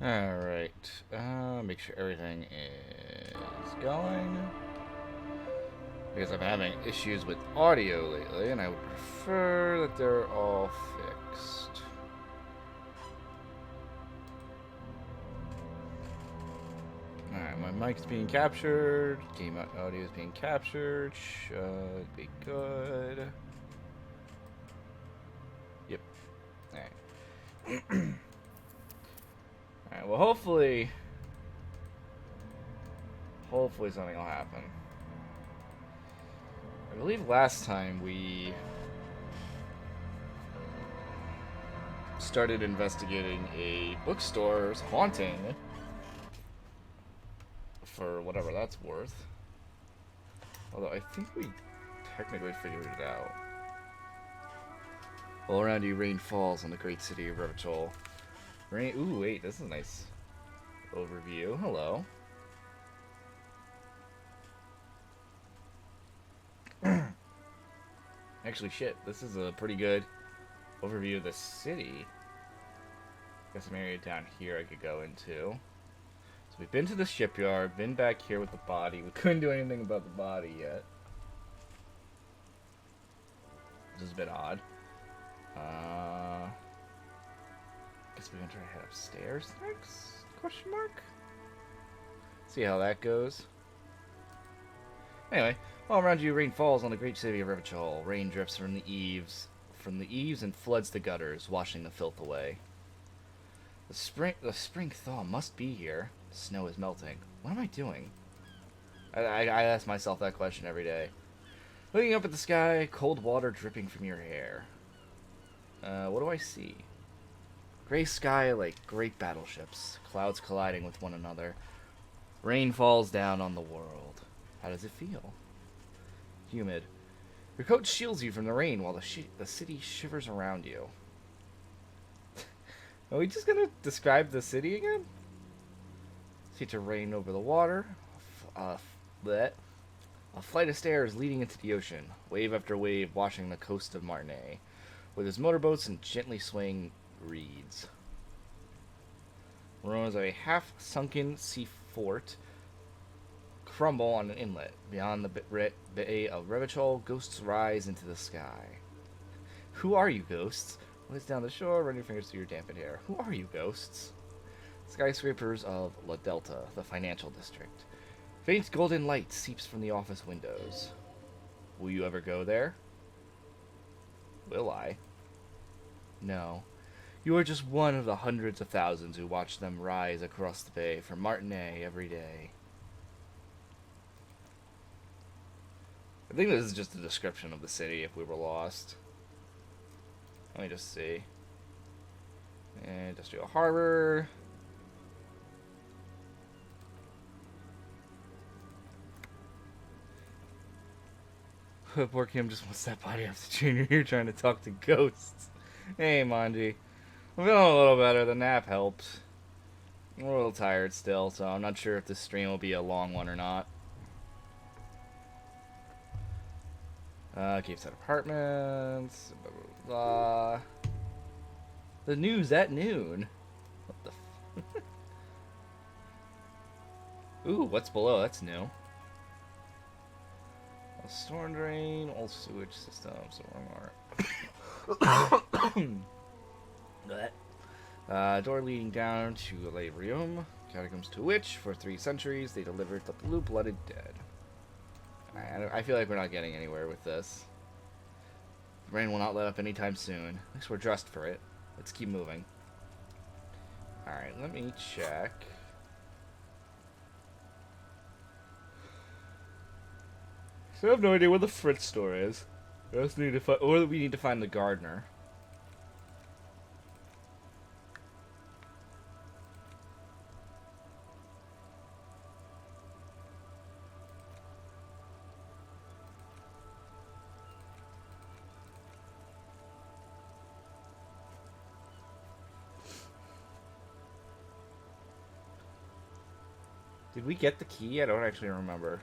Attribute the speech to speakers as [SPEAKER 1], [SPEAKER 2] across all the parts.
[SPEAKER 1] Alright. Make sure everything is going. Because I'm having issues with audio lately, and I would prefer that they're all fixed. Alright, my mic's being captured. Game audio is being captured. Should be good. Yep. Alright. Alright, well, hopefully something will happen. I believe last time we started investigating a bookstore's haunting for whatever that's worth. Although I think we technically figured it out. All around you, rain falls on the great city of Revachol. Rain. Ooh, wait, this is a nice overview. Hello. Actually, shit, this is a pretty good overview of the city. Got some area down here I could go into. So we've been to the shipyard, been back here with the body. We couldn't do anything about the body yet. Which is a bit odd. Guess we're gonna try to head upstairs next? Question mark? See how that goes. Anyway, all around you, rain falls on the great city of Revachol. Rain drips from the eaves, and floods the gutters, washing the filth away. The spring thaw must be here. The snow is melting. What am I doing? I ask myself that question every day. Looking up at the sky, cold water dripping from your hair. What do I see? Gray sky like great battleships, clouds colliding with one another. Rain falls down on the world. How does it feel? Humid. Your coat shields you from the rain while the city shivers around you. Are we just gonna describe the city again? See to rain over the water. A flight of stairs leading into the ocean, wave after wave washing the coast of Marnay, with its motorboats and gently swaying reeds. Ruins of a half-sunken sea fort crumble on an inlet. Beyond the bay of Revachol, ghosts rise into the sky. Who are you, ghosts? Lies down the shore, run your fingers through your dampened hair. Who are you, ghosts? Skyscrapers of La Delta, the financial district. Faint golden light seeps from the office windows. Will you ever go there? Will I? No. You are just one of the hundreds of thousands who watch them rise across the bay from Martinez every day. I think this is just a description of the city if we were lost. Let me just see. Industrial Harbor. Poor Kim just wants that body after Junior here trying to talk to ghosts. Hey, Manji. I'm feeling a little better. The nap helped. I'm a little tired still, so I'm not sure if this stream will be a long one or not. Cape Side Apartments. Blah, blah, blah. The news at noon. What the Ooh, what's below? That's new. A storm drain, old sewage system, so door leading down to Elysium, catacombs to which, for 3 centuries, they delivered the blue-blooded dead. I feel like we're not getting anywhere with this. The rain will not let up anytime soon. At least we're dressed for it. Let's keep moving. Alright, let me check. So I have no idea where the Fritz store is. We also need to find, or we need to find the gardener. Did we get the key? I don't actually remember.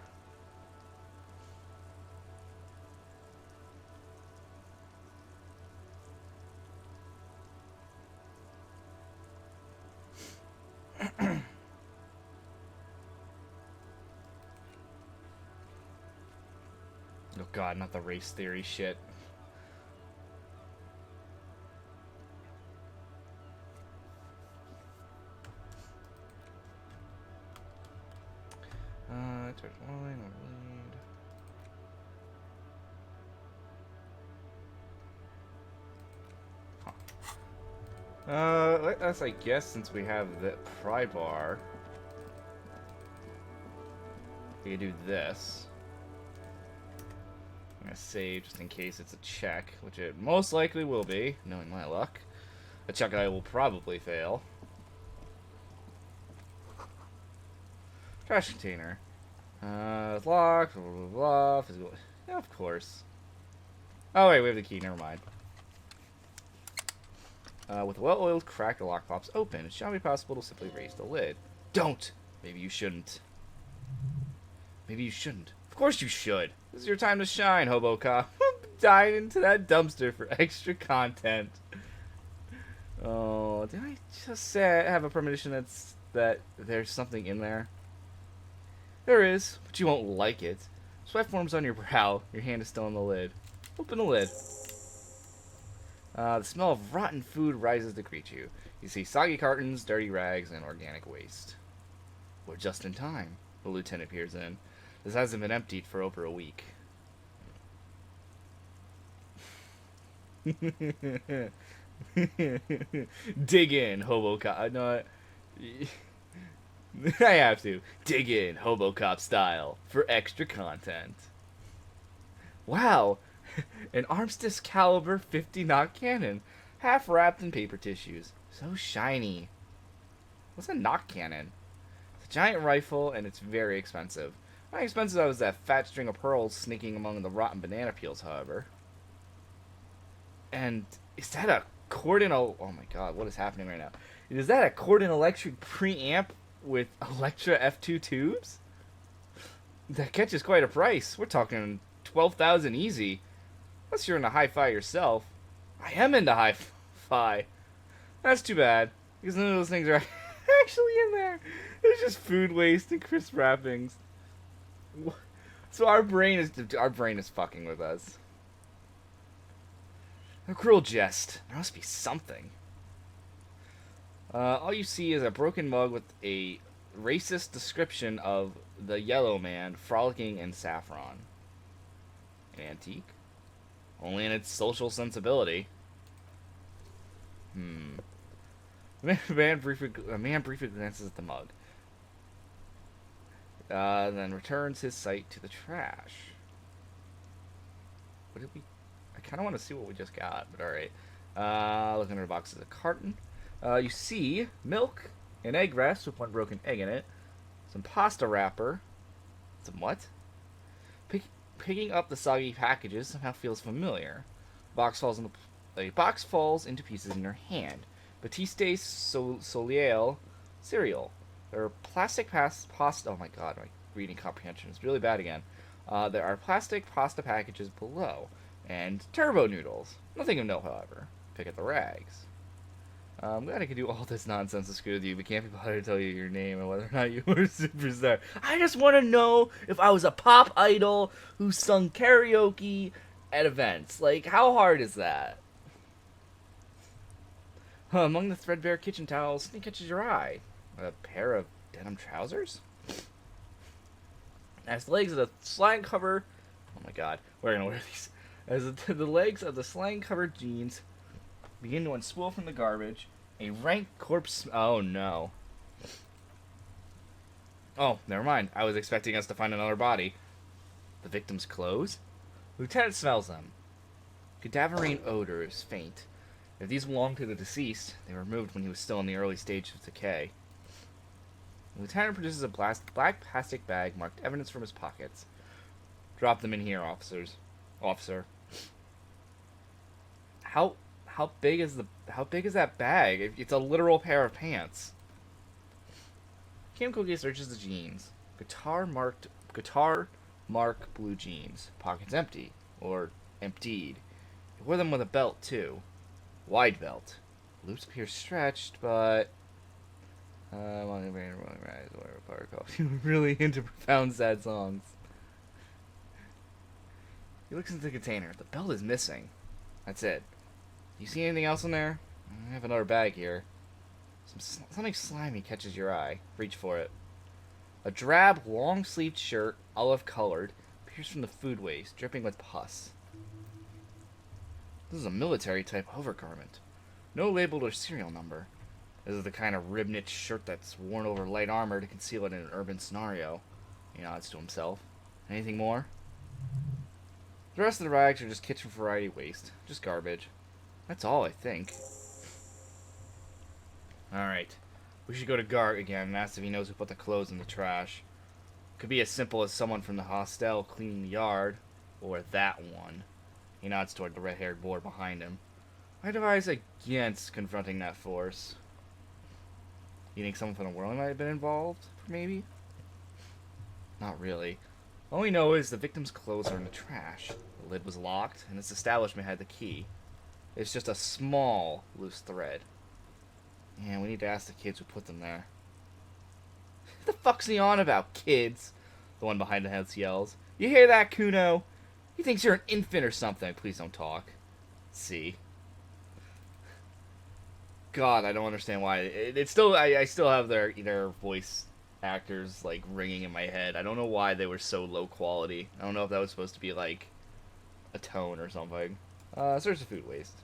[SPEAKER 1] god, not the race theory shit. Touch line, lead. Let's, I guess, since we have the pry bar, we can do this. I'm gonna save just in case it's a check, which it most likely will be, knowing my luck. A check I will probably fail. Trash container. It's locked, blah, blah, blah, physical. Yeah, of course. Oh, wait, we have the key, never mind. With a well-oiled crack, the lock pops open. It shall be possible to simply raise the lid. Don't! Maybe you shouldn't. Maybe you shouldn't. Of course you should. This is your time to shine, hobo cop. Dive into that dumpster for extra content. Oh, did I just say I have a premonition that there's something in there? There is, but you won't like it. Sweat forms on your brow. Your hand is still on the lid. Open the lid. The smell of rotten food rises to greet you. You see soggy cartons, dirty rags, and organic waste. We're just in time. The lieutenant peers in. This hasn't been emptied for over a week. Dig in, hobo cop. No, I have to. Dig in, hobo cop style, for extra content. Wow! An Armistice caliber 50-knot cannon, half wrapped in paper tissues. So shiny. What's a knot cannon? It's a giant rifle, and it's very expensive. Not expensive as that fat string of pearls sneaking among the rotten banana peels, however. And is that a cordon? Oh my god, what is happening right now? Is that a cordon electric preamp with Electra F2 tubes? That catches quite a price. We're talking 12,000 easy. Unless you're into hi-fi yourself. I am into hi-fi. That's too bad, because none of those things are actually in there. There's just food waste and crisp wrappings. So our brain is fucking with us. A cruel jest. There must be something. All you see is a broken mug with a racist description of the yellow man frolicking in saffron. An antique? Only in its social sensibility. A man briefly glances at the mug. Then returns his sight to the trash. What did we... I kind of want to see what we just got, but alright. Looking under the box is a carton. You see milk, an egg rest with one broken egg in it, some pasta wrapper, some what? Picking up the soggy packages somehow feels familiar. A box falls into pieces in your hand. Batiste Soleil cereal. There are plastic pasta. Oh my god, my reading comprehension is really bad again. There are plastic pasta packages below. And turbo noodles. Nothing of note, however. Pick at the rags. I'm glad I could do all this nonsense to screw with you, but can't be bothered to tell you your name and whether or not you were a superstar. I just want to know if I was a pop idol who sung karaoke at events. Like, how hard is that? Among the threadbare kitchen towels, something catches your eye. A pair of denim trousers? As the legs of the slang-covered... Oh my god, we're gonna wear these. As the legs of the slang-covered jeans begin to unspool from the garbage, a rank corpse... Oh, no. Oh, never mind. I was expecting us to find another body. The victim's clothes? Lieutenant smells them. Cadaverine odor is faint. If these belong to the deceased, they were removed when he was still in the early stage of decay. The lieutenant produces a black plastic bag marked evidence from his pockets. Drop them in here, officer. How big is that bag? It's a literal pair of pants. Cam Cookie searches the jeans. Guitar mark blue jeans. Pockets empty. Or emptied. He wore them with a belt, too. Wide belt. Loops appear stretched, but... really into profound sad songs. He looks into the container. The belt is missing. That's it. Do you see anything else in there? I have another bag here. Something slimy catches your eye. Reach for it. A drab, long-sleeved shirt, olive-colored, appears from the food waste, dripping with pus. This is a military-type overgarment. No label or serial number. This is the kind of rib-knit shirt that's worn over light armor to conceal it in an urban scenario. He nods to himself. Anything more? The rest of the rags are just kitchen variety waste. Just garbage. That's all, I think. Alright. We should go to Garg again and ask if he knows who put the clothes in the trash. Could be as simple as someone from the hostel cleaning the yard. Or that one. He nods toward the red-haired boy behind him. I advise against confronting that force. You think someone from the world might have been involved? Maybe? Not really. All we know is the victim's clothes are in the trash. The lid was locked, and this establishment had the key. It's just a small, loose thread. Yeah, we need to ask the kids who put them there. What the fuck's he on about, kids? The one behind the house yells. You hear that, Kuno? He thinks you're an infant or something. Please don't talk. See? God, I don't understand why. It's still, I still have their voice actors like ringing in my head. I don't know why they were so low quality. I don't know if that was supposed to be like a tone or something. Search the food waste.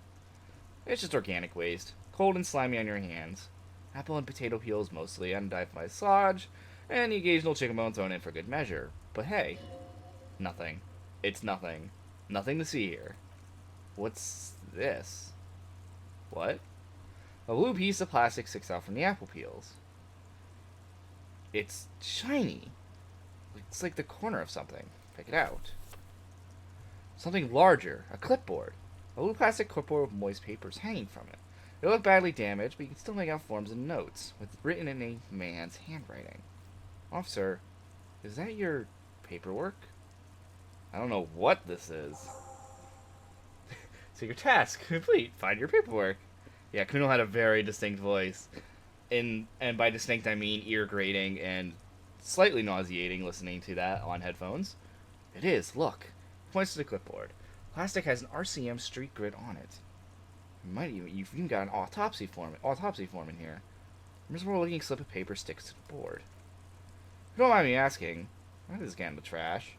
[SPEAKER 1] It's just organic waste. Cold and slimy on your hands. Apple and potato peels mostly, undyed by sludge, and the occasional chicken bone thrown in for good measure. But hey, nothing. It's nothing. Nothing to see here. What's this? What? A blue piece of plastic sticks out from the apple peels. It's shiny. Looks like the corner of something. Pick it out. Something larger. A clipboard. A blue plastic clipboard with moist papers hanging from it. It looked badly damaged, but you can still make out forms and notes, with written in a man's handwriting. Officer, is that your paperwork? I don't know what this is. So your task complete. Find your paperwork. Yeah, Kuno had a very distinct voice. And by distinct, I mean ear grating and slightly nauseating listening to that on headphones. It is, look. He points to the clipboard. Plastic has an RCM street grid on it. You've even got an autopsy form in here. A miserable looking slip of paper sticks to the board. If you don't mind me asking, why did this get in the trash?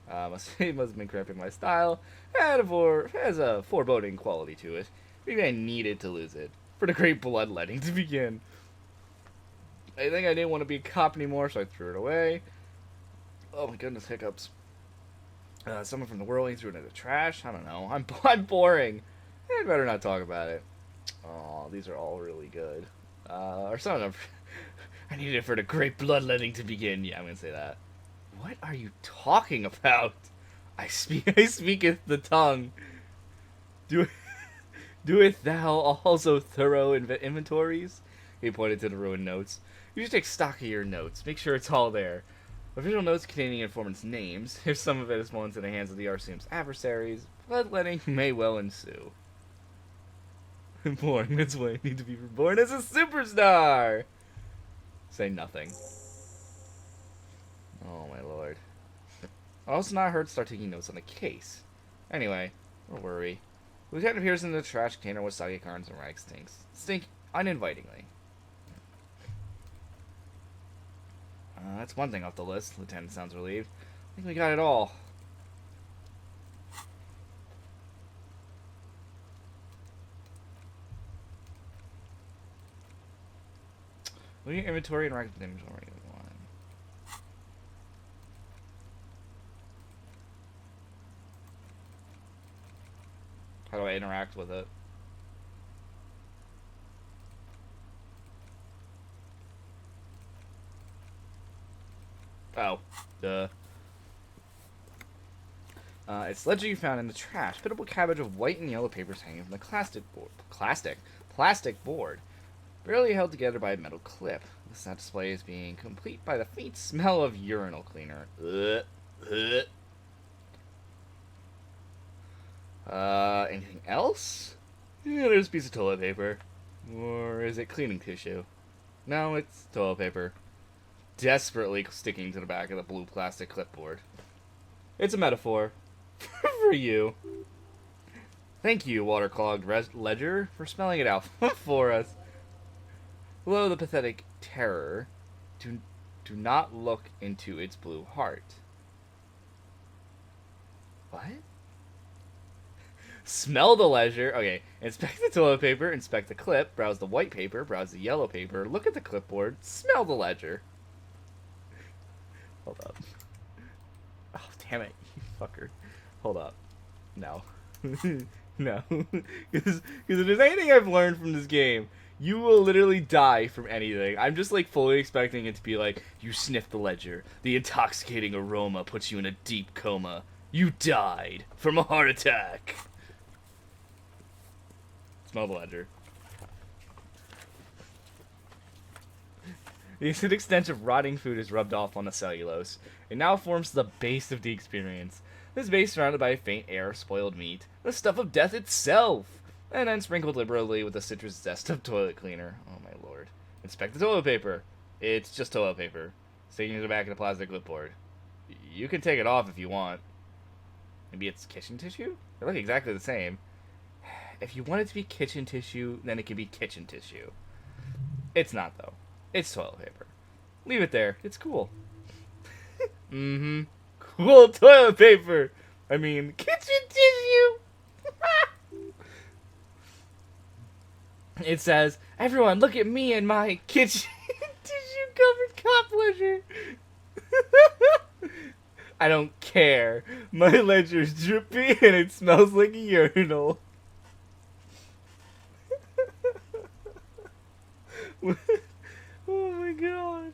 [SPEAKER 1] It must have been cramping my style. Has a foreboding quality to it. Maybe I needed to lose it. For the great bloodletting to begin. I think I didn't want to be a cop anymore, so I threw it away. Oh my goodness, hiccups. Someone from the whirling threw it in the trash. I don't know. I'm boring. I'd better not talk about it. Oh, these are all really good. Or some of them. I needed it for the great bloodletting to begin. Yeah, I'm gonna say that. What are you talking about? I speaketh the tongue. Doeth thou also thorough inventories? He pointed to the ruined notes. You should take stock of your notes. Make sure it's all there. Official notes containing informant's names. If some of it is fallen into the hands of the RCM's adversaries, bloodletting may well ensue. Born this way, need to be reborn as a superstar! Say nothing. Oh my lord. I also not heard start taking notes on the case. Anyway, don't worry. Lieutenant appears in the trash container with soggy carns and rags stink uninvitingly. That's one thing off the list. Lieutenant sounds relieved. I think we got it all. Looking at inventory and rack inventory. How do I interact with it? Oh, duh. It's ledger you found in the trash. Pittable cabbage of white and yellow papers hanging from the plastic board, barely held together by a metal clip. This display is being complete by the faint smell of urinal cleaner. Anything else? Yeah, there's a piece of toilet paper. Or is it cleaning tissue? No, it's toilet paper. Desperately sticking to the back of the blue plastic clipboard. It's a metaphor. For you. Thank you, waterclogged ledger, for spelling it out for us. Below the pathetic terror, do not look into its blue heart. What? Smell the ledger. Okay, inspect the toilet paper, inspect the clip, browse the white paper, browse the yellow paper, look at the clipboard, smell the ledger. Hold up. Oh, damn it, you fucker. Hold up. No. No. Because if there's anything I've learned from this game, you will literally die from anything. I'm just like fully expecting it to be like, you sniff the ledger. The intoxicating aroma puts you in a deep coma. You died from a heart attack. Smell the ledger. The acidic stench of rotting food is rubbed off on the cellulose. It now forms the base of the experience. This base surrounded by a faint air of spoiled meat, the stuff of death itself, and then sprinkled liberally with the citrus zest of toilet cleaner. Oh my lord. Inspect the toilet paper. It's just toilet paper. Sticking to the back of the plastic clipboard. You can take it off if you want. Maybe it's kitchen tissue? They look exactly the same. If you want it to be kitchen tissue, then it can be kitchen tissue. It's not, though. It's toilet paper. Leave it there. It's cool. Mm-hmm. Cool toilet paper. I mean, kitchen tissue. It says, everyone look at me and my kitchen tissue-covered cop ledger. I don't care. My ledger's drippy and it smells like a urinal. Oh my god.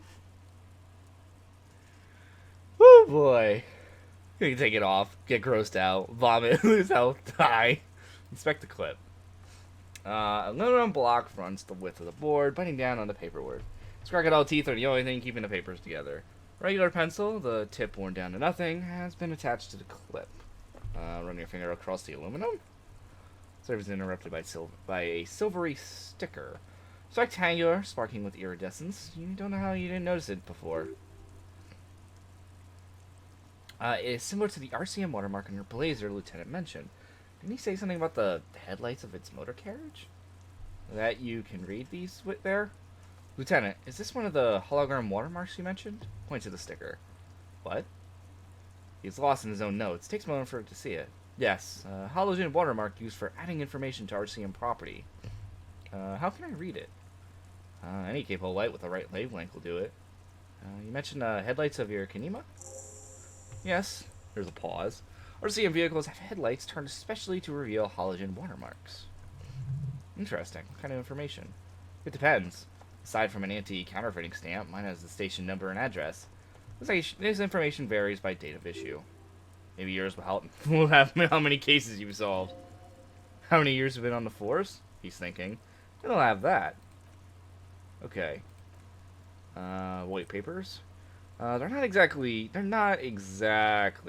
[SPEAKER 1] Oh boy. You can take it off, get grossed out, vomit, lose health, die. Inspect the clip. Aluminum block fronts the width of the board, biting down on the paperwork. Its crocodile teeth are the only thing keeping the papers together. Regular pencil, the tip worn down to nothing, has been attached to the clip. Run your finger across the aluminum. Surface interrupted by a silvery sticker. It's rectangular, sparkling with iridescence. You don't know how you didn't notice it before. It is similar to the RCM watermark on your blazer Lieutenant mentioned. Didn't he say something about the headlights of its motor carriage? That you can read these with there? Lieutenant, is this one of the hologram watermarks you mentioned? Point to the sticker. What? He's lost in his own notes. Takes a moment for it to see it. Yes, halogen watermark used for adding information to RCM property. How can I read it? Any capable light with the right wavelength will do it. You mentioned headlights of your Kanema? Yes. There's a pause. RCM vehicles have headlights turned especially to reveal halogen watermarks. Interesting. What kind of information? It depends. Aside from an anti-counterfeiting stamp, mine has the station number and address. This information varies by date of issue. Maybe yours will have how many cases you've solved. How many years have been on the force? He's thinking. It'll have that. Okay. White papers? They're not exactly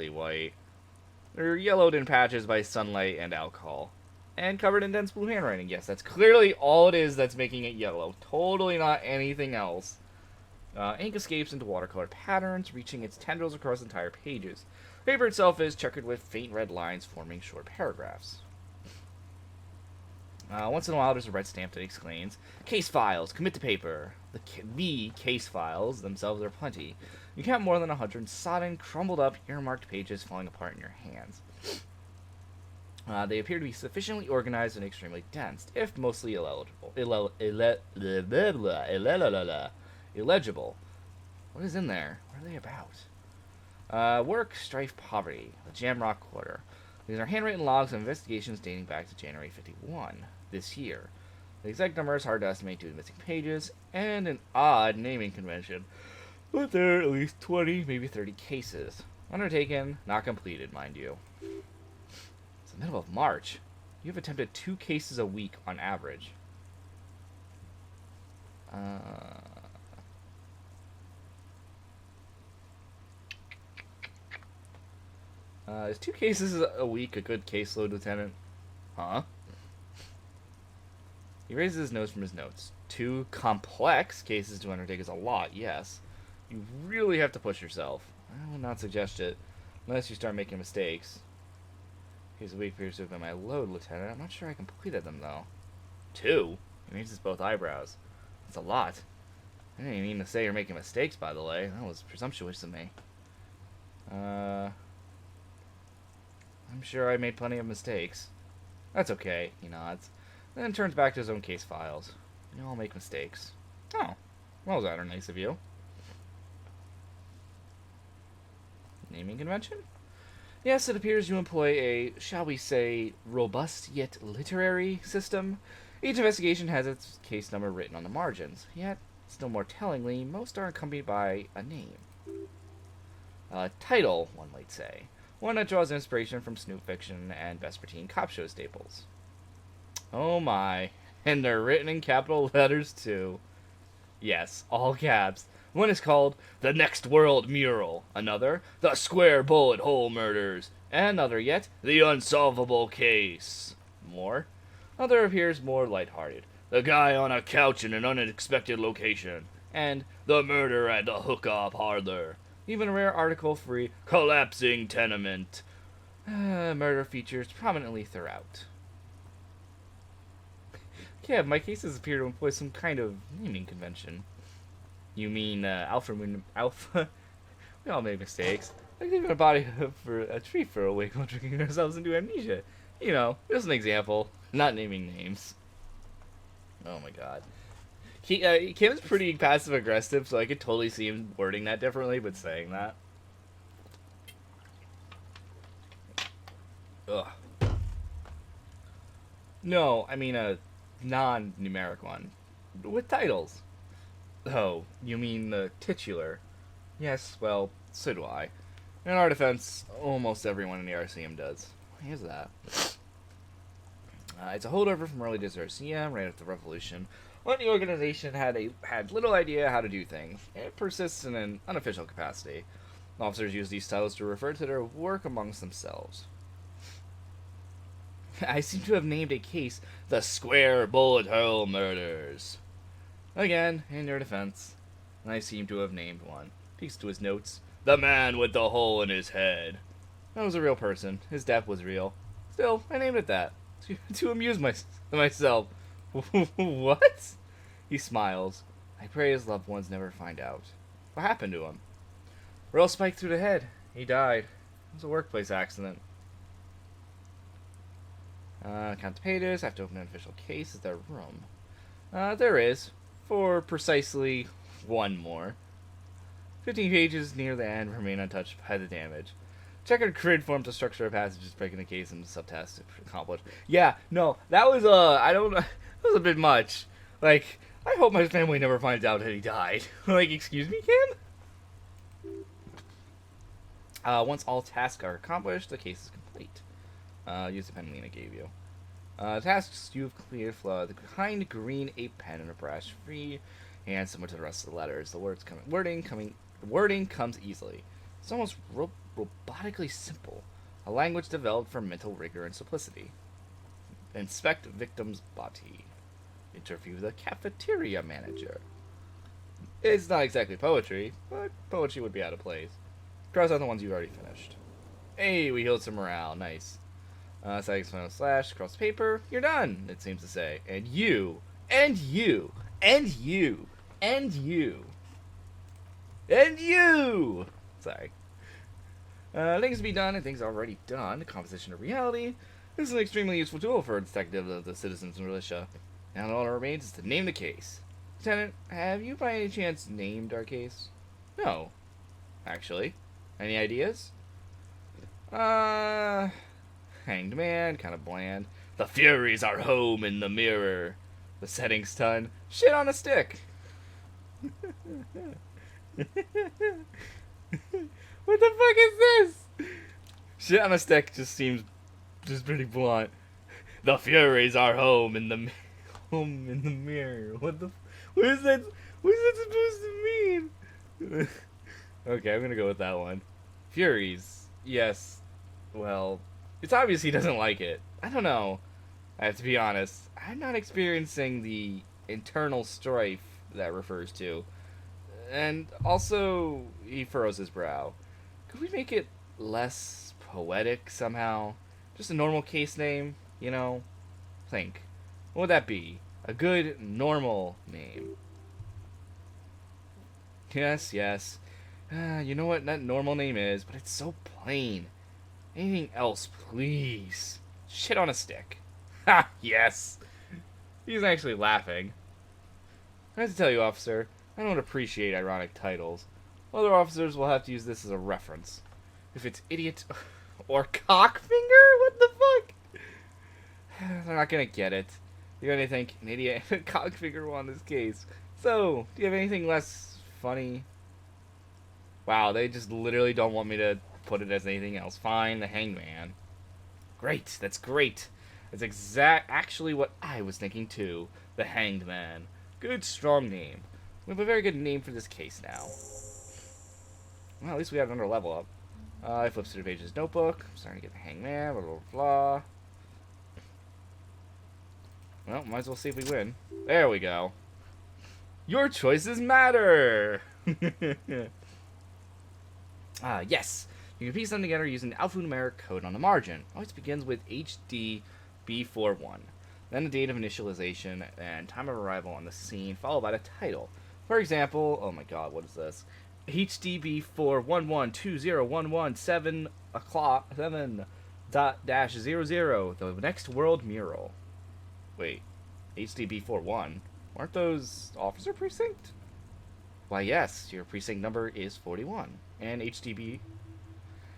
[SPEAKER 1] white. They're yellowed in patches by sunlight and alcohol. And covered in dense blue handwriting. Yes, that's clearly all it is that's making it yellow. Totally not anything else. Ink escapes into watercolor patterns, reaching its tendrils across entire pages. The paper itself is checkered with faint red lines forming short paragraphs. Once in a while, there's a red stamp that exclaims, "Case files, commit to paper." The case files themselves are plenty. You count more than 100 sodden, crumbled up, earmarked pages falling apart in your hands. They appear to be sufficiently organized and extremely dense, if mostly illegible. What is in there? What are they about? Work, strife, poverty. The Jamrock Quarter. These are handwritten logs of investigations dating back to January 51, this year. The exact number is hard to estimate due to missing pages and an odd naming convention. But there are at least 20, maybe 30 cases. Undertaken, not completed, mind you. It's the middle of March. You have attempted 2 cases a week on average. Is 2 cases a week a good caseload, Lieutenant? Huh? He raises his nose from his notes. 2 complex cases to undertake is a lot, yes. You really have to push yourself. I will not suggest it, unless you start making mistakes. Case a week appears to have been my load, Lieutenant. I'm not sure I completed them, though. 2? He raises both eyebrows. That's a lot. I didn't even mean to say you're making mistakes, by the way. That was presumptuous of me. I'm sure I made plenty of mistakes. That's okay, he nods. Then turns back to his own case files. We all make mistakes. Oh, well, that are nice of you. Naming convention? Yes, it appears you employ a, shall we say, robust yet literary system. Each investigation has its case number written on the margins, yet, still more tellingly, most are accompanied by a name. A title, one might say. One that draws inspiration from Snoop fiction and Vespertine cop show staples. Oh my. And they're written in capital letters, too. Yes, all caps. One is called The Next World Mural. Another, The Square Bullet Hole Murders. And another yet, The Unsolvable Case. More. Other appears more lighthearted. The Guy on a Couch in an Unexpected Location. And The Murder at the Hookup Parlor. Even a rare article-free Collapsing Tenement. Murder features prominently throughout. Yeah, my cases appear to employ some kind of naming convention. You mean Alpha? We all make mistakes. Like leaving a body for a tree for a week while drinking ourselves into amnesia. You know, just an example. Not naming names. Oh my god. Kim's pretty passive aggressive, so I could totally see him wording that differently, but saying that. Ugh. No, I mean a non-numeric one. With titles. Oh, you mean the titular? Yes, well, so do I. In our defense, almost everyone in the RCM does. Why is that? It's a holdover from early days of RCM, right after the revolution, when the organization had little idea how to do things. It persists in an unofficial capacity. Officers use these titles to refer to their work amongst themselves. I seem to have named a case the Square Bullet Hole Murders. Again, in your defense, I seem to have named one. Peeks to his notes. The man with the hole in his head. That was a real person. His death was real. Still, I named it that. To amuse myself. What? He smiles. I pray his loved ones never find out. What happened to him? Rail spiked through the head. He died. It was a workplace accident. Count the pages. I have to open an official case. Is there room? There is. For precisely one more. 15 pages near the end remain untouched by the damage. Checkered grid forms a structure of passages breaking the case and subtasks accomplished. Yeah, no, that was I don't know, that was a bit much. Like, I hope my family never finds out that he died. Like, excuse me, Kim? Once all tasks are accomplished, the case is complete. Use the pen Lena gave you. Tasks you've cleared flow. The kind green ape pen and a brush free, and similar to the rest of the letters. The wording comes easily. It's almost robotically simple. A language developed for mental rigor and simplicity. Inspect victim's body. Interview the cafeteria manager. It's not exactly poetry, but poetry would be out of place. Cross out the ones you've already finished. Hey, we healed some morale. Nice. Final slash, cross the paper. You're done, it seems to say. And you, and you, and you, and you, and you. Sorry. Things to be done and things already done. Composition of reality. This is an extremely useful tool for a detective of the citizens militia. Now all that remains is to name the case. Lieutenant, have you by any chance named our case? No. Actually. Any ideas? Hanged Man, kind of bland. The Furies are home in the mirror. The setting's done. Shit on a stick. What the fuck is this? Shit on a stick just seems pretty blunt. The Furies are home in the mirror. What is that? What is that supposed to mean? Okay, I'm gonna go with that one. Furies. Yes. Well, it's obvious he doesn't like it. I don't know. I have to be honest. I'm not experiencing the internal strife that refers to. And also, he furrows his brow. Could we make it less poetic somehow? Just a normal case name, you know? Think. What would that be? A good, normal name. Yes, yes. You know what that normal name is, but it's so plain. Anything else, please. Shit on a stick. Ha! Yes! He's actually laughing. I have to tell you, officer, I don't appreciate ironic titles. Other officers will have to use this as a reference. If it's idiot or cockfinger, what the fuck? They're not gonna get it. You're gonna think an idiot and a cockfinger won this case. So, do you have anything less funny? Wow, they just literally don't want me to put it as anything else. Fine, the hangman. Great, that's great. That's actually what I was thinking too. The hanged man. Good, strong name. We have a very good name for this case now. Well, at least we have another level up. I flip through the page of his notebook. I'm starting to get the hangman, blah, blah, blah. Well, might as well see if we win. There we go. Your choices matter! Yes. You can piece them together using the alphanumeric code on the margin. Always begins with HDB41. Then the date of initialization and time of arrival on the scene, followed by the title. For example, oh my god, what is this? HDB4112011 o'clock 7 dash 00, the next world mural. Wait, HDB41? Aren't those officer precinct? Why yes, your precinct number is 41. And HDB.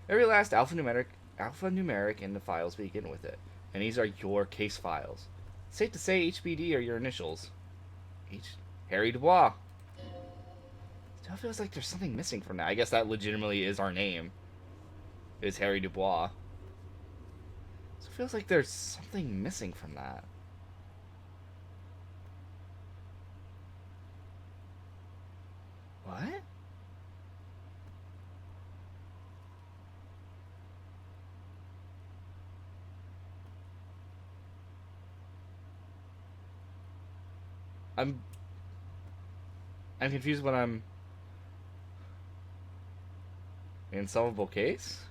[SPEAKER 1] Every last alphanumeric in the files begin with it. And these are your case files. Safe to say HBD are your initials. Harry Dubois. Still feels like there's something missing from that. I guess that legitimately is our name. Is Harry Dubois. So it feels like there's something missing from that. What? I'm confused when I'm unsolvable case.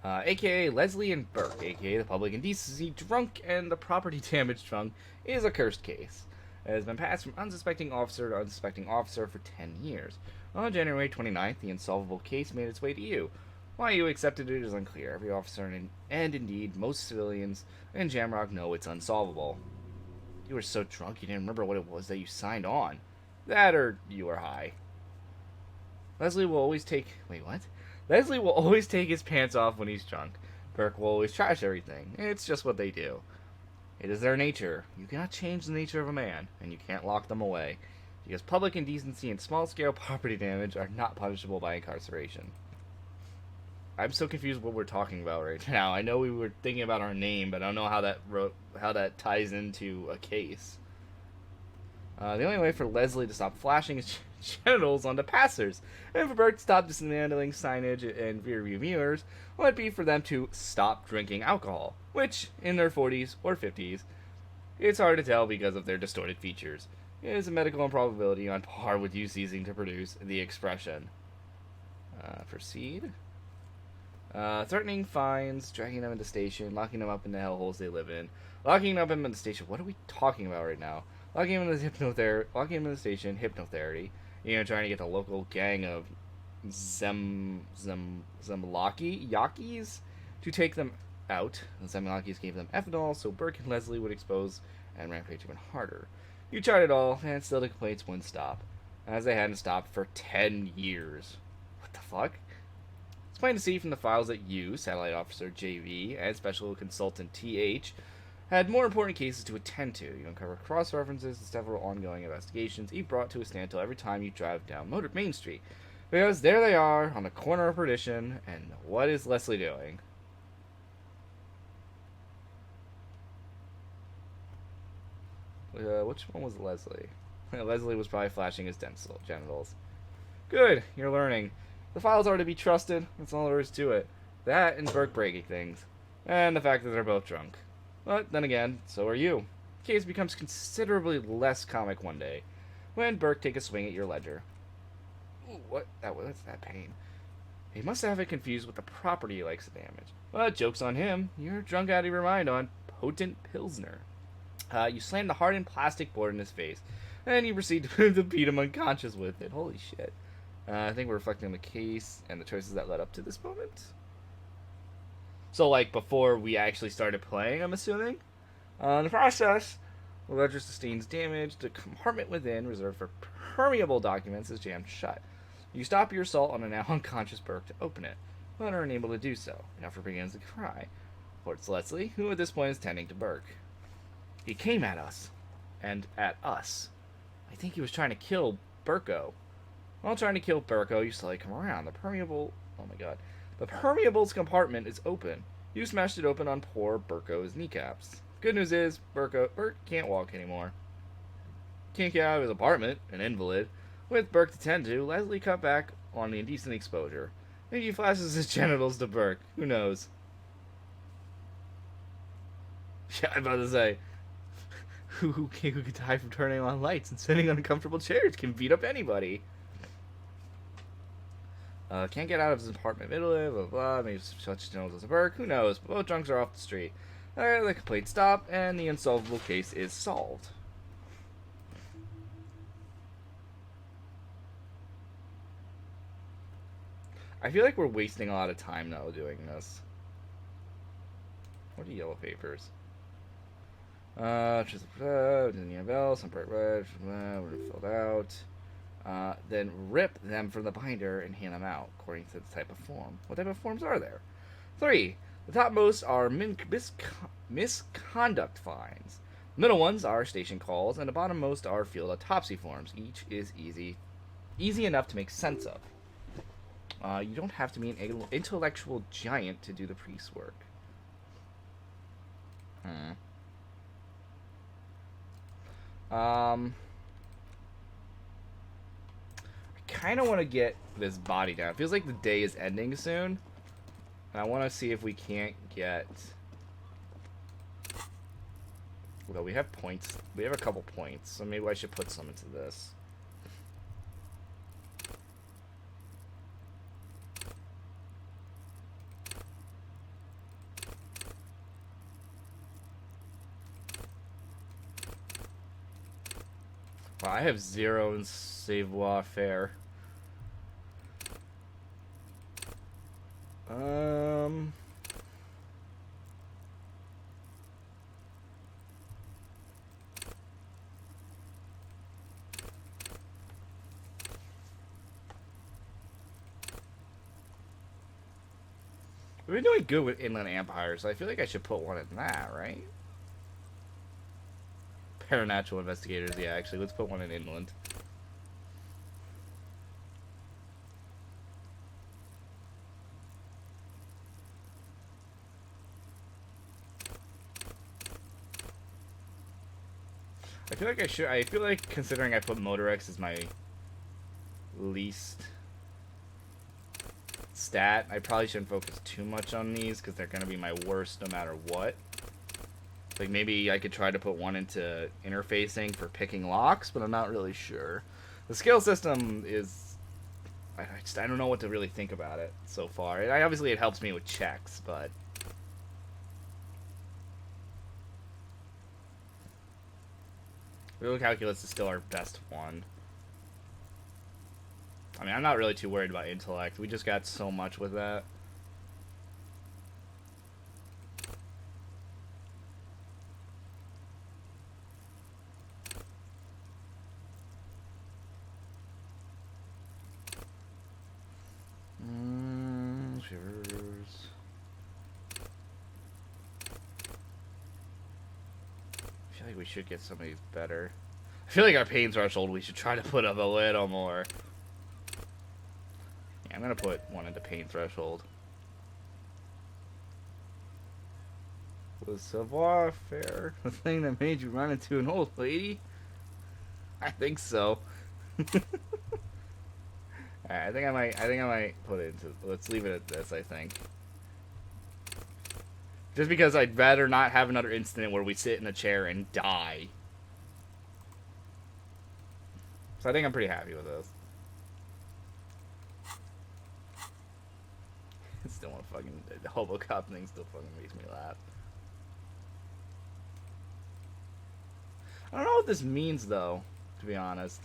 [SPEAKER 1] AKA Leslie and Burke, AKA the public indecency drunk and the property damage drunk, is a cursed case. It has been passed from unsuspecting officer to unsuspecting officer for 10 years. On January 29th, the unsolvable case made its way to you. Why you accepted it is unclear. Every officer and indeed most civilians in Jamrock know it's unsolvable. You were so drunk you didn't remember what it was that you signed on. That or you were high. Leslie will always take... Wait, what? Leslie will always take his pants off when he's drunk. Burke will always trash everything. It's just what they do. It is their nature. You cannot change the nature of a man, and you can't lock them away. Because public indecency and small-scale property damage are not punishable by incarceration. I'm so confused what we're talking about right now. I know we were thinking about our name, but I don't know how that ties into a case. The only way for Leslie to stop flashing his genitals onto passers, and for Burke to stop dismantling signage and rear-view mirrors, would be for them to stop drinking alcohol, which, in their 40s or 50s, it's hard to tell because of their distorted features. It is a medical improbability on par with you ceasing to produce the expression. Proceed. Threatening fines, dragging them into station, locking them up in the hellholes they live in, locking them up in the station. What are we talking about right now? Locking them in the station, hypnotherapy. You know, trying to get the local gang of Yakis to take them out. The Zemlakis gave them ethanol, so Burke and Leslie would expose and rampage even harder. You tried it all, and still the complaints wouldn't stop, as they hadn't stopped for 10 years. What the fuck? It's plain to see from the files that you, Satellite Officer JV, and Special Consultant TH, had more important cases to attend to. You uncover cross-references to several ongoing investigations, each brought to a standstill every time you drive down Main Street. Because there they are, on the corner of perdition, and what is Leslie doing? Which one was Leslie? Leslie was probably flashing his genitals. Good, you're learning. The files are to be trusted, that's all there is to it. That and Burke breaking things. And the fact that they're both drunk. But then again, so are you. The case becomes considerably less comic one day, when Burke takes a swing at your ledger. Ooh, what's that pain? He must have it confused with the property he likes to damage. Well, joke's on him. You're drunk out of your mind on potent Pilsner. You slam the hardened plastic board in his face, and you proceed to beat him unconscious with it. Holy shit. I think we're reflecting on the case and the choices that led up to this moment. So, like, before we actually started playing, I'm assuming? In the process, the ledger sustains damage. The compartment within, reserved for permeable documents, is jammed shut. You stop your assault on a now unconscious Burke to open it, but are unable to do so. Alfred begins to cry. Reports Leslie, who at this point is tending to Burke. He came at us. And at us. I think he was trying to kill Burko. While trying to kill Burko, you slowly come around. The permeable... Oh my god. The permeable's compartment is open. You smashed it open on poor Burko's kneecaps. Good news is, Burke can't walk anymore. Can't get out of his apartment, an invalid. With Burke to tend to, Leslie cut back on the indecent exposure. Maybe he flashes his genitals to Burke. Who knows? Yeah, I'm about to say... Who could die from turning on lights and sitting on uncomfortable chairs can beat up anybody. Can't get out of his apartment, blah, blah, blah. Maybe such genitals as a Burke. Who knows? Both drunks are off the street. The complaint stopped, and the unsolvable case is solved. I feel like we're wasting a lot of time now doing this. What are yellow papers? Disney Bell, some bright red, filled out. Then rip them from the binder and hand them out, according to the type of form. What type of forms are there? 3. The topmost are misconduct fines. The middle ones are station calls, and the bottommost are field autopsy forms. Each is easy enough to make sense of. You don't have to be an intellectual giant to do the priest's work. I kind of want to get this body down. It feels like the day is ending soon. And I want to see if we can't get... Well, we have points. We have a couple points, so maybe I should put some into this. Wow, I have 0 in savoir-faire. We've been doing good with Inland Empire, so I feel like I should put one in that, right? Paranatural investigators, yeah, actually, let's put one in Inland. I feel like considering I put Motorex as my least stat, I probably shouldn't focus too much on these because they're going to be my worst no matter what. Like, maybe I could try to put one into interfacing for picking locks, but I'm not really sure. The skill system is... I don't know what to really think about it so far. Obviously, it helps me with checks, but... Real calculus is still our best one. I mean, I'm not really too worried about intellect. We just got so much with that. I feel like we should get some of these better. I feel like our pain threshold, we should try to put up a little more. Yeah, I'm gonna put one into pain threshold. Was savoir-faire the thing that made you run into an old lady? I think so. Alright, I think I might put it into... Let's leave it at this, I think. Just because I'd rather not have another incident where we sit in a chair and die. So I think I'm pretty happy with this. the Hobocop thing still fucking makes me laugh. I don't know what this means though, to be honest.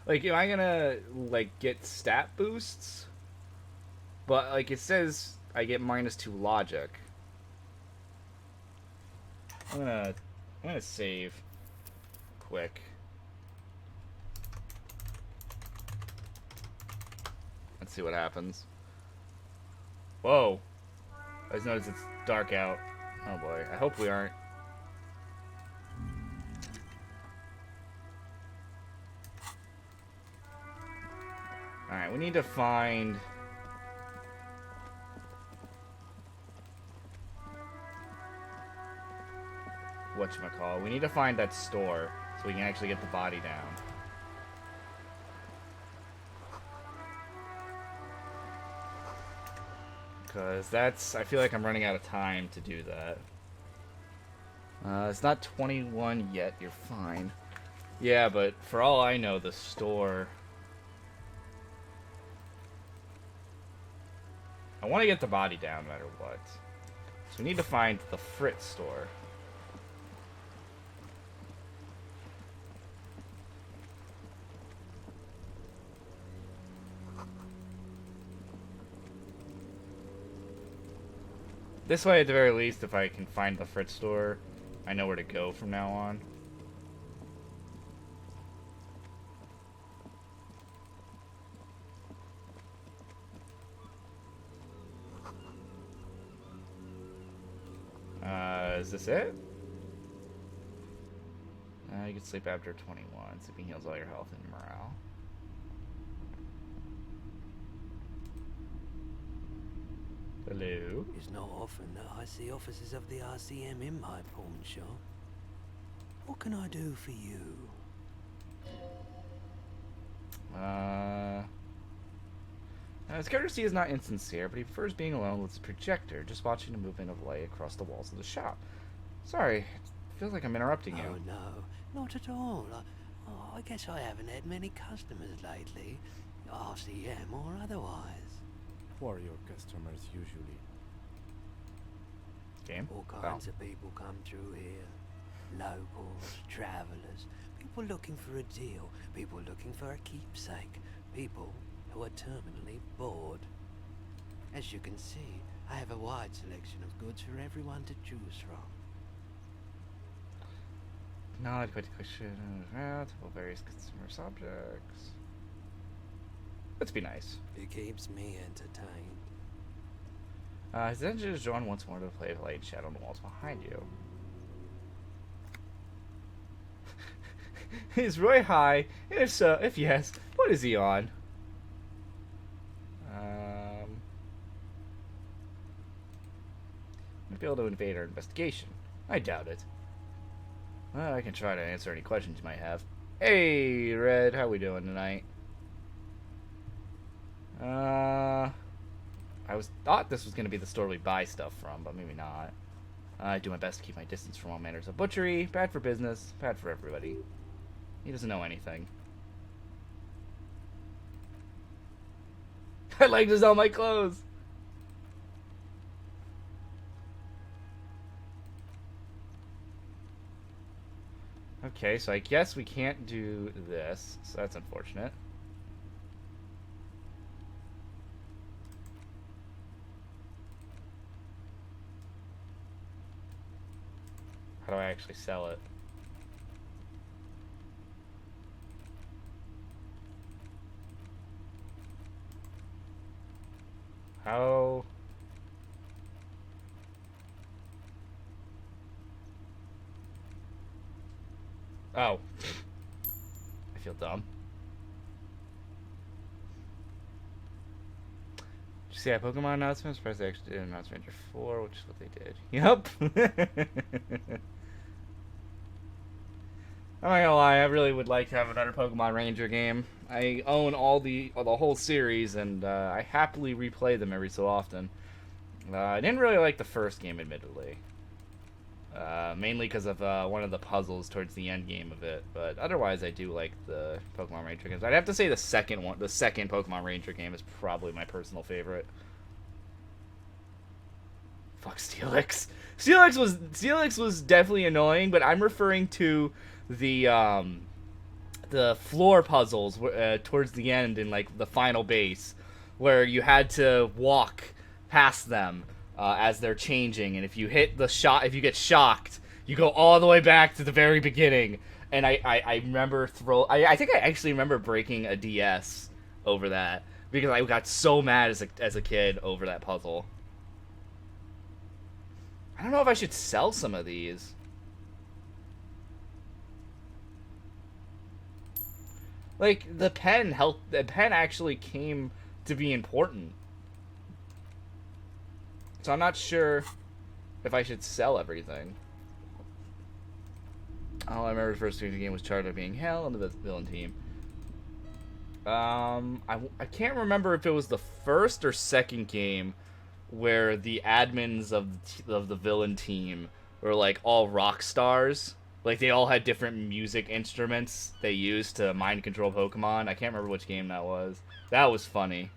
[SPEAKER 1] Like, am I gonna like get stat boosts? But like it says, I get -2 logic. I'm gonna save quick. Let's see what happens. Whoa! I just noticed it's dark out. Oh boy! I hope we aren't. All right, we need to find. Whatchamacallit. We need to find that store so we can actually get the body down. Because that's... I feel like I'm running out of time to do that. It's not 21 yet. You're fine. Yeah, but for all I know, the store... I want to get the body down no matter what. So we need to find the Fritz store. This way, at the very least, if I can find the Fritz store, I know where to go from now on. Is this it? You can sleep after 21. Sleeping heals all your health and morale. Hello?
[SPEAKER 2] It's not often that I see officers of the RCM in my pawn shop. What can I do for you?
[SPEAKER 1] His courtesy is not insincere, but he prefers being alone with his projector, just watching the movement of light across the walls of the shop. Sorry, it feels like I'm interrupting you.
[SPEAKER 2] Oh no, not at all. I guess I haven't had many customers lately, RCM or otherwise.
[SPEAKER 3] Who are your customers usually?
[SPEAKER 1] Game?
[SPEAKER 2] All kinds of people come through here. Locals, travellers, people looking for a deal, people looking for a keepsake, people who are terminally bored. As you can see, I have a wide selection of goods for everyone to choose from.
[SPEAKER 1] Not quite a question of various consumer subjects. Let's be nice.
[SPEAKER 2] It keeps me entertained.
[SPEAKER 1] His engine is drawn once more to play of light shadow on the walls behind you. Is Roy high? And if so, if yes, what is he on? Might be able to invade our investigation. I doubt it. Well, I can try to answer any questions you might have. Hey, Red, how we doing tonight? I thought this was going to be the store we buy stuff from, but maybe not. I do my best to keep my distance from all manners of butchery. Bad for business, bad for everybody. He doesn't know anything. I like to sell my clothes. Okay, so I guess we can't do this, so that's unfortunate. How do I actually sell it? How? Oh. I feel dumb. Did you see that Pokemon announcement? I'm surprised they actually did announce Ranger 4, which is what they did. Yep. I'm not gonna lie, I really would like to have another Pokemon Ranger game. I own the whole series, and I happily replay them every so often. I didn't really like the first game, admittedly. Mainly because of one of the puzzles towards the end game of it. But otherwise, I do like the Pokemon Ranger games. I'd have to say the second Pokemon Ranger game is probably my personal favorite. Fuck Steelix. Steelix was definitely annoying, but I'm referring to the floor puzzles towards the end in like the final base, where you had to walk past them as they're changing, and if you get shocked, you go all the way back to the very beginning. And I remember I think I actually remember breaking a DS over that because I got so mad as a kid over that puzzle. I don't know if I should sell some of these. Like, the pen actually came to be important. So I'm not sure if I should sell everything. All I remember the first game of the game was Charter being hell and the villain team. I can't remember if it was the first or second game where the admins of the villain team were like all rock stars. Like they all had different music instruments they used to mind control Pokemon. I can't remember which game that was. That was funny.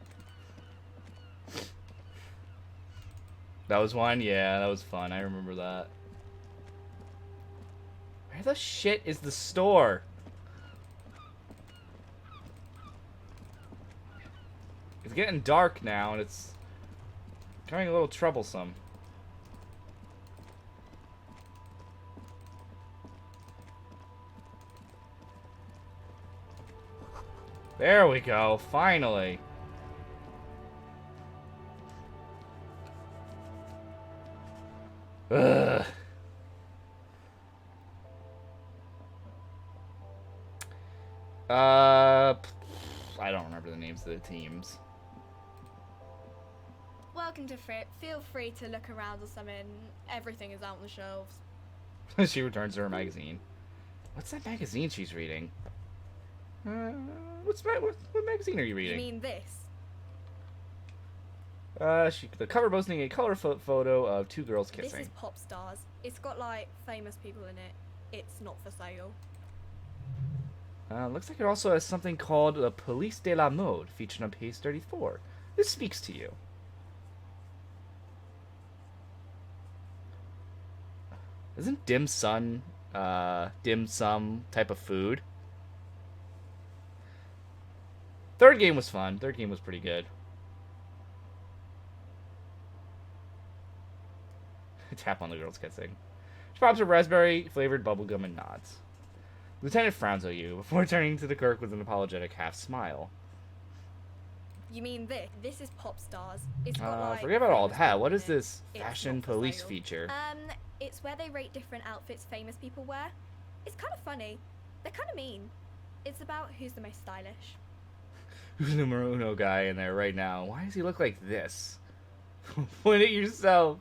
[SPEAKER 1] That was one? Yeah, that was fun. I remember that. Where the shit is the store? It's getting dark now and it's becoming a little troublesome. There we go, finally. Ugh. I don't remember the names of the teams.
[SPEAKER 4] Welcome to Frit. Feel free to look around or something. Everything is out on the shelves.
[SPEAKER 1] She returns to her magazine. What's that magazine she's reading? What magazine are you reading?
[SPEAKER 4] You mean this?
[SPEAKER 1] The cover boasting a color photo of two girls kissing.
[SPEAKER 4] This is Pop Stars. It's got like famous people in it. It's not for sale.
[SPEAKER 1] Looks like it also has something called the Police de la Mode featured on page 34. This speaks to you. Isn't dim sum type of food? Third game was fun. Third game was pretty good. Tap on the girls kissing. She pops a raspberry flavored bubblegum and nods. Lieutenant frowns at you before turning to the clerk with an apologetic half smile.
[SPEAKER 4] You mean this? This is Pop Stars. It's got like
[SPEAKER 1] forget about all
[SPEAKER 4] famous
[SPEAKER 1] that.
[SPEAKER 4] people
[SPEAKER 1] What
[SPEAKER 4] in
[SPEAKER 1] is
[SPEAKER 4] it.
[SPEAKER 1] this
[SPEAKER 4] It's
[SPEAKER 1] fashion
[SPEAKER 4] not for
[SPEAKER 1] police
[SPEAKER 4] sale.
[SPEAKER 1] feature?
[SPEAKER 4] It's where they rate different outfits famous people wear. It's kind of funny. They're kind of mean. It's about who's the most stylish.
[SPEAKER 1] Who's the numero uno guy in there right now? Why does he look like this? Point it yourself.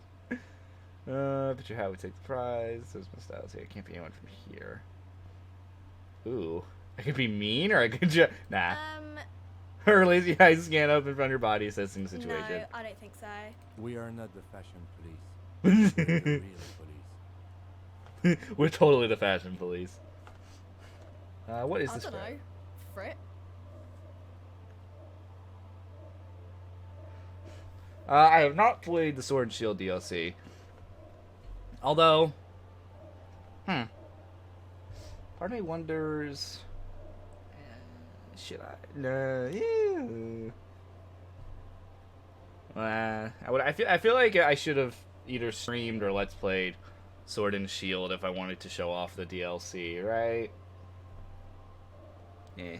[SPEAKER 1] Put your hat would take the prize. There's my styles here. Can't be anyone from here. Ooh. I could be mean or I could just... Nah. Her lazy eyes scan up in front of your body, assessing the situation.
[SPEAKER 4] No, I don't think so.
[SPEAKER 3] We are not the fashion police. We're the real police.
[SPEAKER 1] We're totally the fashion police. What is
[SPEAKER 4] I
[SPEAKER 1] this?
[SPEAKER 4] don't know. Frit.
[SPEAKER 1] I have not played the Sword and Shield DLC. Although, part of me wonders, should I? No, yeah. I feel like I should have either streamed or Let's Played Sword and Shield if I wanted to show off the DLC, right? Yeah.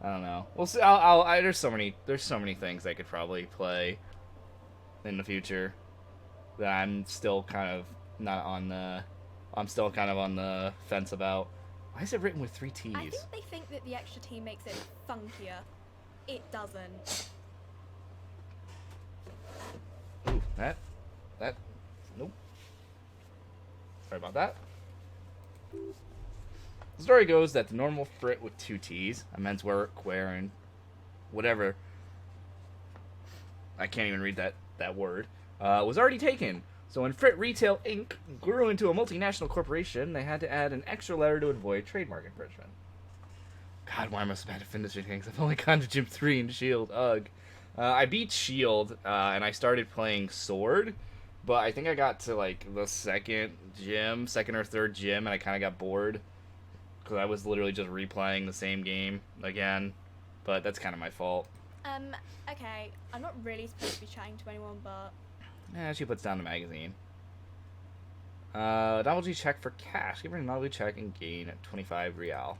[SPEAKER 1] I don't know. We'll see. There's so many things I could probably play in the future that I'm still kind of on the fence about. Why is it written with 3 T's?
[SPEAKER 4] I think they think that the extra T makes it funkier. It doesn't.
[SPEAKER 1] Ooh, that, nope. Sorry about that. The story goes that the normal Frit with 2 T's, a menswear, queer, and whatever, I can't even read that word, was already taken So when Frit Retail Inc. grew into a multinational corporation, they had to add an extra letter to avoid trademark infringement. God, why am I so bad at finishing things? I've only gone to Gym 3 and Shield. Ugh. I beat Shield, and I started playing Sword, but I think I got to, like, the second or third gym, and I kind of got bored, because I was literally just replaying the same game again, but that's kind of my fault.
[SPEAKER 4] Okay, I'm not really supposed to be chatting to anyone, but...
[SPEAKER 1] She puts down the magazine. Novelty check for cash. Give her a novelty check and gain 25 real.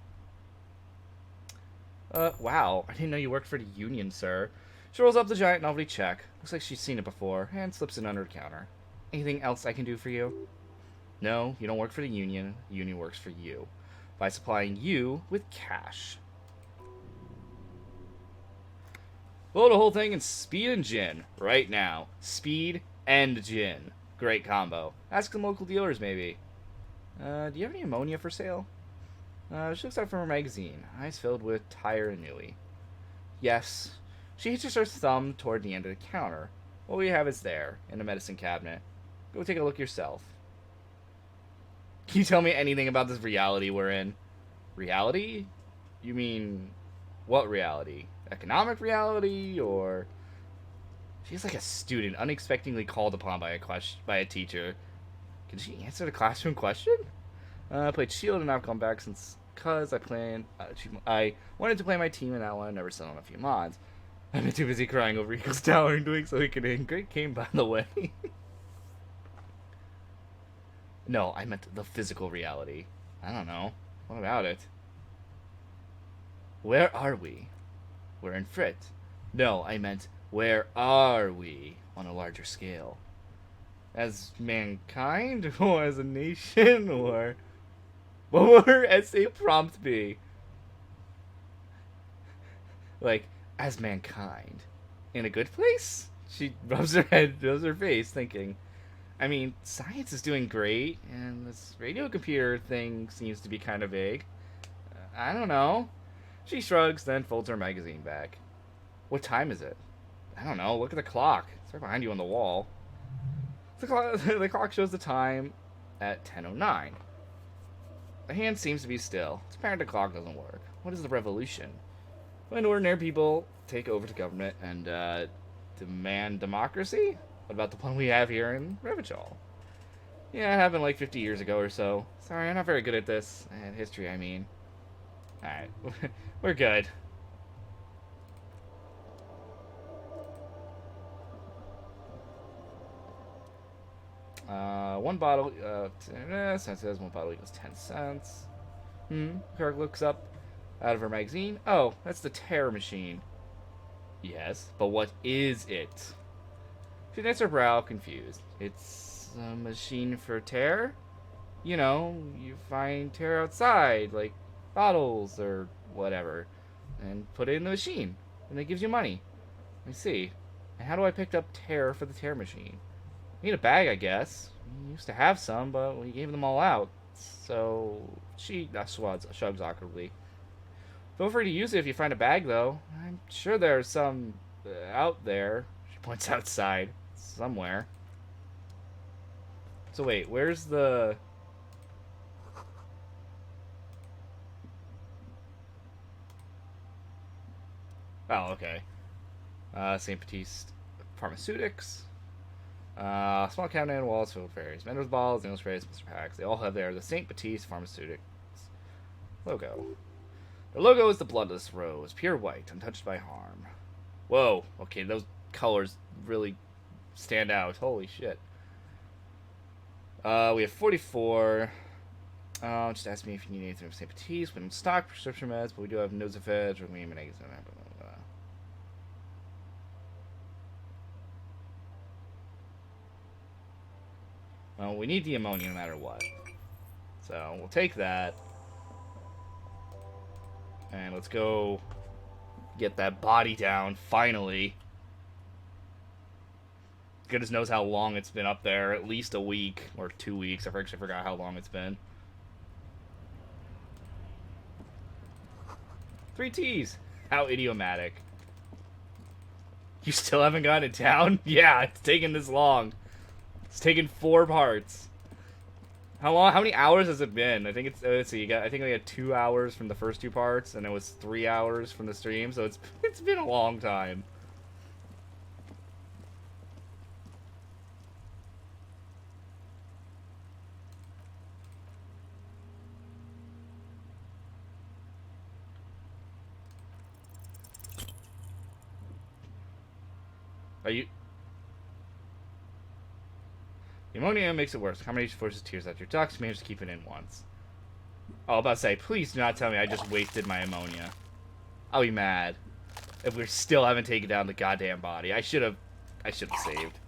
[SPEAKER 1] Wow. I didn't know you worked for the Union, sir. She rolls up the giant novelty check. Looks like she's seen it before, and slips it under the counter. Anything else I can do for you? No, you don't work for the Union. The Union works for you. By supplying you with cash. Load the whole thing in speed and gin. Right now. Speed and gin. Great combo. Ask some local dealers, maybe. Do you have any ammonia for sale? She looks out from her magazine. Eyes filled with tire and newy. Yes. She hitches her thumb toward the end of the counter. What we have is there, in the medicine cabinet. Go take a look yourself. Can you tell me anything about this reality we're in? Reality? You mean, what reality? Economic reality, or... She's like a student, unexpectedly called upon by a teacher. Can she answer the classroom question? I played Shield and I've come back since, cause I wanted to play my team and that one. I never sent on a few mods. I've been too busy crying over Eagles Tower and doing so he could in. Great game, by the way. No, I meant the physical reality. I don't know. What about it? Where are we? We're in Frit. No, I meant, where are we on a larger scale? As mankind? Or as a nation? Or... What will her essay prompt be? Like, as mankind. In a good place? She rubs her face, thinking... I mean, science is doing great, and this radio computer thing seems to be kind of vague. I don't know. She shrugs, then folds her magazine back. What time is it? I don't know. Look at the clock. It's right behind you on the wall. The clock shows the time at 10:09. The hand seems to be still. It's apparent the clock doesn't work. What is the revolution? When ordinary people take over the government and demand democracy? What about the one we have here in Revachol? Yeah, it happened like 50 years ago or so. Sorry, I'm not very good at this. At history, I mean. Alright, we're good. One bottle, says one bottle equals 10 cents. Kirk looks up out of her magazine. Oh, that's the tear machine. Yes, but what is it? She knits her brow, confused. It's a machine for tear? You know, you find tear outside, like bottles or whatever, and put it in the machine, and it gives you money. I see. And how do I pick up tear for the tear machine? Need a bag, I guess. We used to have some, but we gave them all out. So she shrugs awkwardly. Feel free to use it if you find a bag, though. I'm sure there's some out there. She points outside somewhere. So wait, where's the... Oh, okay. St. Baptiste Pharmaceutics. Small cabinet and walls filled with various vendors' balls, nail sprays, blister packs. They all have there the St. Baptiste Pharmaceutics logo. The logo is the bloodless rose, pure white, untouched by harm. Whoa, okay, those colors really stand out. Holy shit. We have 44. Just ask me if you need anything from St. Baptiste. We don't stock prescription meds, but we do have Nosifeds, Rhenium, and eggs. Well, we need the ammonia no matter what. So, we'll take that. And let's go get that body down, finally. Goodness knows how long it's been up there. At least a week, or 2 weeks. I actually forgot how long it's been. 3 T's. How idiomatic. You still haven't gotten it down? Yeah, it's taken this long. It's taken 4 parts. How long? How many hours has it been? I think it's. Let's see. I think we had 2 hours from the first 2 parts, and it was 3 hours from the stream. So it's been a long time. Are you? The ammonia makes it worse. Combination forces tears out your ducts. Managed to keep it in once. Oh, I was about to say, please do not tell me I just wasted my ammonia. I'll be mad if we still haven't taken down the goddamn body. I should have saved.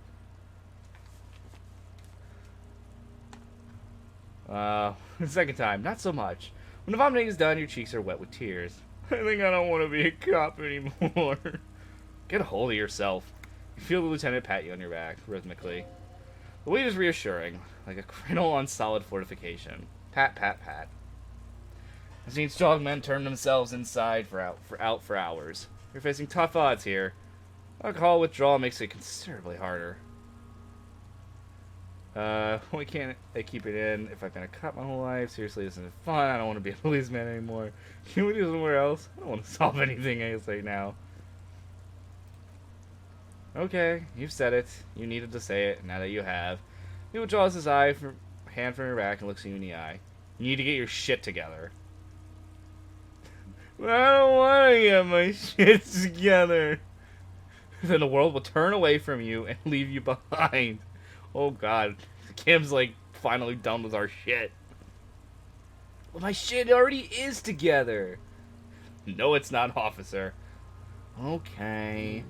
[SPEAKER 1] The second time, not so much. When the vomiting is done, your cheeks are wet with tears. I think I don't want to be a cop anymore. Get a hold of yourself. You feel the lieutenant pat you on your back, rhythmically. The weight is reassuring, like a cradle on solid fortification. Pat, pat, pat. I've seen strong men turn themselves inside for hours. You're facing tough odds here. Alcohol withdrawal makes it considerably harder. Why can't I keep it in if I've been a cop my whole life? Seriously, this isn't fun. I don't want to be a policeman anymore. Can we do somewhere else? I don't want to solve anything else right now. Okay, you've said it. You needed to say it. Now that you have. He withdraws his hand from your back and looks you in the eye. You need to get your shit together. I don't want to get my shit together. Then the world will turn away from you and leave you behind. Oh god. Kim's like finally done with our shit. Well, my shit already is together. No, it's not, officer. Okay.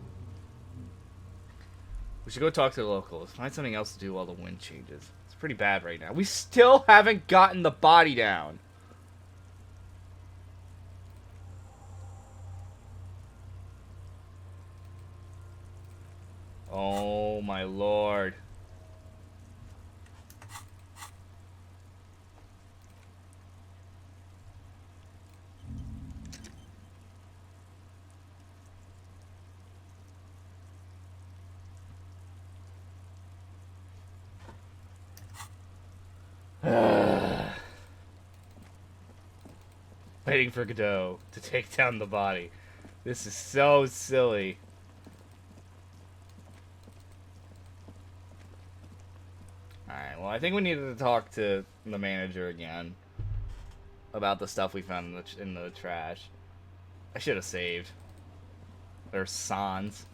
[SPEAKER 1] We should go talk to the locals. Find something else to do while the wind changes. It's pretty bad right now. We still haven't gotten the body down. Oh my lord. Waiting for Godot to take down the body. This is so silly. Alright, well, I think we needed to talk to the manager again about the stuff we found in the trash. I should have saved. Or Sans,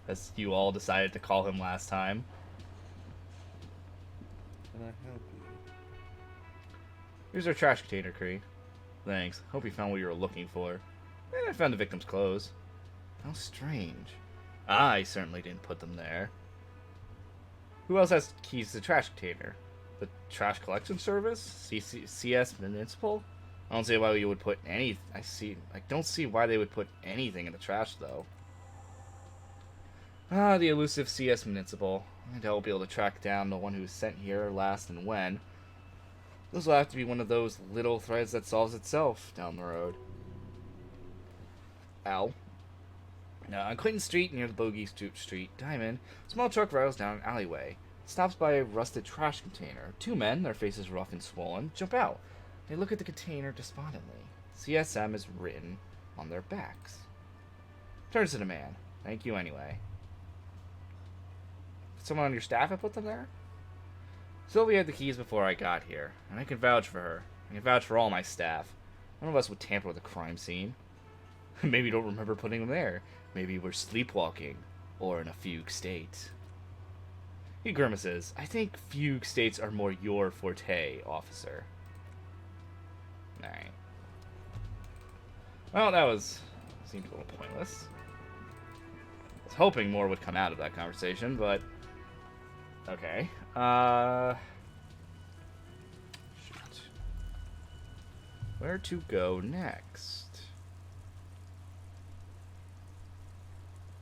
[SPEAKER 1] as you all decided to call him last time.
[SPEAKER 3] Can I help you?
[SPEAKER 1] Here's our trash container, Kree. Thanks. Hope you found what you were looking for. I found the victim's clothes. How strange. I certainly didn't put them there. Who else has keys to the trash container? The trash collection service? CS Municipal? I don't see why you would put any. I don't see why they would put anything in the trash, though. Ah, the elusive CS Municipal. I doubt we'll be able to track down the one who was sent here last and when. This will have to be one of those little threads that solves itself down the road. Ow. Now, on Clinton Street, near the Bogey Street Diamond, a small truck rattles down an alleyway. It stops by a rusted trash container. 2 men, their faces rough and swollen, jump out. They look at the container despondently. CSM is written on their backs. Turns to the man. Thank you anyway. Someone on your staff had put them there? Sylvie had the keys before I got here, and I can vouch for her. I can vouch for all my staff. None of us would tamper with a crime scene. Maybe you don't remember putting them there. Maybe we're sleepwalking, or in a fugue state. He grimaces. I think fugue states are more your forte, officer. Alright. Well, that seemed a little pointless. I was hoping more would come out of that conversation, but okay. Shoot. Where to go next?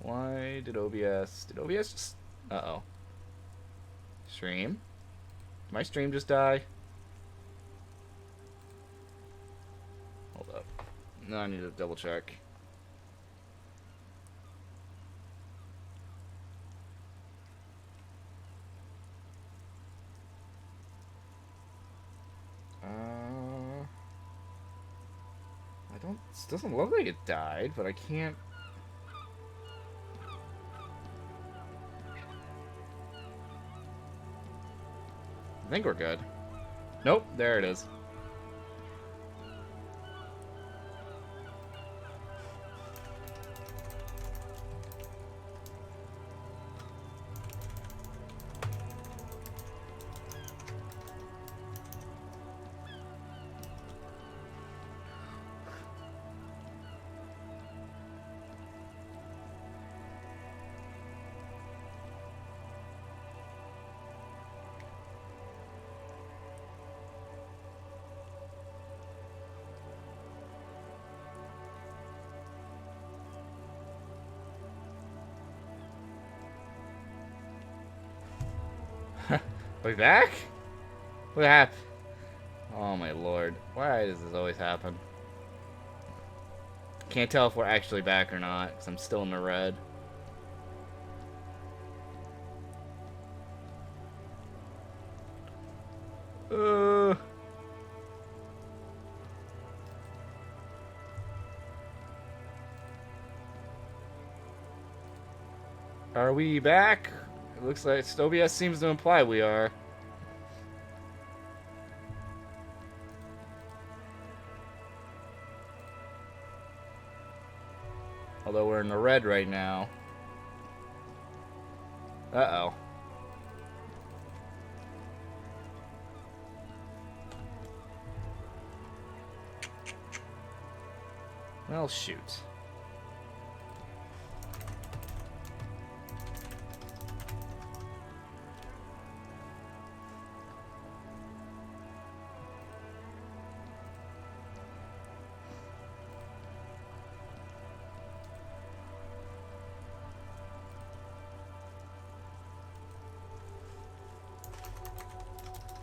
[SPEAKER 1] Why did OBS... Did OBS just... Uh-oh. Stream? Did my stream just die? Hold up. No, I need to double check. Well, it doesn't look like it died, but I can't... I think we're good. Nope, there it is. Are we back? What happened? Oh my lord. Why does this always happen? Can't tell if we're actually back or not, because I'm still in the red. Are we back? It looks like OBS seems to imply we are. Although we're in the red right now. Uh-oh. Well, shoot.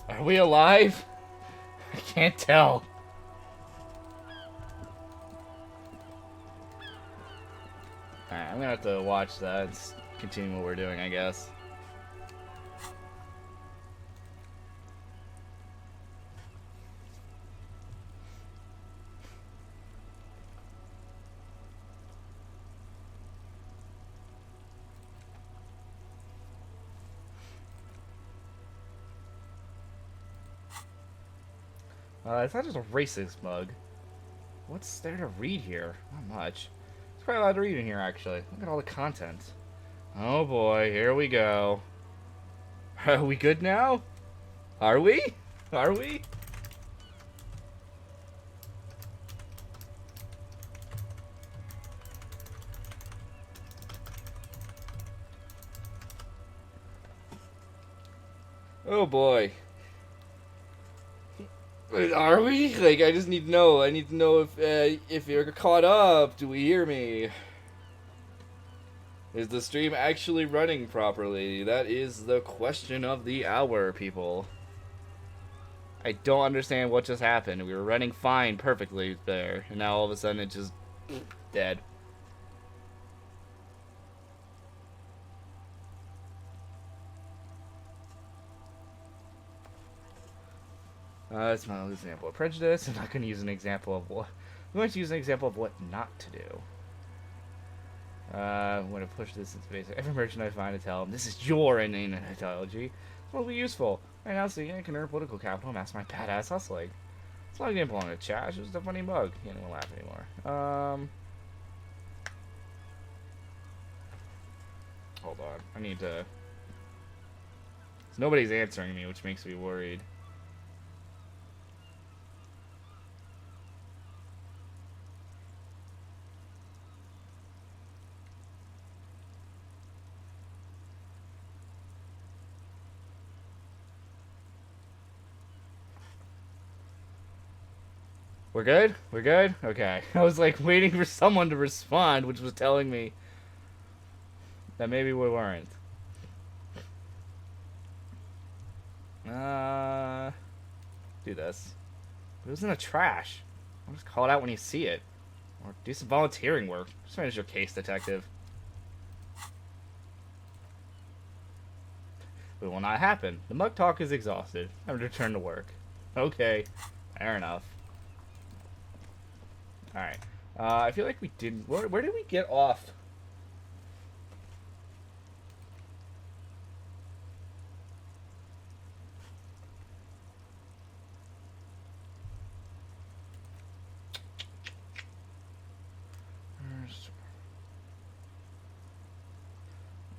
[SPEAKER 1] Are we alive? I can't tell. Alright, I'm gonna have to watch that and continue what we're doing, I guess. It's not just a racist mug. What's there to read here? Not much. It's quite a lot to read in here, actually. Look at all the content. Oh boy, here we go. Are we good now? Are we? Are we? Oh boy. Are we? Like, I just need to know. I need to know if you're caught up. Do we hear me? Is the stream actually running properly? That is the question of the hour, people. I don't understand what just happened. We were running fine, perfectly there, and now all of a sudden it just... dead. That's my example of prejudice. I'm not going to use an example of what... I'm going to use an example of what not to do. I'm going to push this into basic. Every merchant I find to tell them, this is your inane ideology. It's will be useful. Right now, so I can earn political capital and master my badass hustling. It's not a game belong to chat. It's just a funny bug. Can't even laugh anymore. Hold on. I need to... Nobody's answering me, which makes me worried. We're good? We're good? Okay. I was like waiting for someone to respond, which was telling me that maybe we weren't. Do this. It was in the trash. I'll just call it out when you see it. Or do some volunteering work. Just finish your case, detective. It will not happen. The mug talk is exhausted. Time to return to work. Okay. Fair enough. Alright. I feel like we didn't... Where did we get off?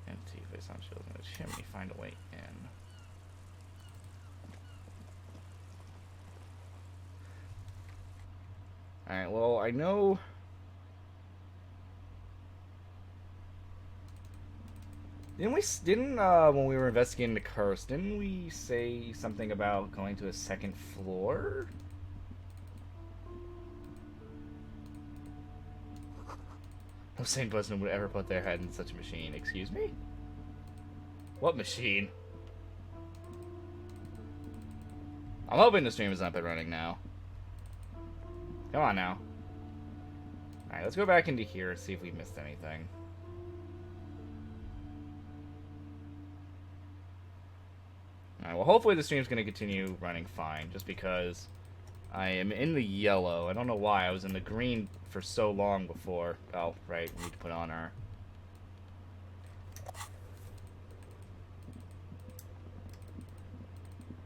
[SPEAKER 1] Empty face on shields in the chimney. Find a way in. Alright, well, I know... Didn't when we were investigating the curse, didn't we say something about going to a second floor? No sane person would ever put their head in such a machine. Excuse me? What machine? I'm hoping the stream is up and running now. Come on now. Alright, let's go back into here and see if we missed anything. Alright, well hopefully the stream's going to continue running fine, just because I am in the yellow. I don't know why. I was in the green for so long before. Oh, right. We need to put on our...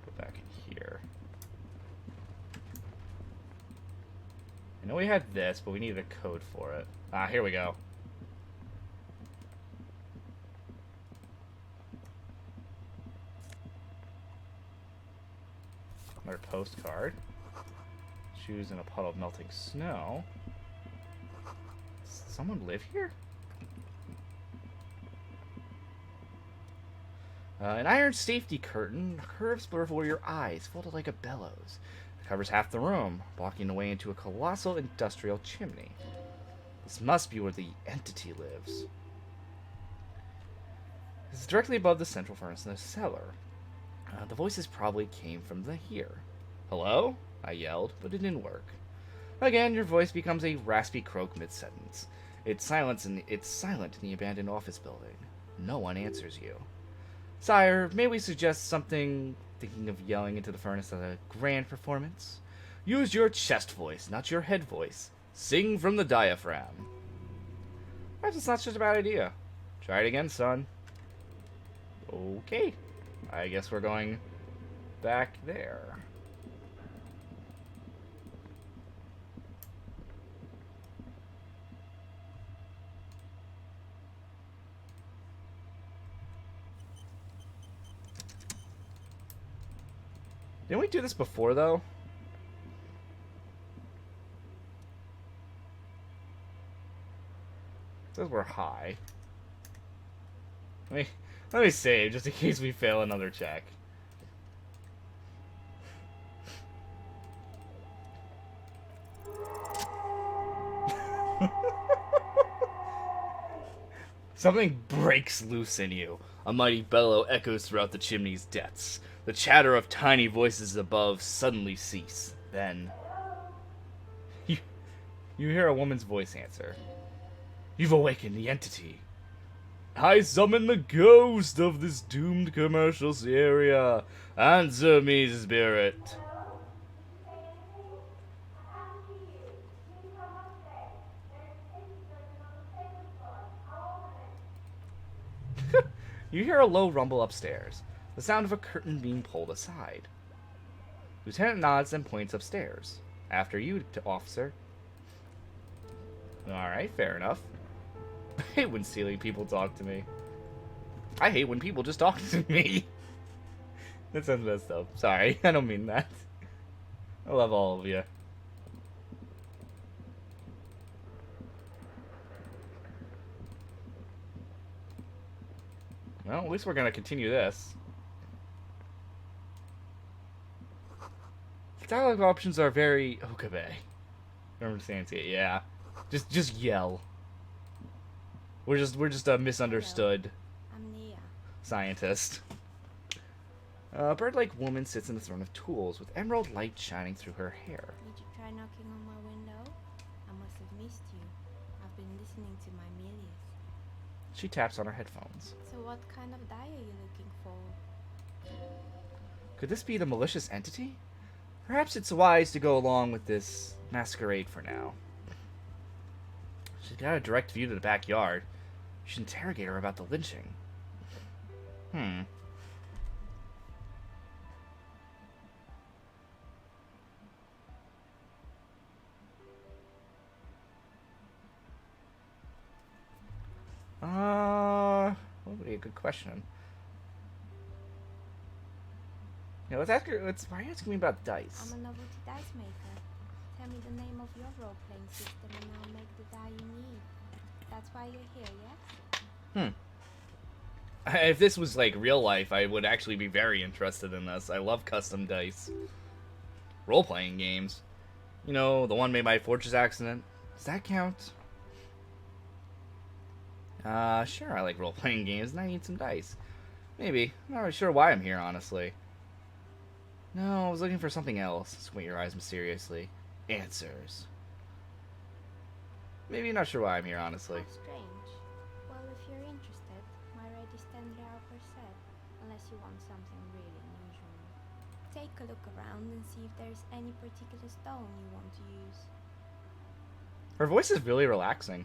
[SPEAKER 1] Go back in here. I know we had this, but we needed a code for it. Ah, here we go. Another postcard. Shoes in a puddle of melting snow. Does someone live here? An iron safety curtain curves before your eyes, folded like a bellows. It covers half the room, blocking the way into a colossal industrial chimney. This must be where the entity lives. This is directly above the central furnace in the cellar. The voices probably came from here. Hello? I yelled, but it didn't work. Again, your voice becomes a raspy croak mid-sentence. It's silent in the abandoned office building. No one answers you. Sire, may we suggest something? Thinking of yelling into the furnace at a grand performance? Use your chest voice, not your head voice. Sing from the diaphragm. Perhaps it's not such a bad idea. Try it again, son. Okay. I guess we're going back there. Didn't we do this before, though? It says we're high. Let me save, just in case we fail another check. Something breaks loose in you. A mighty bellow echoes throughout the chimney's depths. The chatter of tiny voices above suddenly cease. Then... You hear a woman's voice answer. You've awakened the entity. I summon the ghost of this doomed commercial area. Answer me, spirit. You hear a low rumble upstairs, the sound of a curtain being pulled aside. Lieutenant nods and points upstairs. After you, officer. Alright, fair enough. I hate when ceiling people talk to me. I hate when people just talk to me. That sounds messed up. Sorry, I don't mean that. I love all of you. Well, at least we're gonna continue this. The dialogue options are very Okabe. Remember saying it? Yeah. Just yell. We're just a misunderstood
[SPEAKER 5] I'm Nia.
[SPEAKER 1] scientist. A bird-like woman sits in the throne of tools with emerald light shining through her hair.
[SPEAKER 5] Did you try knocking on my window? I must have missed you. I've been listening to my Milius.
[SPEAKER 1] She taps on her headphones.
[SPEAKER 5] So what kind of dye are you looking for?
[SPEAKER 1] Could this be the malicious entity? Perhaps it's wise to go along with this masquerade for now. She's got a direct view to the backyard. You should interrogate her about the lynching. Hmm. What would be a good question? You know, let's ask her. Why are you asking me about dice?
[SPEAKER 5] I'm a novelty dice maker. Tell me the name of your role-playing system and I'll make the die you need. That's why you're here, yes?
[SPEAKER 1] If this was like real life, I would actually be very interested in this. I love custom dice. Role-playing games. You know, the one made by Fortress Accident. Does that count? Sure, I like role-playing games and I need some dice. Maybe. I'm not really sure why I'm here, honestly. No, I was looking for something else. Squint your eyes mysteriously. Answers. Maybe not sure why I'm here, honestly.
[SPEAKER 5] How strange. Well, if you're interested, my rate is 10 real per set, unless you want something really unusual. Take a look around and see if there's any particular stone you want to use.
[SPEAKER 1] Her voice is really relaxing.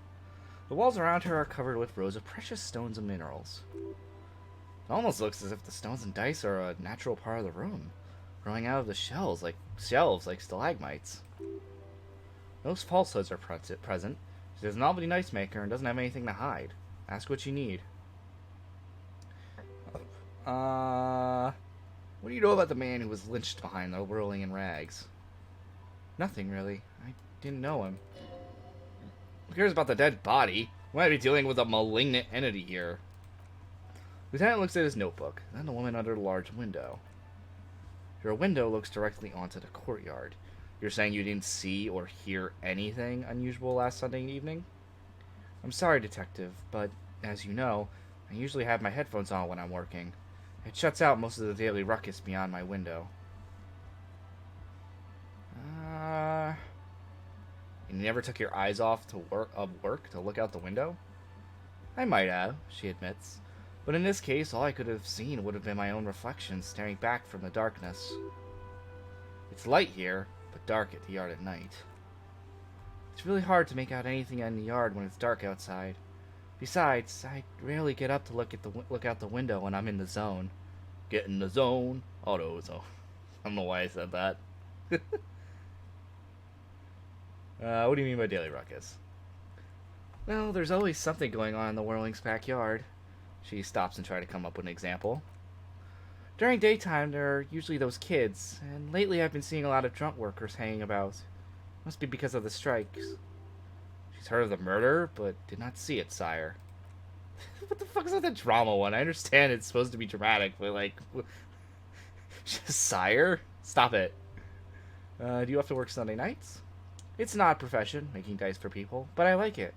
[SPEAKER 1] The walls around her are covered with rows of precious stones and minerals. It almost looks as if the stones and dice are a natural part of the room, growing out of the shelves like stalagmites. No falsehoods are present. She is a novelty dice maker and doesn't have anything to hide. Ask what you need. What do you know about the man who was lynched behind the whirling in rags? Nothing, really. I didn't know him. Who cares about the dead body? We might be dealing with a malignant entity here. Lieutenant looks at his notebook, then the woman under the large window. Your window looks directly onto the courtyard. You're saying you didn't see or hear anything unusual last Sunday evening? I'm sorry, Detective, but as you know, I usually have my headphones on when I'm working. It shuts out most of the daily ruckus beyond my window. You never took your eyes off work to look out the window? I might have, she admits. But in this case, all I could have seen would have been my own reflection staring back from the darkness. It's light here, but dark at the yard at night. It's really hard to make out anything in the yard when it's dark outside. Besides, I rarely get up to look out the window when I'm in the zone. Get in the zone. Auto-zone. I don't know why I said that. What do you mean by daily ruckus? Well, there's always something going on in the Whirling's backyard. She stops and tries to come up with an example. During daytime, there are usually those kids, and lately I've been seeing a lot of drunk workers hanging about. Must be because of the strikes. She's heard of the murder, but did not see it, sire. What the fuck is with the drama one? I understand it's supposed to be dramatic, but like... Sire? Stop it. Do you have to work Sunday nights? It's not a profession, making dice for people, but I like it.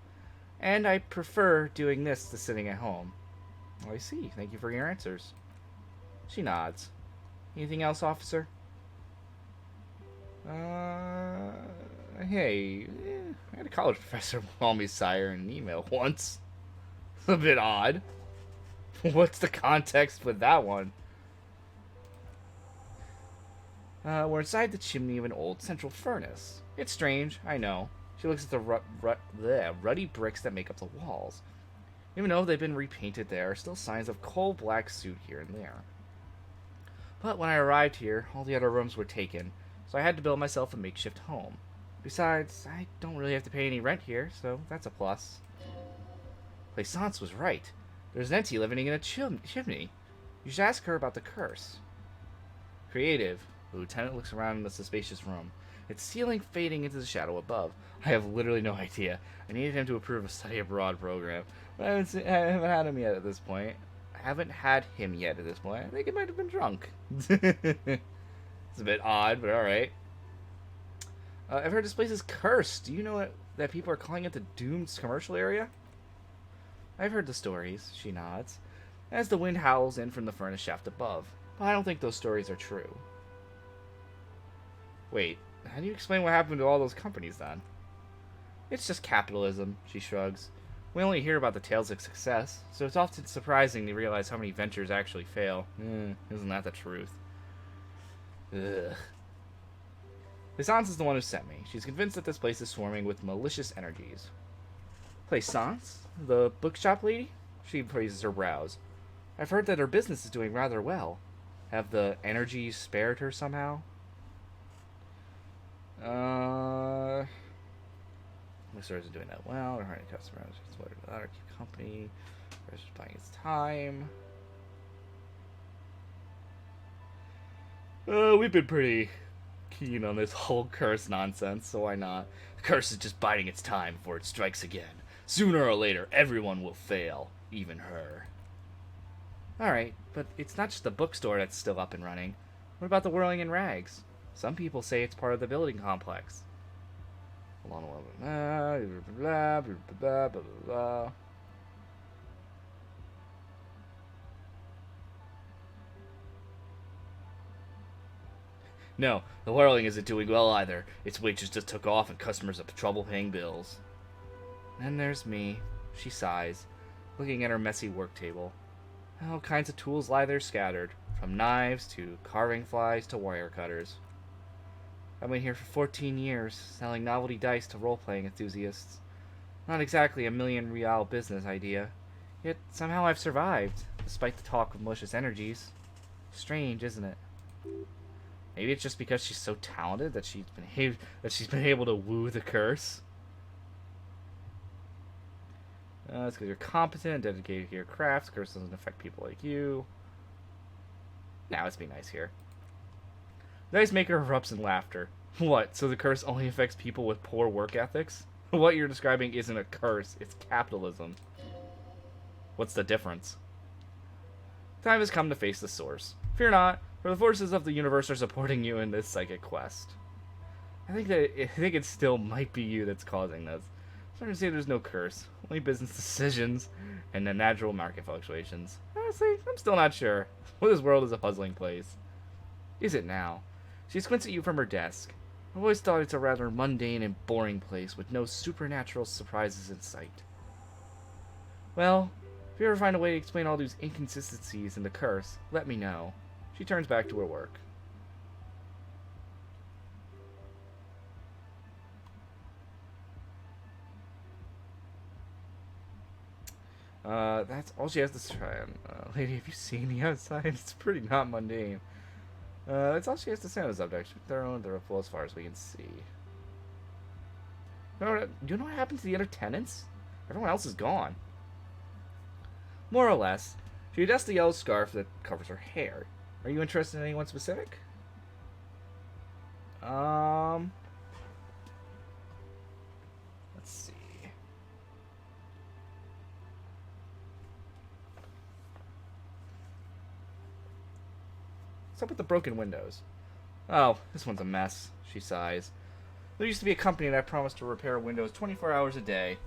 [SPEAKER 1] And I prefer doing this to sitting at home. Oh, I see. Thank you for your answers. She nods. Anything else, officer? Hey, I had a college professor call me sire in an email once. A bit odd. What's the context with that one? We're inside the chimney of an old central furnace. It's strange, I know. She looks at the ruddy bricks that make up the walls. Even though they've been repainted, there are still signs of coal-black soot here and there. But when I arrived here, all the other rooms were taken, so I had to build myself a makeshift home. Besides, I don't really have to pay any rent here, so that's a plus. Plaisance was right. There's an entity living in a chimney. You should ask her about the curse. Creative. The lieutenant looks around the spacious room. Its ceiling fading into the shadow above. I have literally no idea. I needed him to approve a study abroad program, but I haven't had him yet at this point. I think he might have been drunk. It's a bit odd, but alright. I've heard this place is cursed. Do you know that people are calling it the doomed commercial area? I've heard the stories, she nods, as the wind howls in from the furnace shaft above. But I don't think those stories are true. Wait, how do you explain what happened to all those companies then? It's just capitalism, she shrugs. We only hear about the tales of success, so it's often surprising to realize how many ventures actually fail. Isn't that the truth? Ugh. Plaisance is the one who sent me. She's convinced that this place is swarming with malicious energies. Plaisance? The bookshop lady? She raises her brows. I've heard that her business is doing rather well. Have the energies spared her somehow? My stores are doing that well. They're hiring customers. It's what our keep company. Just buying its time. We've been pretty keen on this whole curse nonsense, so why not? The curse is just biding its time before it strikes again. Sooner or later, everyone will fail, even her. Alright, but it's not just the bookstore that's still up and running. What about the whirling in rags? Some people say it's part of the building complex. Hold on a little bit. Blah, blah, blah, blah, blah, blah. No, the whirling isn't doing well either. Its wages just took off and customers have trouble paying bills. Then there's me. She sighs, looking at her messy work table. All kinds of tools lie there scattered, from knives to carving flies to wire cutters. I've been here for 14 years, selling novelty dice to role-playing enthusiasts. Not exactly a million real business idea, yet somehow I've survived, despite the talk of malicious energies. Strange, isn't it? Maybe it's just because she's so talented that she's been able to woo the curse. It's because you're competent and dedicated to your crafts. Curse doesn't affect people like you. Now let's be nice here. The ice maker erupts in laughter. What? So the curse only affects people with poor work ethics? What you're describing isn't a curse, it's capitalism. What's the difference? Time has come to face the source. Fear not, for the forces of the universe are supporting you in this psychic quest. I think it still might be you that's causing this. I'm starting to say there's no curse, only business decisions and the natural market fluctuations. Honestly, I'm still not sure. This world is a puzzling place. Is it now? She squints at you from her desk. I've always thought it's a rather mundane and boring place with no supernatural surprises in sight. Well, if you ever find a way to explain all these inconsistencies in the curse, let me know. She turns back to her work. That's all she has to try on. Lady, have you seen the outside? It's pretty not mundane. That's all she has to say on the subject. They're full as far as we can see. Do you know what happened to the other tenants? Everyone else is gone. More or less. She adjusts the yellow scarf that covers her hair. Are you interested in anyone specific? Let's see. What's up with the broken windows? Oh, this one's a mess, she sighs. There used to be a company that promised to repair windows 24 hours a day.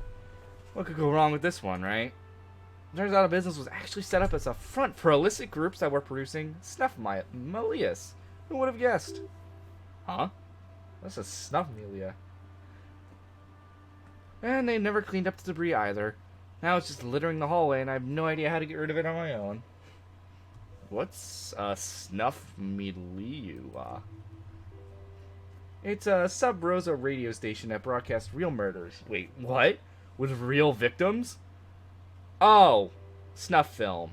[SPEAKER 1] What could go wrong with this one, right? Turns out a business was actually set up as a front for illicit groups that were producing snuff melius. Who would have guessed? Huh? That's a snuff melia. And they never cleaned up the debris either. Now it's just littering the hallway and I have no idea how to get rid of it on my own. What's a snuff melia? It's a Sub Rosa radio station that broadcasts real murders. Wait, what? With real victims? Oh, snuff film.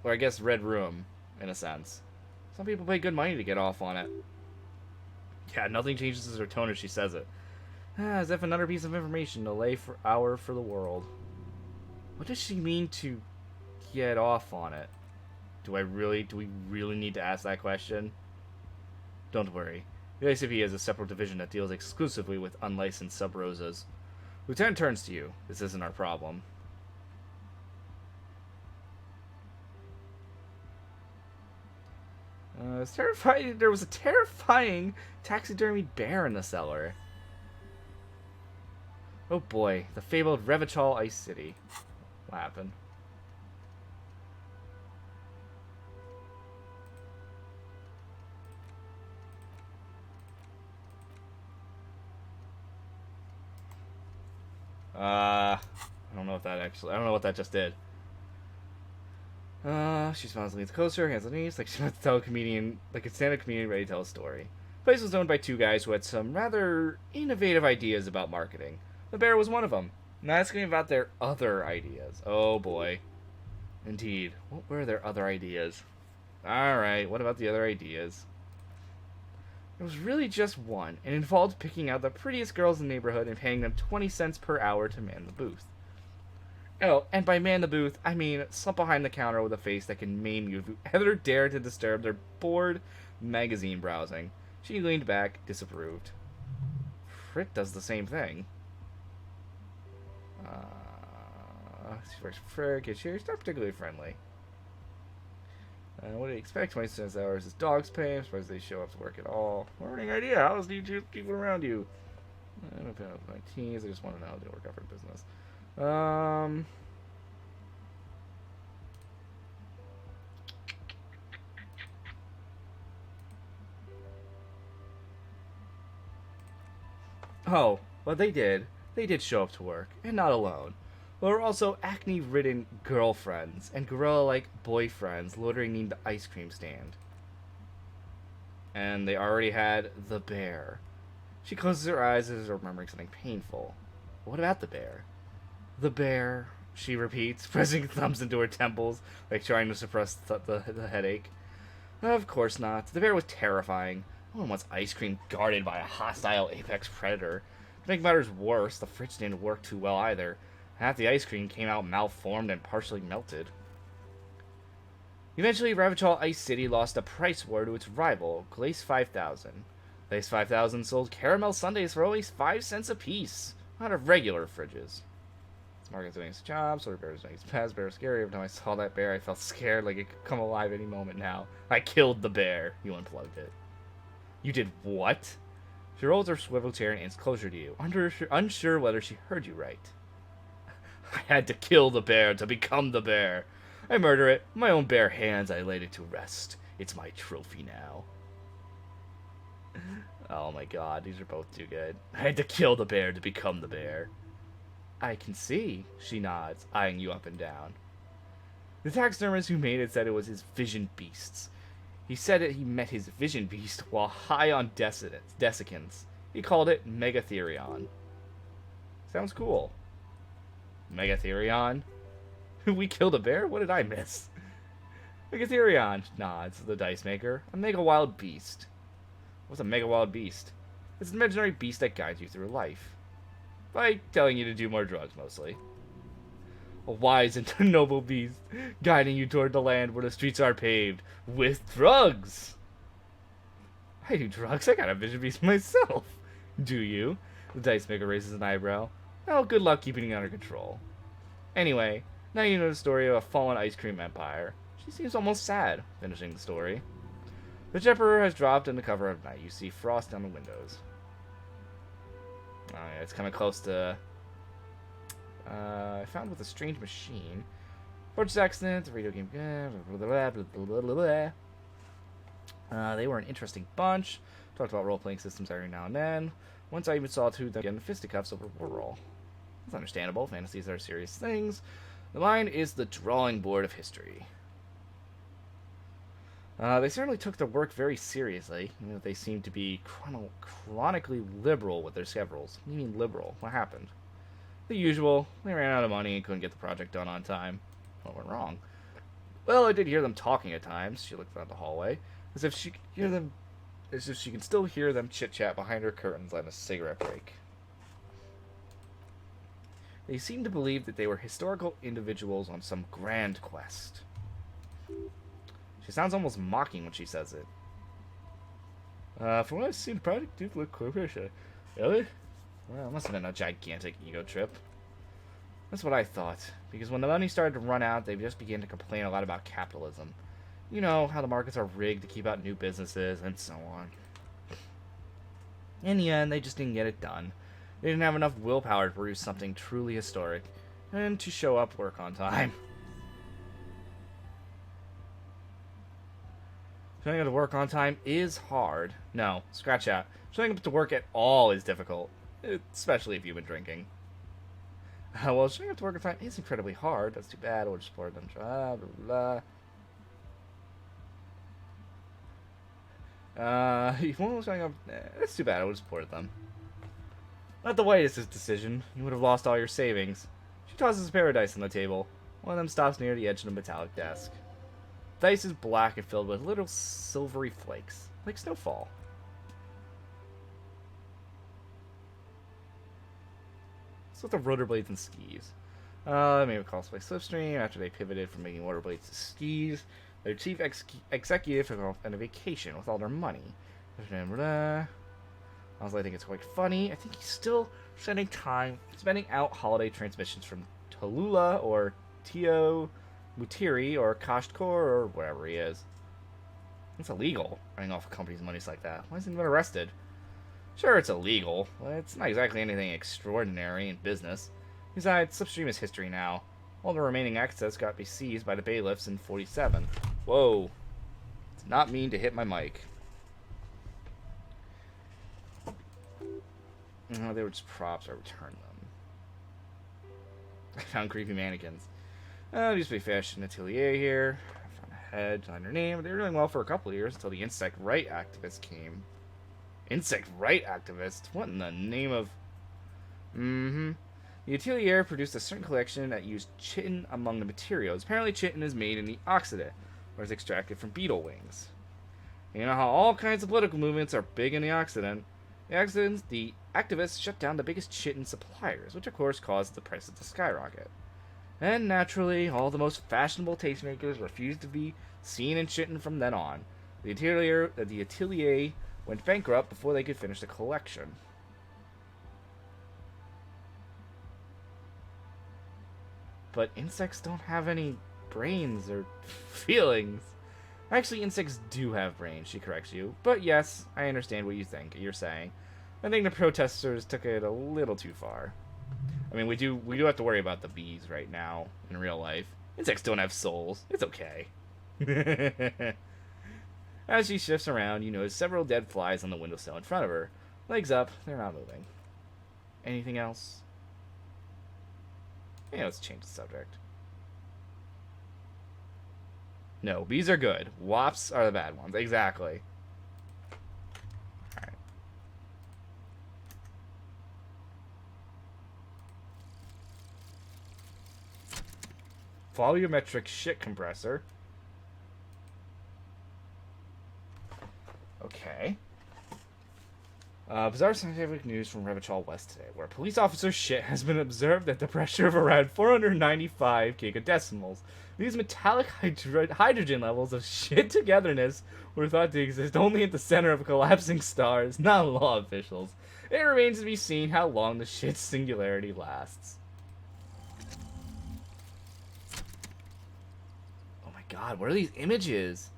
[SPEAKER 1] Or I guess Red Room, in a sense. Some people pay good money to get off on it. Yeah, nothing changes her tone as she says it. As if another piece of information to lay for the world. What does she mean to get off on it? Do we really need to ask that question? Don't worry. The ICP has a separate division that deals exclusively with unlicensed sub-rosas. Lieutenant turns to you. This isn't our problem. It's terrifying. There was a terrifying taxidermied bear in the cellar. Oh boy, the fabled Revachol Ice City. What happened? I don't know what that just did. She smiles and leans closer, hands on knees, like she's about to tell a comedian, like a stand-up comedian ready to tell a story. The place was owned by two guys who had some rather innovative ideas about marketing. The bear was one of them. Now asking about their other ideas. Oh boy. Indeed. What were their other ideas? Alright, what about the other ideas? It was really just one, and involved picking out the prettiest girls in the neighborhood and paying them 20 cents per hour to man the booth. Oh, and by man the booth, I mean slump behind the counter with a face that can maim you if you ever dare to disturb their bored magazine browsing. She leaned back, disapproved. Frit does the same thing. Frick, she's not particularly friendly. What do you expect? 20 cents hours is dog's pay. I'm surprised they show up to work at all. Learning idea. How else do you choose people around you? I don't know my teens. I just want to know how they work out for business. Oh, well, they did. They did show up to work, and not alone. There were also acne-ridden girlfriends and gorilla-like boyfriends loitering near the ice cream stand. And they already had the bear. She closes her eyes as if remembering something painful. What about the bear? The bear, she repeats, pressing thumbs into her temples, like trying to suppress the headache. Of course not. The bear was terrifying. No one wants ice cream guarded by a hostile apex predator. To make matters worse, the fridge didn't work too well either. Half the ice cream came out malformed and partially melted. Eventually, Ravachol Ice City lost a price war to its rival, Glace 5000. Glace 5000 sold caramel sundaes for only 5 cents apiece, out of regular fridges. This market's doing its job, so the bear was doing its best. Bear was scary. Every time I saw that bear, I felt scared like it could come alive any moment now. I killed the bear. You unplugged it. You did what? She rolls her swivel chair and inches closer to you, unsure whether she heard you right. I had to kill the bear to become the bear. I murder it. My own bare hands, I laid it to rest. It's my trophy now. Oh my god, these are both too good. I had to kill the bear to become the bear. I can see, she nods, eyeing you up and down. The taxidermist who made it said it was his vision beasts. He said that he met his vision beast while high on desiccants. He called it Megatherion. Sounds cool. Megatherion? We killed a bear? What did I miss? Megatherion, nods the dice maker. A mega wild beast. What's a mega wild beast? It's an imaginary beast that guides you through life. By telling you to do more drugs, mostly. A wise and noble beast, guiding you toward the land where the streets are paved with drugs. I do drugs? I got a vision beast myself. Do you? The dice maker raises an eyebrow. Well, good luck keeping it under control. Anyway, now you know the story of a fallen ice cream empire. She seems almost sad, finishing the story. The Emperor has dropped in the cover of night. You see frost down the windows. Oh yeah, it's coming close to... I found with a strange machine. Forge's accident, the radio game... they were an interesting bunch. Talked about role-playing systems every now and then. Once I even saw two of them get in fisticuffs over war roll. That's understandable. Fantasies are serious things. The mind is the drawing board of history. They certainly took their work very seriously. You know, they seemed to be chronically liberal with their schedules. You mean liberal? What happened? The usual. They ran out of money and couldn't get the project done on time. What went wrong? Well, I did hear them talking at times. She looked out the hallway, as if she could hear them, as if she can still hear them chit-chat behind her curtains on a cigarette break. They seemed to believe that they were historical individuals on some grand quest. She sounds almost mocking when she says it. From what I've seen, the project did look quite really? Well, it must have been a gigantic ego trip. That's what I thought. Because when the money started to run out, they just began to complain a lot about capitalism. You know, how the markets are rigged to keep out new businesses, and so on. In the end, they just didn't get it done. They didn't have enough willpower to produce something truly historic, and to show up work on time. Showing up to work on time is hard. No, scratch that. Showing up to work at all is difficult, especially if you've been drinking. Well, showing up to work on time is incredibly hard. That's too bad. We'll just support them. Blah, blah, blah. Showing up... That's too bad. I would have supported them. Not the wisest decision. You would have lost all your savings. She tosses a pair of dice on the table. One of them stops near the edge of the metallic desk. The dice is black and filled with little silvery flakes, like snowfall. It's with the rotor blades and skis. They made a cosplay Slipstream after they pivoted from making rotor blades to skis. Their chief executive took off on a vacation with all their money. Honestly, I think it's quite funny. I think he's still spending out holiday transmissions from Tallulah or Tio Mutiri or Kashtkor or wherever he is. It's illegal, running off a company's money like that. Why hasn't he been arrested? Sure, it's illegal, but it's not exactly anything extraordinary in business. Besides, Slipstream is history now. All the remaining access got to be seized by the bailiffs in 47. Whoa. It's not mean to hit my mic. No, they were just props. I returned them. I found creepy mannequins. Used to be fashion atelier here. I found a head behind her name. They were doing well for a couple of years until the insect right activist came. Insect right activist? What in the name of... The atelier produced a certain collection that used chitin among the materials. Apparently chitin is made in the Occident, or is extracted from beetle wings. You know how all kinds of political movements are big in the Occident. The activists shut down the biggest chitin suppliers, which of course caused the prices to skyrocket. And naturally, all the most fashionable tastemakers refused to be seen in chitin from then on. The atelier went bankrupt before they could finish the collection. But insects don't have any brains or feelings. Actually, insects do have brains, she corrects you. But yes, I understand what you're saying. I think the protesters took it a little too far. I mean, we do have to worry about the bees right now in real life. Insects don't have souls. It's okay. As she shifts around, you notice several dead flies on the windowsill in front of her. Legs up, they're not moving. Anything else? Yeah, let's change the subject. No, bees are good. Wasps are the bad ones. Exactly. Alright. Volumetric shit compressor. Okay. Bizarre scientific news from Revachol West today, where a police officer's shit has been observed at the pressure of around 495 gigadecimals. These metallic hydrogen levels of shit togetherness were thought to exist only at the center of collapsing stars, not law officials. It remains to be seen how long the shit's singularity lasts. Oh my god, what are these images?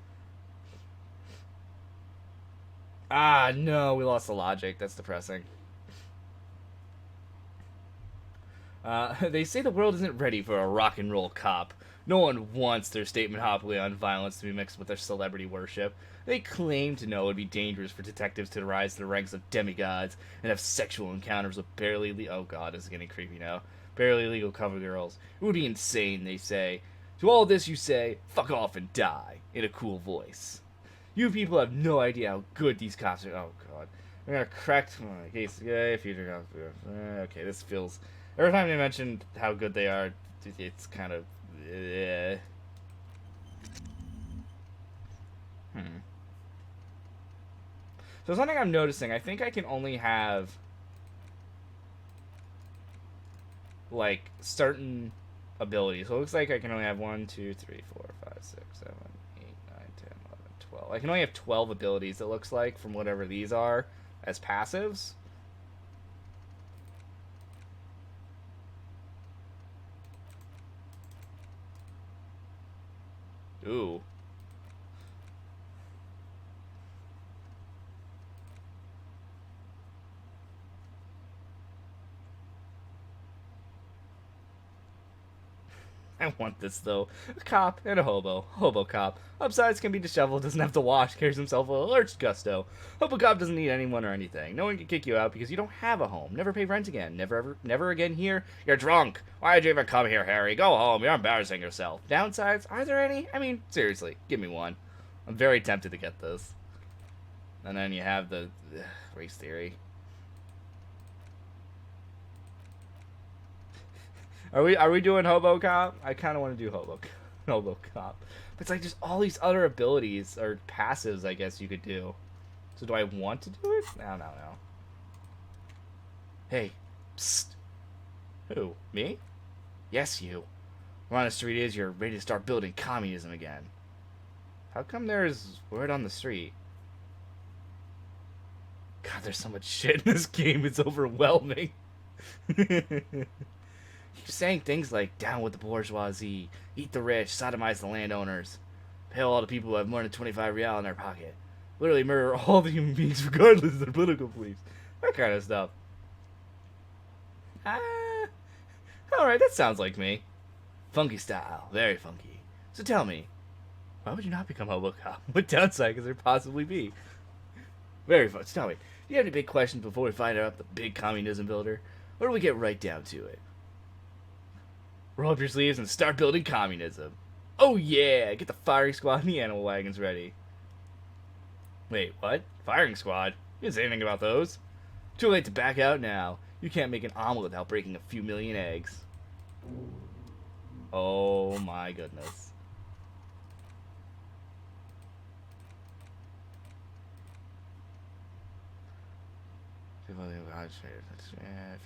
[SPEAKER 1] Ah, no, we lost the logic. That's depressing. They say the world isn't ready for a rock and roll cop. No one wants their statement hopley on violence to be mixed with their celebrity worship. They claim to know it would be dangerous for detectives to rise to the ranks of demigods and have sexual encounters with oh god, this is getting creepy now. Barely legal cover girls. It would be insane, they say. To all this you say, fuck off and die, in a cool voice. You people have no idea how good these cops are. Oh god, I'm gonna crack my case. Yeah, future cops. Okay, this feels. Every time they mention how good they are, it's kind of. So something I'm noticing. I think I can only have like certain abilities. So it looks like I can only have 1, 2, 3, 4, 5, 6, 7, 8, 9, 10, 11, 12. I can only have 12 abilities, it looks like, from whatever these are, as passives. Ooh. I want this, though. A cop and a hobo. Hobo cop. Upsides can be disheveled, doesn't have to wash, carries himself with a large gusto. Hobo cop doesn't need anyone or anything. No one can kick you out because you don't have a home. Never pay rent again. Never again here. You're drunk. Why'd you even come here, Harry? Go home. You're embarrassing yourself. Downsides? Are there any? I mean, seriously, give me one. I'm very tempted to get this. And then you have the race theory. Are we doing Hobo Cop? I kind of want to do Hobo Cop. But it's like just all these other abilities or passives, I guess you could do. So do I want to do it? No. Hey, psst. Who? Me? Yes, you. We're on the street is you're ready to start building communism again. How come there's word on the street? God, there's so much shit in this game. It's overwhelming. Keep saying things like down with the bourgeoisie, eat the rich, sodomize the landowners, pay all the people who have more than 25 real in their pocket, literally murder all the human beings regardless of their political beliefs. That kind of stuff. Alright, that sounds like me. Funky style, very funky. So tell me, why would you not become Hobo Cop? What downside could there possibly be? Very fun. So tell me, do you have any big questions before we find out the big communism builder? Or do we get right down to it? Roll up your sleeves and start building communism. Oh yeah! Get the firing squad and the animal wagons ready. Wait, what? Firing squad? You didn't say anything about those. Too late to back out now. You can't make an omelet without breaking a few million eggs. Oh my goodness.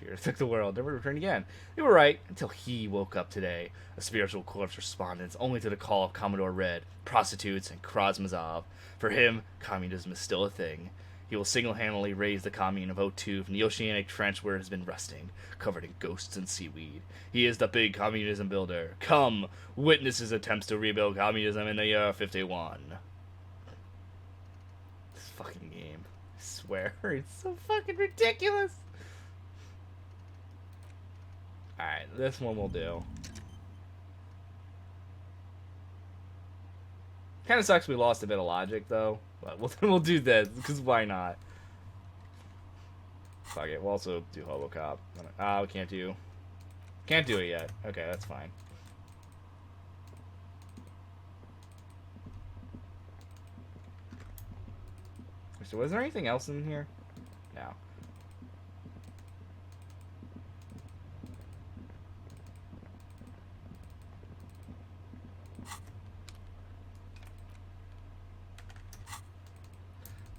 [SPEAKER 1] Fear took the world, never returned again. They were right, until he woke up today. A spiritual corpse responded only to the call of Commodore Red, prostitutes, and Krasmazov. For him, communism is still a thing. He will single-handedly raise the commune of O2 from the oceanic trench where it has been resting, covered in ghosts and seaweed. He is the big communism builder. Come, witness his attempts to rebuild communism in the year 51. This fucking game. I swear, it's so fucking ridiculous. Alright, this one will do. Kind of sucks we lost a bit of logic, though. But we'll do this, because why not? Fuck it, we'll also do Hobocop. We can't do... Can't do it yet. Okay, that's fine. So was there anything else in here? No.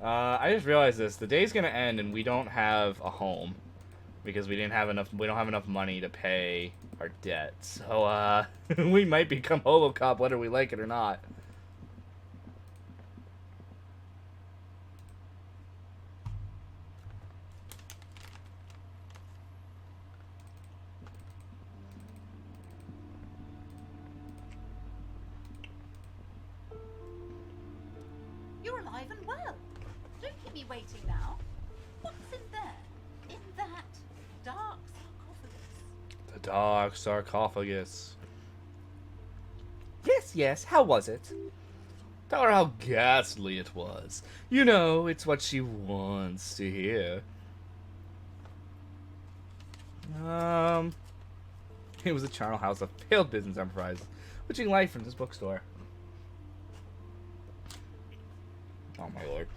[SPEAKER 1] I just realized this. The day's gonna end and we don't have a home because we don't have enough money to pay our debt. So we might become Hobocop whether we like it or not.
[SPEAKER 6] You're alive and well. Don't keep me waiting now. What's in there? In that dark sarcophagus?
[SPEAKER 1] The dark sarcophagus. Yes, how was it? Tell her how ghastly it was. You know, it's what she wants to hear. It was a charnel house, a failed business enterprise, witching life from this bookstore. Oh my lord.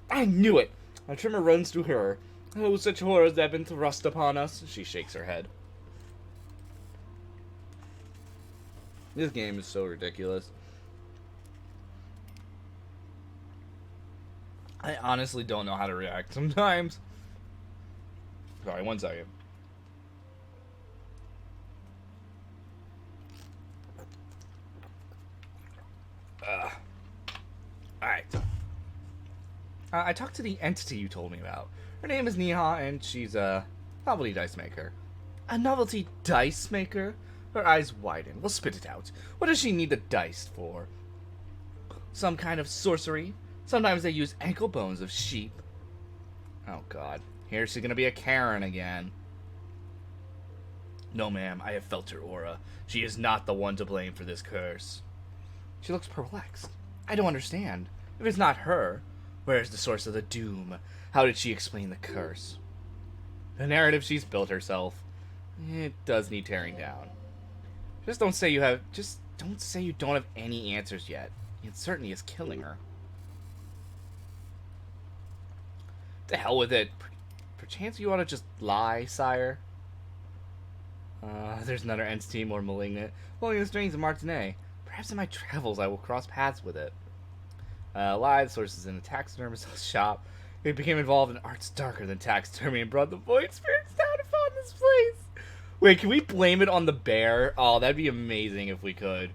[SPEAKER 1] I knew it! A tremor runs through her. Oh, such horrors have been thrust upon us. She shakes her head. This game is so ridiculous. I honestly don't know how to react sometimes. Sorry, 1 second. Alright. I talked to the entity you told me about. Her name is Neha, and she's a novelty dice maker. A novelty dice maker? Her eyes widen. Well, spit it out. What does she need the dice for? Some kind of sorcery? Sometimes they use ankle bones of sheep. Oh, God. Here she's gonna be a Karen again. No, ma'am. I have felt her aura. She is not the one to blame for this curse. She looks perplexed. I don't understand. If it's not her, where is the source of the doom? How did she explain the curse? The narrative she's built herself. It does need tearing down. Just don't say you don't have any answers yet. It certainly is killing her. To hell with it. Perchance you ought to just lie, sire? There's another entity more malignant. Pulling the strings of Martinet. Perhaps in my travels I will cross paths with it. Live sources in a taxidermist's shop. It became involved in arts darker than taxidermy and brought the void spirits down upon this place. Wait, can we blame it on the bear? Oh, that'd be amazing if we could.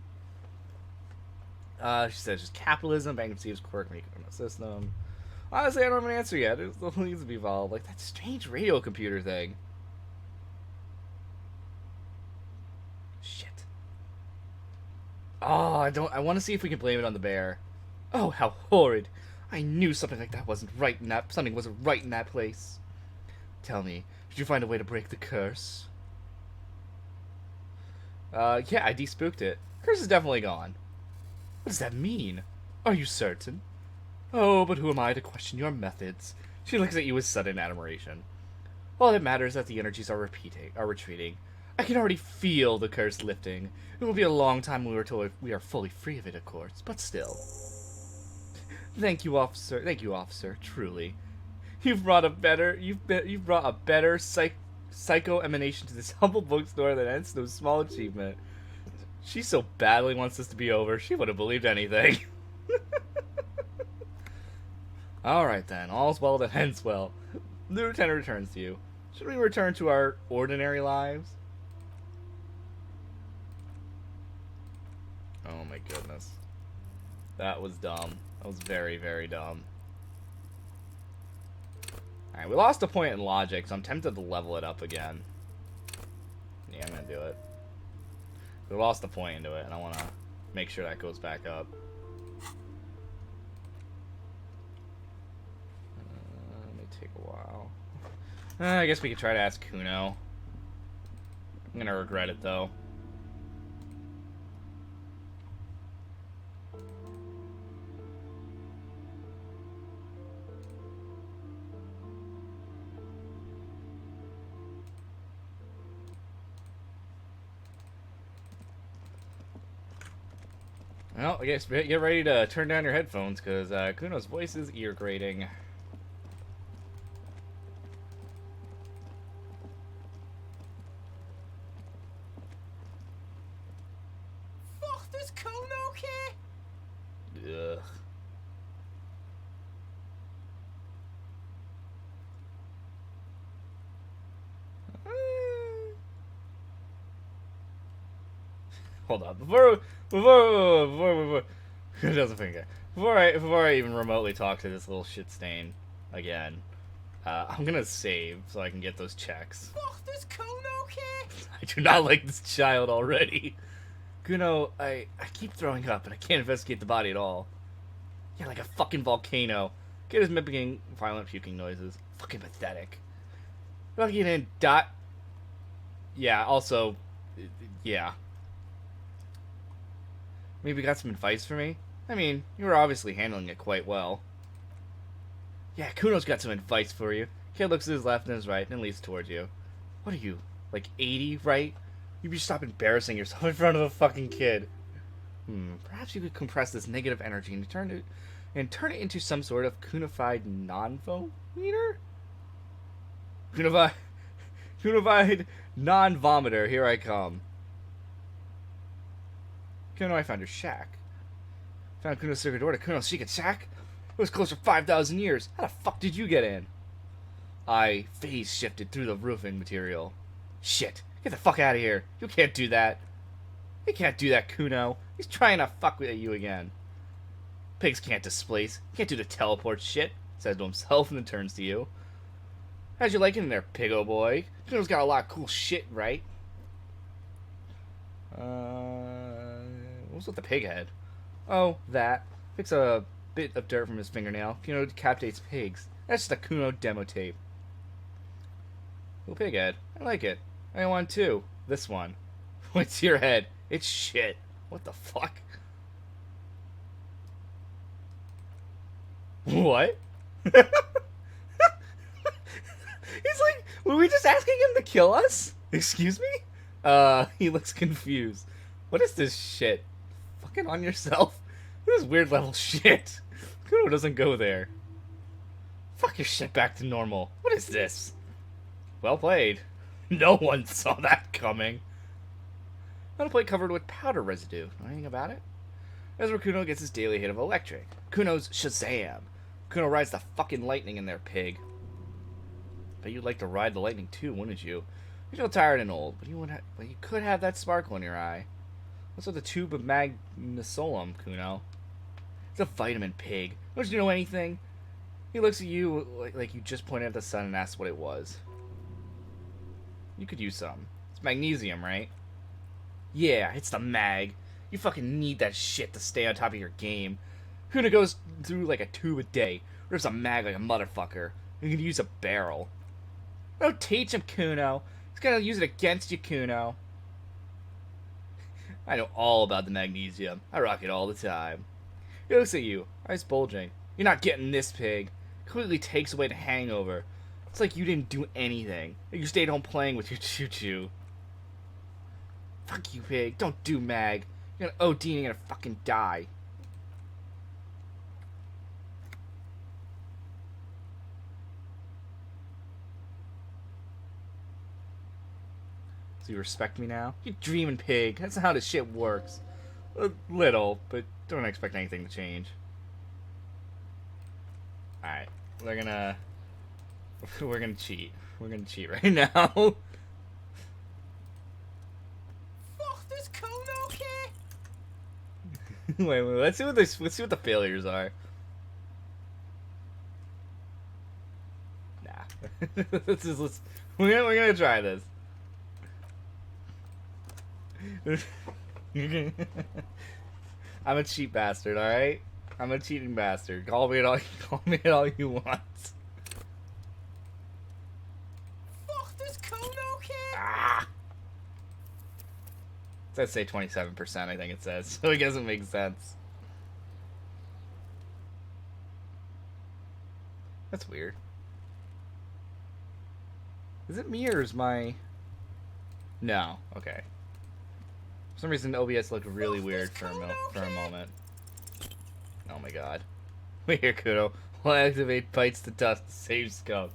[SPEAKER 1] She says just capitalism, bankruptcy is quirk, make it a system. Honestly, I don't have an answer yet. It still needs to be evolved. Like that strange radio computer thing. Shit. Oh, I want to see if we can blame it on the bear. Oh, how horrid. I knew something like that wasn't right in that... Something wasn't right in that place. Tell me, did you find a way to break the curse? Yeah, I de-spooked it. Curse is definitely gone. What does that mean? Are you certain? Oh, but who am I to question your methods? She looks at you with sudden admiration. All that matters is that the energies are retreating. I can already feel the curse lifting. It will be a long time when we are fully free of it, of course, but still. Thank you, officer. Thank you, officer. Truly, you've brought a better psycho emanation to this humble bookstore than ends no small achievement. She so badly wants this to be over. She would have believed anything. All right then. All's well that ends well. The lieutenant returns to you. Should we return to our ordinary lives? Oh my goodness. That was dumb. That was very, very dumb. Alright, we lost a point in logic, so I'm tempted to level it up again. Yeah, I'm gonna do it. We lost a point into it, and I want to make sure that goes back up. It may take a while. I guess we could try to ask Kuno. I'm gonna regret it, though. Well, I guess get ready to turn down your headphones, because Kuno's voice is ear-grating.
[SPEAKER 2] Fuck, does Kuno care?
[SPEAKER 1] Ugh. Hold on, before it doesn't finger. Before I even remotely talk to this little shit stain again, I'm gonna save so I can get those checks.
[SPEAKER 2] Fuck, does Kuno care?
[SPEAKER 1] I do not like this child already. Kuno, I keep throwing up and I can't investigate the body at all. Yeah, like a fucking volcano. Kid is mimicking violent puking noises. Fucking pathetic. Lucky you didn't die. Yeah, also, yeah. Maybe you got some advice for me? I mean, you were obviously handling it quite well. Yeah, Kuno's got some advice for you. Kid looks to his left and his right and leads towards you. What are you, like 80, right? You should stop embarrassing yourself in front of a fucking kid. Perhaps you could compress this negative energy and turn it into some sort of Kunified non-vomiter? Kunified non-vomiter, here I come. Kuno, I found your shack. Found Kuno's secret door to Kuno's secret shack? It was closed for 5,000 years. How the fuck did you get in? I phase shifted through the roofing material. Shit. Get the fuck out of here. You can't do that. You can't do that, Kuno. He's trying to fuck with you again. Pigs can't displace. Can't do the teleport shit, says to himself and then turns to you. How'd you like it in there, piggo boy? Kuno's got a lot of cool shit, right? What's with the pig head? Oh, that. Picks a bit of dirt from his fingernail. Kuno decapitates pigs. That's just a Kuno demo tape. Cool pig head. I like it. I want two. This one. What's your head? It's shit. What the fuck? What? He's like, were we just asking him to kill us? Excuse me? He looks confused. What is this shit? Fucking on yourself? This is weird level shit. Kuno doesn't go there. Fuck your shit back to normal. What is this? Well played. No one saw that coming. On a plate covered with powder residue. Know anything about it? That's where Kuno gets his daily hit of electric. Kuno's Shazam. Kuno rides the fucking lightning in there, pig. Bet you'd like to ride the lightning too, wouldn't you? You feel tired and old, but you could have that sparkle in your eye. What's with the tube of magnesolum, Kuno? It's a vitamin, pig. Don't you know anything? He looks at you like you just pointed at the sun and asked what it was. You could use some. It's magnesium, right? Yeah, it's the mag. You fucking need that shit to stay on top of your game. Kuno goes through like a tube a day. Rips a mag like a motherfucker. You can use a barrel. Don't teach him, Kuno. He's gonna use it against you, Kuno. I know all about the magnesium. I rock it all the time. He looks at you, eyes bulging. You're not getting this, pig. Completely takes away the hangover. It's like you didn't do anything. You stayed home playing with your choo-choo. Fuck you, pig. Don't do mag. You're gonna OD and you're gonna fucking die. So you respect me now? You dreaming, pig. That's not how this shit works. A little, but don't expect anything to change. Alright. We're gonna cheat. We're gonna cheat right now.
[SPEAKER 2] Fuck this Kuno kid!
[SPEAKER 1] wait, let's see what the failures are. Nah. We're gonna try this. I'm a cheat bastard, alright? I'm a cheating bastard. Call me it all you want.
[SPEAKER 2] Fuck this Kuno kid!
[SPEAKER 1] Ah! It says say 27%, I think it says. So it doesn't make sense. That's weird. Is it me or is my... No. Okay. For some reason, OBS looked really weird for a moment. Oh my god. Wait here, Kuno. We'll activate bites to dust to save Skunk.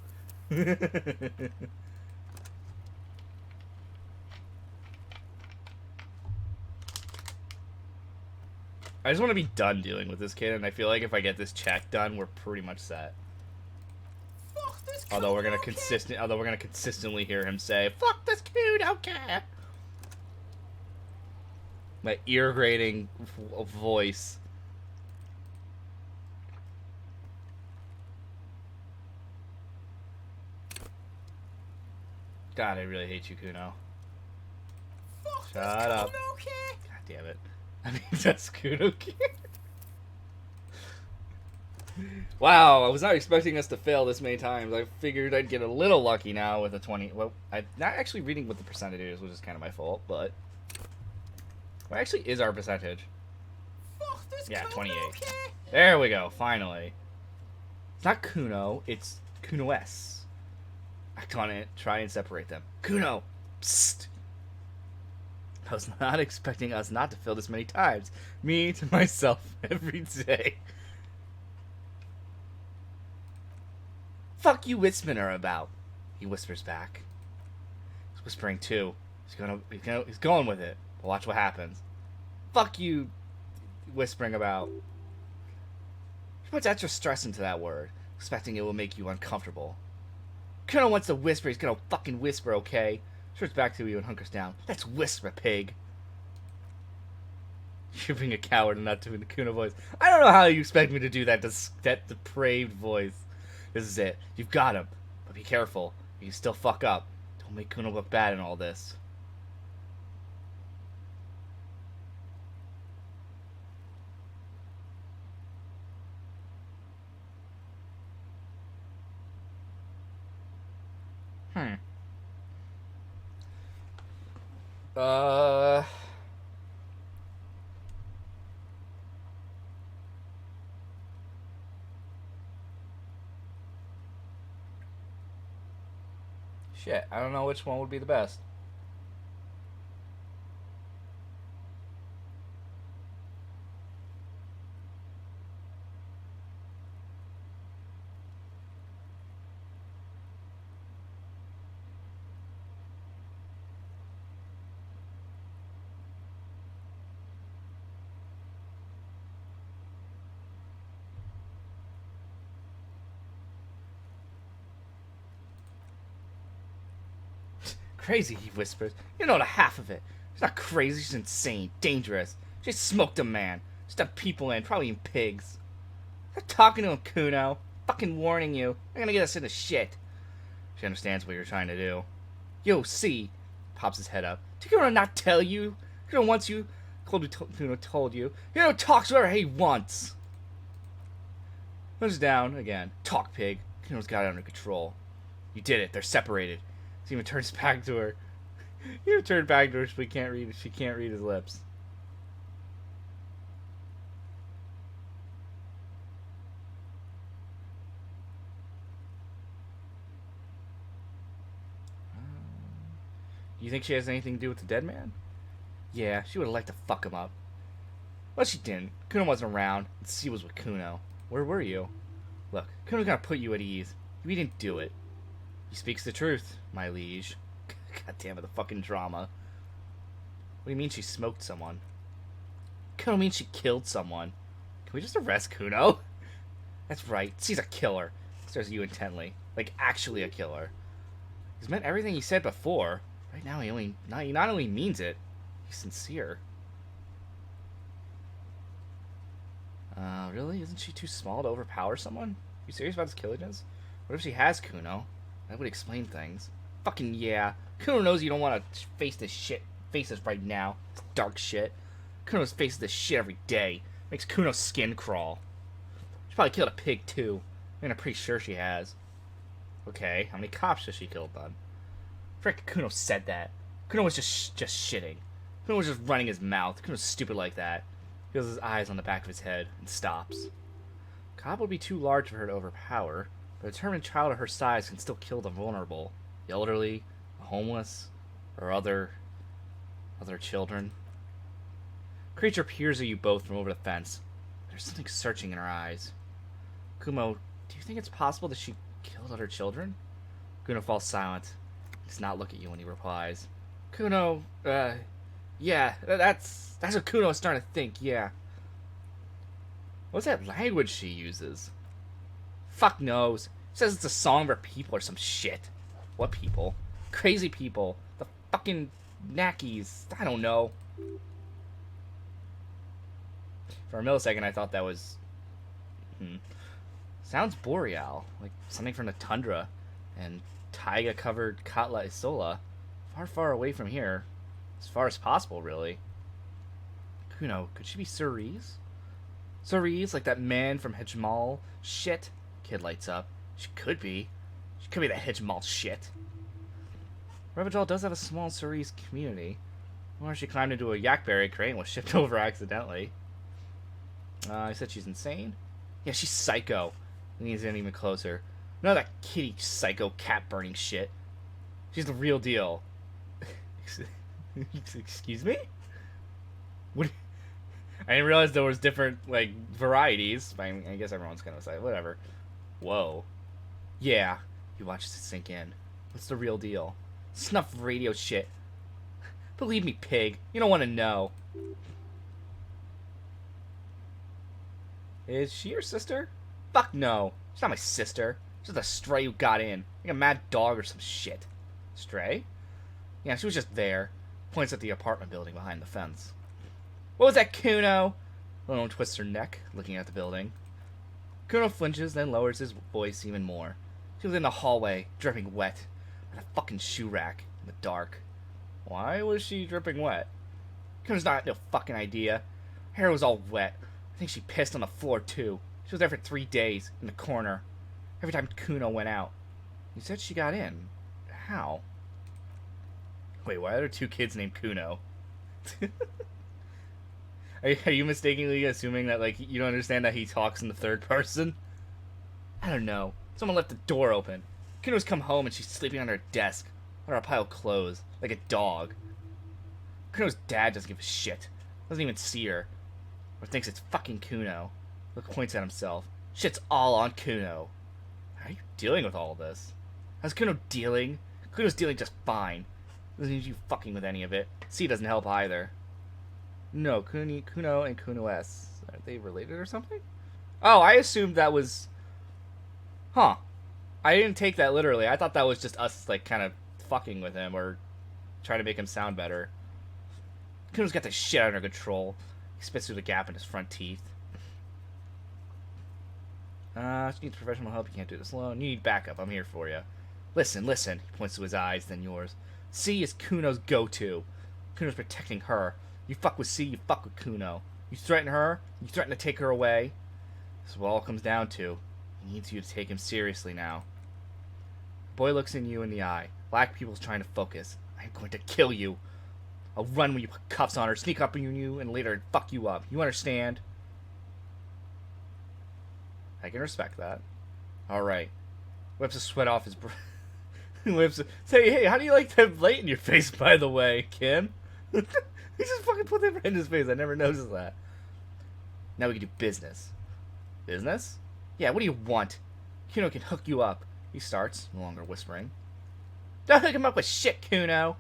[SPEAKER 1] I just want to be done dealing with this kid, and I feel like if I get this check done, we're pretty much set. Although we're gonna consistently hear him say, "Fuck this kid, I don't care." My ear grating voice. God, I really hate you, Kuno. Shut up. God damn it. I mean, that's Kuno kid. Wow, I was not expecting us to fail this many times. I figured I'd get a little lucky now with a 20. Well, I'm not actually reading what the percentage is, which is kind of my fault, but... What actually is our percentage? Yeah, 28. There we go, finally. It's not Kuno, it's Kuno-S. Act on it, try and separate them. Kuno! Psst! I was not expecting us not to fail this many times. Me to myself every day. Fuck you whispering about? He whispers back. He's whispering too. He's going with it. But watch what happens. Fuck you whispering about. She puts extra stress into that word, expecting it will make you uncomfortable. Kuno wants to whisper, he's gonna fucking whisper, okay? Turns back to you and hunkers down. Let's whisper, pig. You're being a coward and not doing the Kuno voice. I don't know how you expect me to do that depraved voice. This is it. You've got him. But be careful. You can still fuck up. Don't make Kuno look bad in all this. Shit, I don't know which one would be the best. Crazy, he whispers. You know the half of it. She's not crazy, she's insane, dangerous. She smoked a man. Stuck people in, probably even pigs. Stop talking to him, Kuno. Fucking warning you. You're gonna get us into shit. She understands what you're trying to do. Yo, see, pops his head up. Did Kuno not tell you? Kuno wants you. Kuno told you. Kuno talks whatever he wants. Goes down again. Talk, pig. Kuno's got it under control. You did it. They're separated. He even turns back to her. He even turned back to her, but she can't read his lips. You think she has anything to do with the dead man? Yeah, she would have liked to fuck him up. But she didn't. Kuno wasn't around, and she was with Kuno. Where were you? Look, Kuno's gonna put you at ease. We didn't do it. He speaks the truth, my liege. God damn it, the fucking drama. What do you mean she smoked someone? Kuno means she killed someone. Can we just arrest Kuno? That's right, she's a killer. Stares at you intently. Like, actually a killer. He's meant everything he said before. Right now, he not only means it, he's sincere. Really? Isn't she too small to overpower someone? You serious about this killiness? What if she has Kuno? That would explain things. Fucking yeah. Kuno knows you don't want to face this right now. It's dark shit. Kuno faces this shit every day. Makes Kuno's skin crawl. She probably killed a pig too. I mean, I'm pretty sure she has. Okay, how many cops has she killed then? Frick, Kuno said that. Kuno was just shitting. Kuno was just running his mouth. Kuno's stupid like that. He has his eyes on the back of his head and stops. Cop would be too large for her to overpower, but a determined child of her size can still kill the vulnerable, the elderly, the homeless, or other children. Creature peers at you both from over the fence. There's something searching in her eyes. Kumo, do you think it's possible that she killed other children? Kuno falls silent. He does not look at you when he replies. Kuno, yeah, that's what Kuno is starting to think, yeah. What's that language she uses? Fuck knows. She says it's a song of her people or some shit. What people? Crazy people. The fucking Nackies. I don't know. For a millisecond, I thought that was... Sounds boreal. Like something from the tundra. And taiga-covered Katla Isola. Far, far away from here. As far as possible, really. Kuno, could she be Cerise? Cerise, like that man from Hedgemal? Shit. Kid lights up. She could be. She could be that Hedgemal shit. Revachol does have a small Cerise community. Or she climbed into a yakberry crate and was shipped over accidentally. I said she's insane? Yeah, she's psycho. And he's in even closer. None of that kitty psycho cat burning shit. She's the real deal. Excuse me? What? I didn't realize there was different, like, varieties. I guess everyone's gonna say, whatever. Whoa. Yeah. He watches it sink in. What's the real deal? Snuff radio shit. Believe me, pig. You don't want to know. Is she your sister? Fuck no. She's not my sister. She's just a stray who got in. Like a mad dog or some shit. Stray? Yeah, she was just there. Points at the apartment building behind the fence. What was that, Kuno? Lone twists her neck, looking at the building. Kuno flinches, then lowers his voice even more. She was in the hallway, dripping wet, on a fucking shoe rack, in the dark. Why was she dripping wet? Kuno's not no fucking idea. Her hair was all wet. I think she pissed on the floor, too. She was there for 3 days, in the corner. Every time Kuno went out. You said she got in. How? Wait, why are there 2 kids named Kuno? Are you mistakenly assuming that, like, you don't understand that he talks in the third person? I don't know. Someone left the door open. Kuno's come home and she's sleeping on her desk. Under a pile of clothes. Like a dog. Kuno's dad doesn't give a shit. Doesn't even see her. Or thinks it's fucking Kuno. Look points at himself. Shit's all on Kuno. How are you dealing with all of this? How's Kuno dealing? Kuno's dealing just fine. Doesn't need you fucking with any of it. C doesn't help either. No, Kuno and Kuno S. Are they related or something? Oh, I assumed that was... Huh. I didn't take that literally. I thought that was just us, like, kind of fucking with him or try to make him sound better. Kuno's got the shit under control. He spits through the gap in his front teeth. She needs professional help. You can't do this alone. You need backup. I'm here for you. Listen. He points to his eyes, then yours. C is Kuno's go-to. Kuno's protecting her. You fuck with C, you fuck with Kuno. You threaten her, you threaten to take her away. This is what all comes down to. He needs you to take him seriously now. The boy looks in you in the eye. Black people's trying to focus. I'm going to kill you. I'll run when you put cuffs on her, sneak up on you, and later fuck you up. You understand? I can respect that. Alright. Wipes the sweat off his breath. Say, hey, how do you like that light in your face, by the way, Kim? He just fucking put that right in his face. I never noticed that. Now we can do business. Business? Yeah, what do you want? Kuno can hook you up. He starts, no longer whispering. Don't hook him up with shit, Kuno.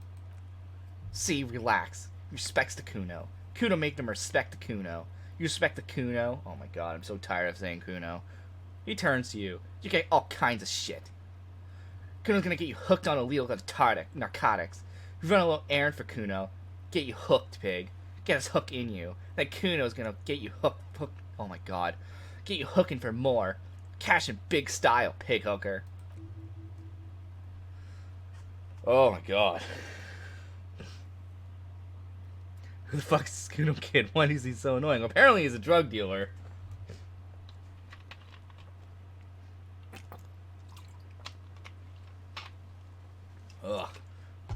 [SPEAKER 1] See, relax. He respects the Kuno. Kuno make them respect the Kuno. You respect the Kuno? Oh my god, I'm so tired of saying Kuno. He turns to you. You get all kinds of shit. Kuno's gonna get you hooked on illegal narcotics. You run a little errand for Kuno. Get you hooked, pig. Get his hook in you. Then Kuno's gonna get you hooked. Oh my god. Get you hooking for more. Cash in big style, pig hooker. Oh my god. Who the fuck is this Kuno kid? Why is he so annoying? Apparently he's a drug dealer. Ugh.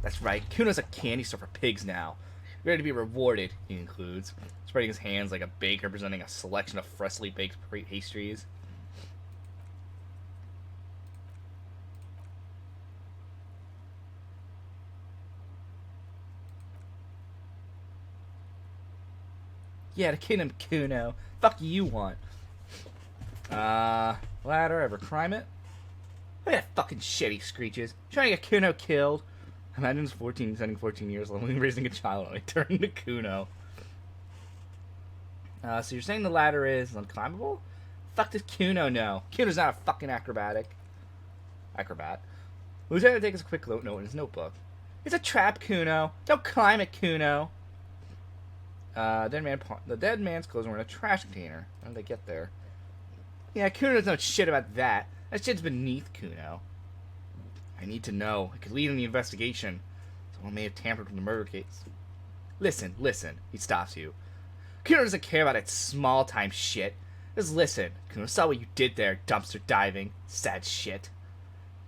[SPEAKER 1] That's right. Kuno's a candy store for pigs now. Ready to be rewarded, he concludes, spreading his hands like a baker presenting a selection of freshly baked pastries. Yeah, to kid him, Kuno. Fuck you want. Ladder, ever crime it? Look at that fucking shit, he screeches. Trying to get Kuno killed. Imagine his 14, 14 years old, raising a child, and I turn to Kuno. So you're saying the ladder is unclimbable? Fuck does Kuno know? Kuno's not a fucking acrobat. Lieutenant takes a quick note in his notebook. It's a trap, Kuno. Don't climb it, Kuno. The dead man's clothes were in a trash container. How did they get there? Yeah, Kuno doesn't know shit about that. That shit's beneath Kuno. I need to know. It could lead in the investigation. Someone may have tampered with the murder case. Listen. He stops you. Kuno doesn't care about that small-time shit. Just listen. Kuno saw what you did there, dumpster diving. Sad shit.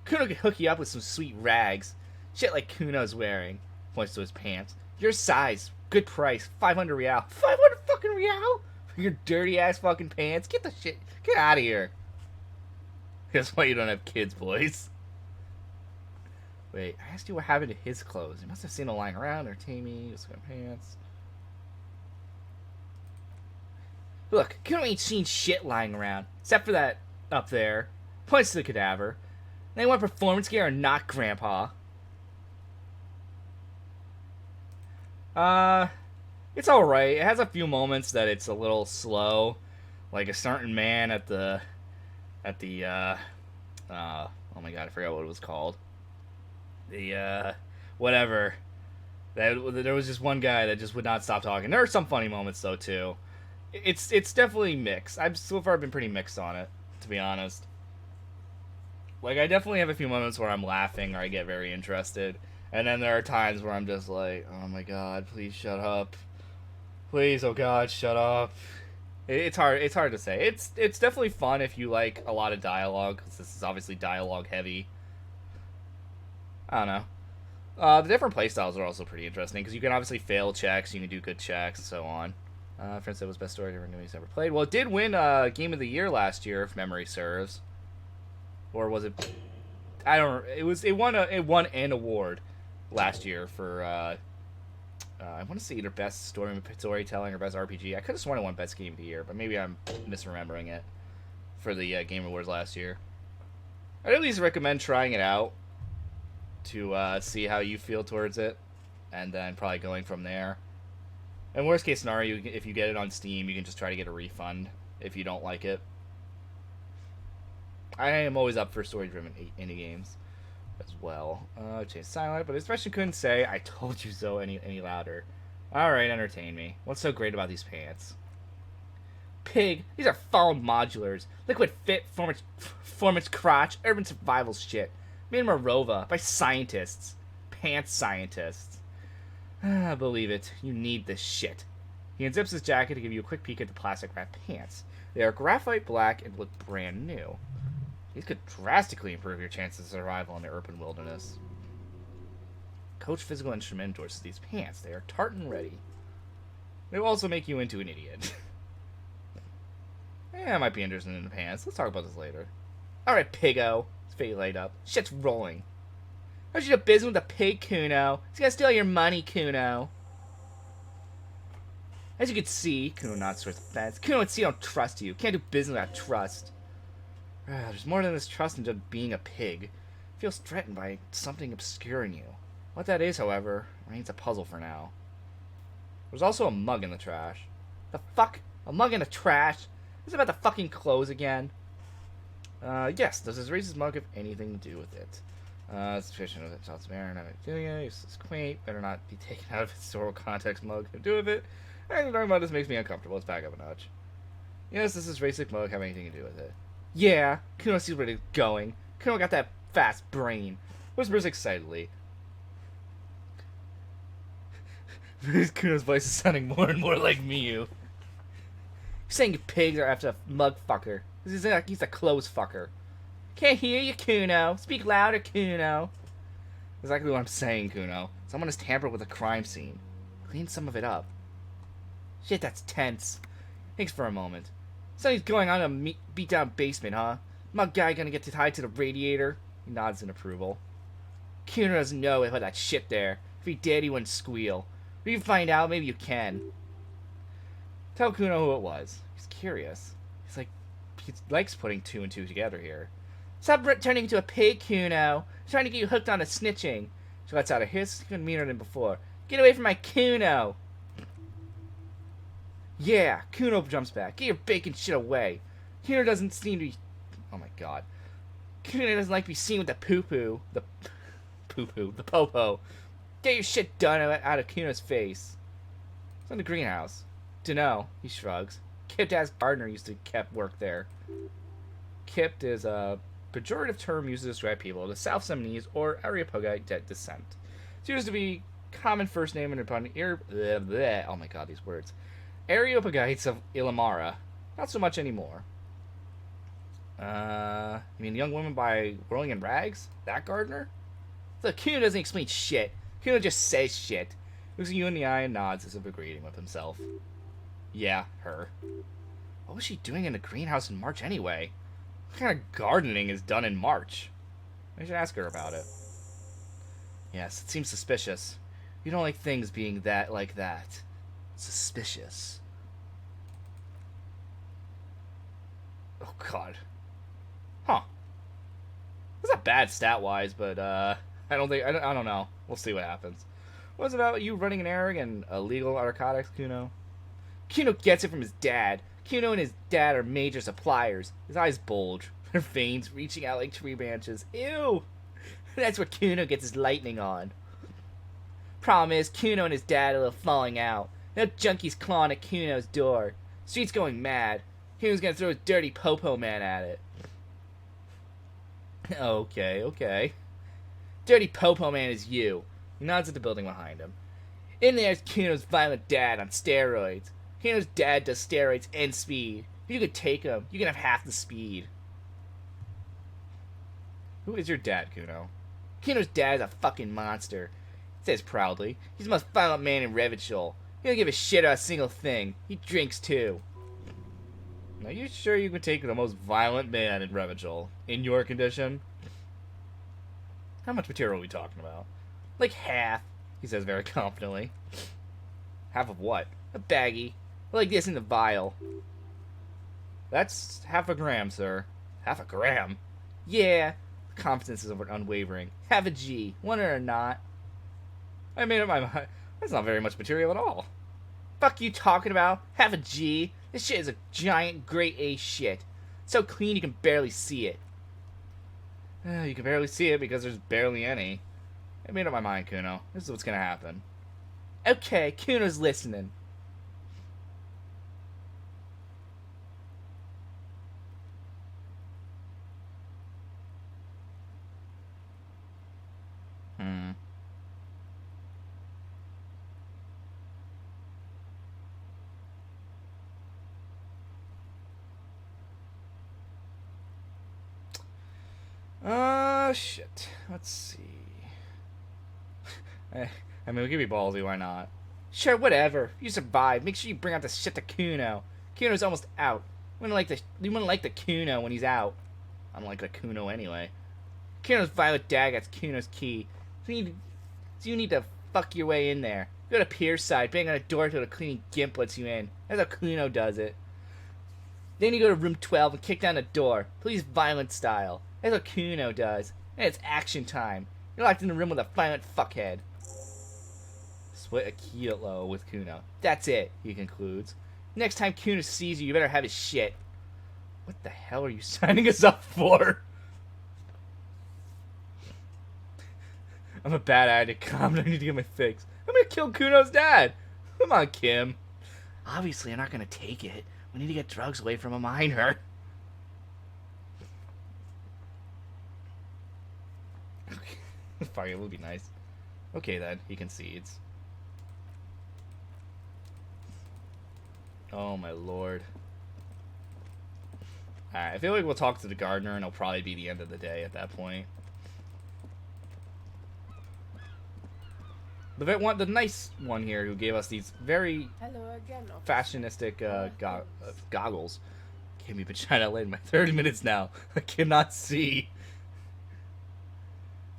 [SPEAKER 1] Kuno could hook you up with some sweet rags. Shit like Kuno's wearing. Points to his pants. Your size. Good price. 500 real. 500 fucking real? For your dirty-ass fucking pants? Get the shit. Get out of here. That's why you don't have kids, boys. Wait, I asked you what happened to his clothes. He must have seen them lying around. They're tamey. Just got pants. Look, Kuno ain't seen shit lying around. Except for that up there. Points to the cadaver. They want performance gear or not, Grandpa? It's alright. It has a few moments that it's a little slow. Like a certain man at the, oh my god, I forgot what it was called. Whatever. There was just one guy that just would not stop talking. There are some funny moments, though, too. It's definitely mixed. I've so far been pretty mixed on it, to be honest. Like, I definitely have a few moments where I'm laughing or I get very interested. And then there are times where I'm just like, oh my god, please shut up. Please, oh god, shut up. It's hard to say. It's definitely fun if you like a lot of dialogue, because this is obviously dialogue heavy. I don't know. The different playstyles are also pretty interesting, because you can obviously fail checks, you can do good checks, and so on. Friends said it was best story he's ever played. Well, it did win Game of the Year last year, if memory serves. Or was it? I don't. It won an award last year for. I want to say either best storytelling or best RPG. I could have sworn it won best game of the year, but maybe I'm misremembering it for the Game Awards last year. I'd at least recommend trying it out to see how you feel towards it, and then probably going from there. In worst case scenario, if you get it on Steam, you can just try to get a refund if you don't like it. I am always up for story-driven indie games. as well. Chase silent, but his expression couldn't say "I told you so" any louder. All right, entertain me. What's so great about these pants? Pig, these are foam modulars. Liquid fit, form its crotch, urban survival shit. Made in Morova by scientists. Pants scientists. Ah, believe it. You need this shit. He unzips his jacket to give you a quick peek at the plastic wrap pants. They are graphite black and look brand new. These could drastically improve your chances of survival in the urban wilderness. Coach Physical Instrument endorses these pants. They are tartan ready. They will also make you into an idiot. I might be interested in the pants. Let's talk about this later. Alright, Piggo. His face light up. Shit's rolling. How'd you do business with a pig, Kuno? He's gonna steal your money, Kuno. As you can see, Kuno nods towards the fence. Kuno and C don't trust you. Can't do business without trust. There's more than this trust in just being a pig. Feels threatened by something obscuring you. What that is, however, remains a puzzle for now. There's also a mug in the trash. The fuck? A mug in the trash? Is it about the fucking clothes again? Yes. Does his racist mug have anything to do with it? Suspicion of it. South American, not doing it. It's quaint. Better not be taken out of historical context. Mug to do with it. Anything talking about this makes me uncomfortable. Let's back up a notch. Yes, does this racist mug have anything to do with it? Yeah. Kuno sees where it's going. Kuno got that fast brain. Whispers excitedly. Kuno's voice is sounding more and more like Miyu. You're saying pigs are after a mug fucker. He's a clothes fucker. Can't hear you, Kuno. Speak louder, Kuno. Exactly what I'm saying, Kuno. Someone has tampered with a crime scene. Clean some of it up. Shit, that's tense. Thanks for a moment. Something's going on in a beat-down basement, huh? Mug guy gonna get tied to the radiator? He nods in approval. Kuno doesn't know about that shit there. If he did, he wouldn't squeal. If you find out, maybe you can. Tell Kuno who it was. He's curious. He likes putting two and two together here. Stop turning into a pig, Kuno. I'm trying to get you hooked on the snitching. She lets out a hiss, even meaner than before. Get away from my Kuno! Yeah, Kuno jumps back. Get your bacon shit away. Kuno doesn't seem to be... Oh my god. Kuno doesn't like to be seen with the poo-poo. The poo-poo. The po-po. Get your shit done out of Kuno's face. It's in the greenhouse. Dunno. He shrugs. Kipped as gardener used to kept work there. Kipped is a pejorative term used to describe people of the South Seminese or Areopagite descent. It's used to be common first name and upon oh my god, these words. Areopagites of Ilamara. Not so much anymore. You mean the young woman by Whirling in Rags? That gardener? Look, Kuno doesn't explain shit. Kuno just says shit. Looks at you in the eye and nods as if agreeing with himself. Yeah, her. What was she doing in the greenhouse in March anyway? What kind of gardening is done in March? I should ask her about it. Yes, it seems suspicious. You don't like things being like that. Suspicious. Oh god. Huh. That's not bad stat-wise, but I don't know. We'll see what happens. What's it about you running an errand and illegal narcotics, Kuno? Kuno gets it from his dad. Kuno and his dad are major suppliers. His eyes bulge, their veins reaching out like tree branches. Ew! That's where Kuno gets his lightning on. Problem is, Kuno and his dad are a little falling out. No junkies clawing at Kuno's door. Street's going mad. Kuno's gonna throw his dirty popo man at it. Okay. Dirty popo man is you. He nods at the building behind him. In there's Kuno's violent dad on steroids. Kuno's dad does steroids and speed. If you could take him, you can have half the speed. Who is your dad, Kuno? Kuno's dad is a fucking monster. He says proudly. He's the most violent man in Revachol. He don't give a shit about a single thing. He drinks too. Are you sure you can take the most violent man in Revachol? In your condition? How much material are we talking about? Like half, he says very confidently. Half of what? A baggie. Like this in the vial. That's half a gram, sir. Half a gram? Yeah. The confidence is unwavering. Half a G. Want it or not. I made up my mind. That's not very much material at all. Fuck you talking about? Half a G? This shit is a giant grade A shit. So clean you can barely see it. You can barely see it because there's barely any. I made up my mind, Kuno. This is what's gonna happen. Okay, Kuno's listening. Hmm. Shit. Let's see. I mean, we could be ballsy, why not? Sure, whatever. You survive. Make sure you bring out the shit to Kuno. Kuno's almost out. You wouldn't like the Kuno when he's out. I don't like the Kuno anyway. Kuno's violet daggers Kuno's key. So you need to fuck your way in there. Go to Pierside, bang on a door till the cleaning gimp lets you in. That's how Kuno does it. Then you go to room 12 and kick down the door. Please violent style. That's what Kuno does. And it's action time. You're locked in the room with a violent fuckhead. Split a kilo with Kuno. That's it, he concludes. Next time Kuno sees you, you better have his shit. What the hell are you signing us up for? I'm a bad addict, Calm. I need to get my fix. I'm gonna kill Kuno's dad. Come on, Kim. Obviously, I'm not gonna take it. We need to get drugs away from a minor. Fuck, it would be nice. Okay, then. He concedes. Oh, my lord. Alright, I feel like we'll talk to the gardener, and it'll probably be the end of the day at that point. The nice one here who gave us these very fashionistic goggles. Gave me vagina late in my 30 minutes now. I cannot see.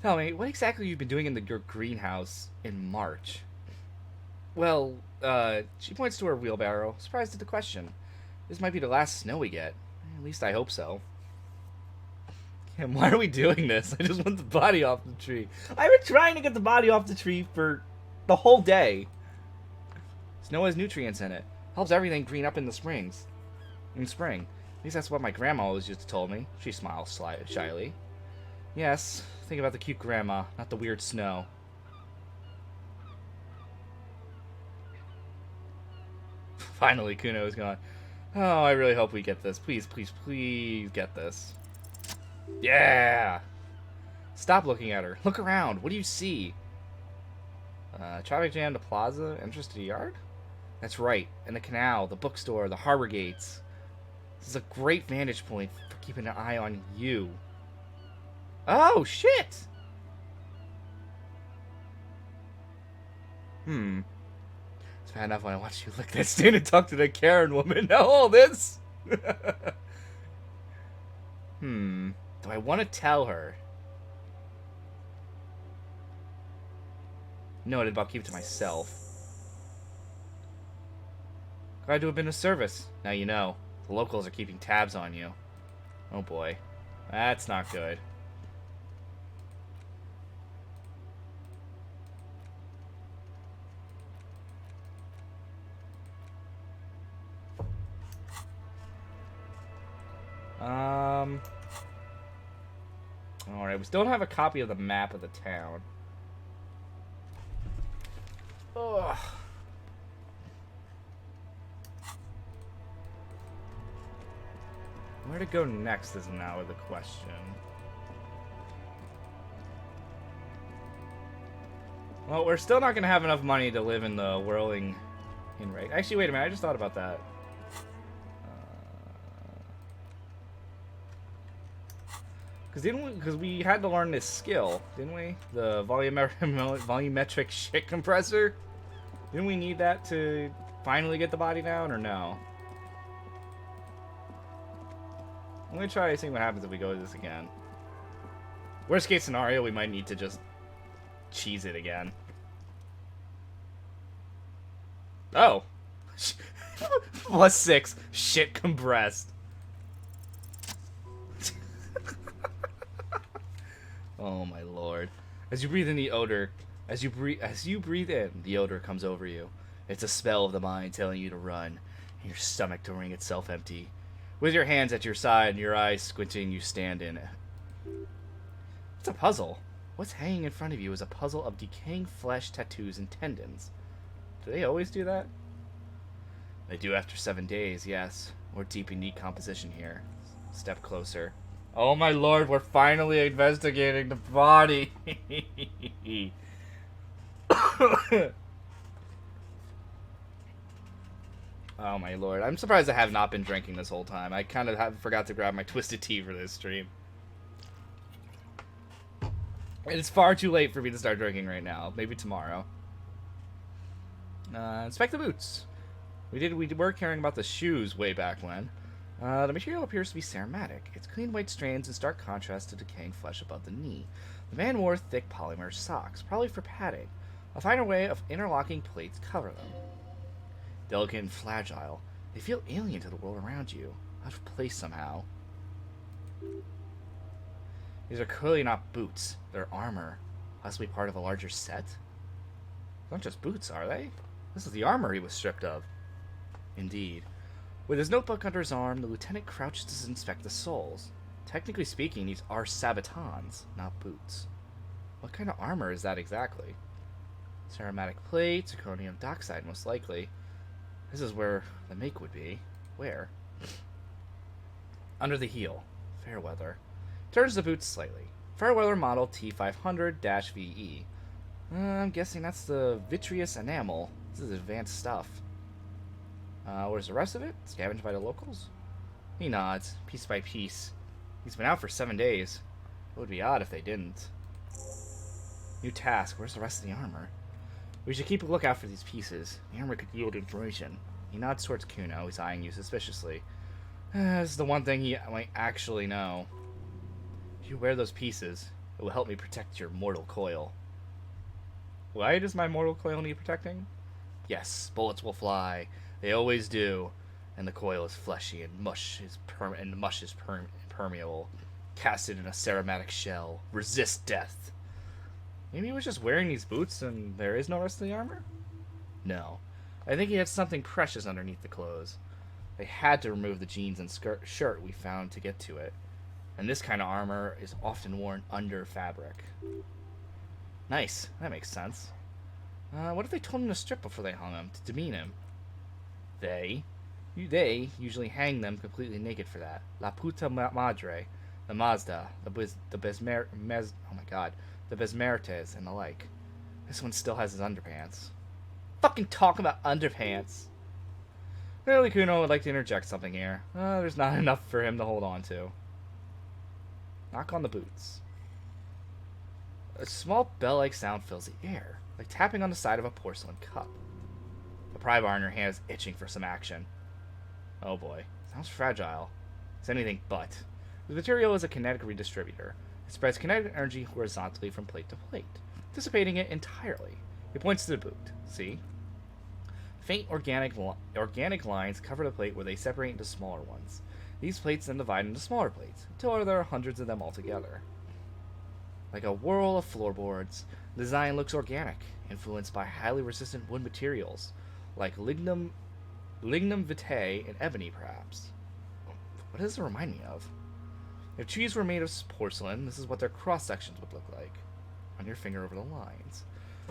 [SPEAKER 1] Tell me, what exactly have you been doing in your greenhouse in March? Well, she points to her wheelbarrow, surprised at the question. This might be the last snow we get. At least I hope so. Kim, why are we doing this? I just want the body off the tree. I've been trying to get the body off the tree for the whole day. Snow has nutrients in it. Helps everything green up in the springs. In spring. At least that's what my grandma always used to tell me. She smiles shyly. Yes, think about the cute grandma, not the weird snow. Finally, Kuno is gone. Oh, I really hope we get this. Please, please, please get this. Yeah! Stop looking at her. Look around. What do you see? Traffic jam, the plaza, entrance to the yard? That's right. And the canal, the bookstore, the harbor gates. This is a great vantage point for keeping an eye on you. Oh, shit! It's bad enough when I watch you lick that stand and talk to that Karen woman. Now all this? Do I want to tell her? Noted, but I'll keep it to myself. Glad to have been of service. Now you know. The locals are keeping tabs on you. Oh boy. That's not good. Alright, we still don't have a copy of the map of the town. Ugh. Where to go next is now the question. Well, we're still not going to have enough money to live in the whirling in rate. Actually, wait a minute. I just thought about that. Because we had to learn this skill, didn't we? The volumetric shit compressor. Didn't we need that to finally get the body down, or no? I'm gonna try to see what happens if we go to this again. Worst case scenario, we might need to just cheese it again. Oh. +6. Shit compressed. Oh my lord. As you breathe in the odor, as you breathe in, the odor comes over you. It's a spell of the mind telling you to run, and your stomach to wring itself empty. With your hands at your side and your eyes squinting, you stand in It's a puzzle. What's hanging in front of you is a puzzle of decaying flesh, tattoos, and tendons. Do they always do that? They do after 7 days, yes. We're deep in decomposition here. Step closer. Oh my lord, we're finally investigating the body! Oh my lord. I'm surprised I have not been drinking this whole time. I kind of forgot to grab my twisted tea for this stream. It's far too late for me to start drinking right now. Maybe tomorrow. Inspect the boots. We were caring about the shoes way back when. The material appears to be ceramatic. Its clean white strands in stark contrast to decaying flesh above the knee. The man wore thick polymer socks, probably for padding. A finer way of interlocking plates cover them. Delicate and fragile, they feel alien to the world around you, out of place somehow. These are clearly not boots. They're armor, possibly part of a larger set. They're not just boots, are they? This is the armor he was stripped of. Indeed. With his notebook under his arm, the lieutenant crouches to inspect the soles. Technically speaking, these are sabatons, not boots. What kind of armor is that exactly? Ceramatic plate, zirconium dioxide most likely. This is where the make would be. Where? Under the heel. Fairweather. Turns the boots slightly. Fairweather model T500-VE. I'm guessing that's the vitreous enamel. This is advanced stuff. Where's the rest of it? Scavenged by the locals? He nods, piece by piece. He's been out for 7 days. It would be odd if they didn't. New task. Where's the rest of the armor? We should keep a lookout for these pieces. The armor could yield information. He nods towards Kuno, who's eyeing you suspiciously. This is the one thing he might actually know. If you wear those pieces, it will help me protect your mortal coil. Why does my mortal coil need protecting? Yes, bullets will fly. They always do. And the coil is fleshy, and mush is permeable. Casted in a ceramatic shell. Resist death. Maybe he was just wearing these boots and there is no rest of the armor? No. I think he had something precious underneath the clothes. They had to remove the jeans and shirt we found to get to it. And this kind of armor is often worn under fabric. Nice. That makes sense. What if they told him to strip before they hung him, to demean him? They usually hang them completely naked for that. La puta madre, the Mazda, the Besmertes, and the like. This one still has his underpants. Fucking talk about underpants! Clearly Kuno would like to interject something here. There's not enough for him to hold on to. Knock on the boots. A small bell-like sound fills the air, like tapping on the side of a porcelain cup. The pry bar in your hand is itching for some action. Oh boy, sounds fragile. It's anything but. The material is a kinetic redistributor. It spreads kinetic energy horizontally from plate to plate, dissipating it entirely. It points to the boot. See? Faint organic lines cover the plate where they separate into smaller ones. These plates then divide into smaller plates, until there are hundreds of them altogether. Like a whirl of floorboards, the design looks organic, influenced by highly resistant wood materials, like lignum vitae and ebony, perhaps. What does it remind me of? If trees were made of porcelain, this is what their cross-sections would look like. Run your finger over the lines.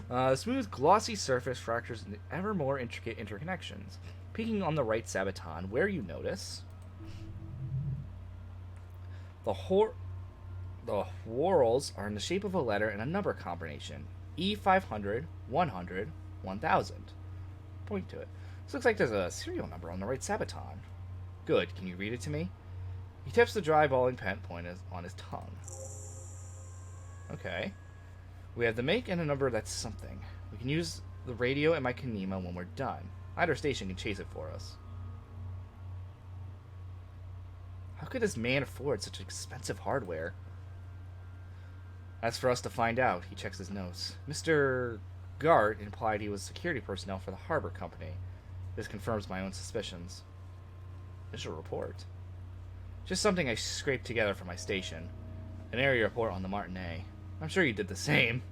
[SPEAKER 1] The smooth, glossy surface fractures into ever more intricate interconnections, peaking on the right sabaton, where you notice the whorls are in the shape of a letter and a number combination. E500, 100, 1000. Point to it. This looks like there's a serial number on the right sabaton. Good. Can you read it to me? He tips the dry balling pen point on his tongue. Okay. We have the make and a number that's something. We can use the radio and my Kanema when we're done. Either station can chase it for us. How could this man afford such expensive hardware? As for us to find out, he checks his notes. Mr. Gart implied he was security personnel for the harbor company. This confirms my own suspicions. Official report. Just something I scraped together from my station. An area report on the Martinet. I'm sure you did the same.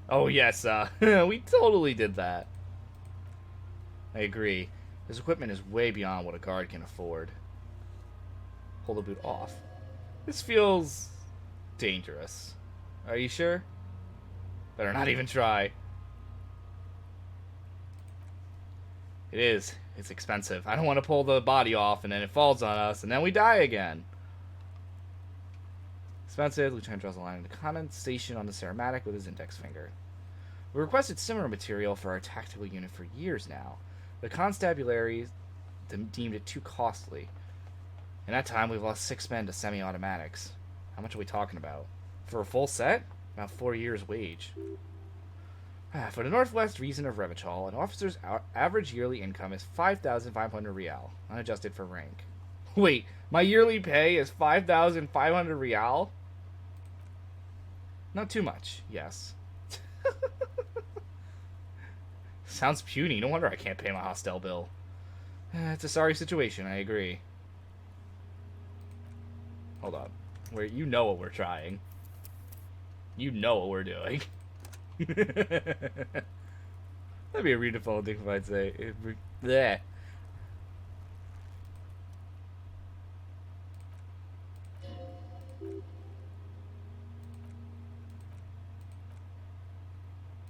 [SPEAKER 1] Oh yes, we totally did that. I agree. This equipment is way beyond what a guard can afford. Pull the boot off. This feels dangerous. Are you sure? Better not even try. It is. It's expensive. I don't want to pull the body off and then it falls on us and then we die again. Expensive. Lieutenant draws a line in the condensation on the ceramatic with his index finger. We requested similar material for our tactical unit for years now. The constabulary deemed it too costly. In that time, we've lost 6 men to semi-automatics. How much are we talking about? For a full set? About 4 years' wage. For the northwest region of Revachol, an officer's average yearly income is 5,500 real, unadjusted for rank. Wait, my yearly pay is 5,500 real? Not too much, yes. Sounds puny. No wonder I can't pay my hostel bill. It's a sorry situation, I agree. Hold on. You know what we're trying. You know what we're doing. That'd be a redefault thing if I'd say. Bleh.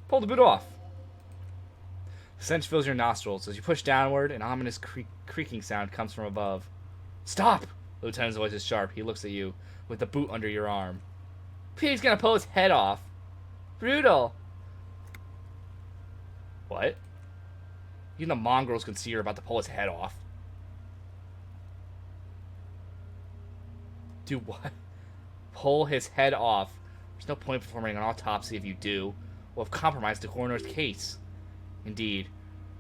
[SPEAKER 1] Pull the boot off. The stench fills your nostrils. As you push downward, an ominous creaking sound comes from above. Stop! The lieutenant's voice is sharp. He looks at you with the boot under your arm. Pete's gonna pull his head off. Brutal. What? Even the mongrels can see you're about to pull his head off. Do what? Pull his head off. There's no point performing an autopsy if you do. We'll have compromised the coroner's case. Indeed.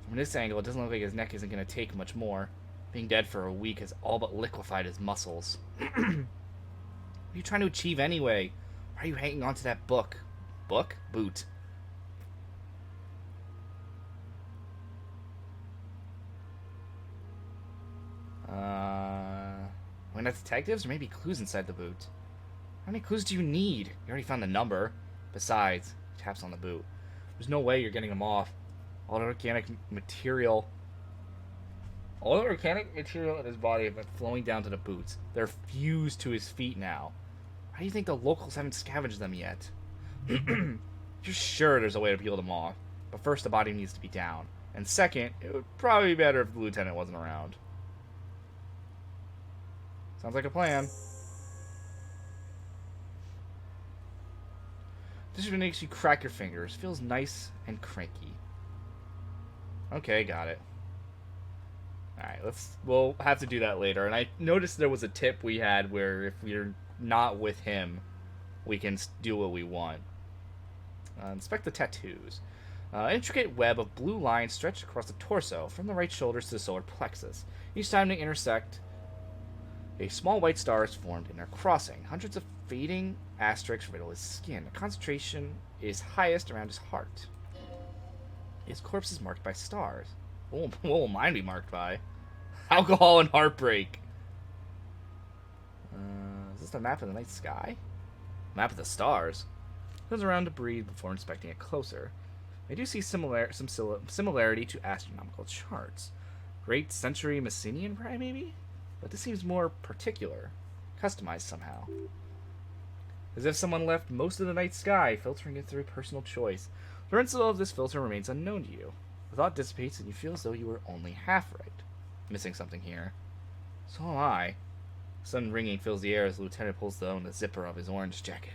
[SPEAKER 1] From this angle, it doesn't look like his neck isn't going to take much more. Being dead for a week has all but liquefied his muscles. What are you trying to achieve anyway? Why are you hanging on to that book? Book? Boot. We're not detectives, or maybe clues inside the boot. How many clues do you need? You already found the number. Besides, he taps on the boot. There's no way you're getting them off. All the organic material in his body have been flowing down to the boots. They're fused to his feet now. How do you think the locals haven't scavenged them yet? You're sure there's a way to peel them off. But first, the body needs to be down. And second, it would probably be better if the lieutenant wasn't around. Sounds like a plan. This just makes you crack your fingers. Feels nice and cranky. Okay, got it. Alright, we'll have to do that later. And I noticed there was a tip we had where if we're not with him, we can do what we want. Inspect the tattoos. Intricate web of blue lines stretched across the torso, from the right shoulder to the solar plexus. Each time they intersect, a small white star is formed in their crossing. Hundreds of fading asterisks riddle his skin. The concentration is highest around his heart. His corpse is marked by stars. What will mine be marked by? Alcohol and heartbreak. Is this the map of the night sky? Map of the stars. Turns around to breathe before inspecting it closer. I do see some similarity to astronomical charts. Great Century Messinian, maybe? But this seems more particular. Customized somehow. As if someone left most of the night sky, filtering it through personal choice. The principle of this filter remains unknown to you. The thought dissipates and you feel as though you were only half right. Missing something here. So am I. Sudden ringing fills the air as the lieutenant pulls down the zipper of his orange jacket.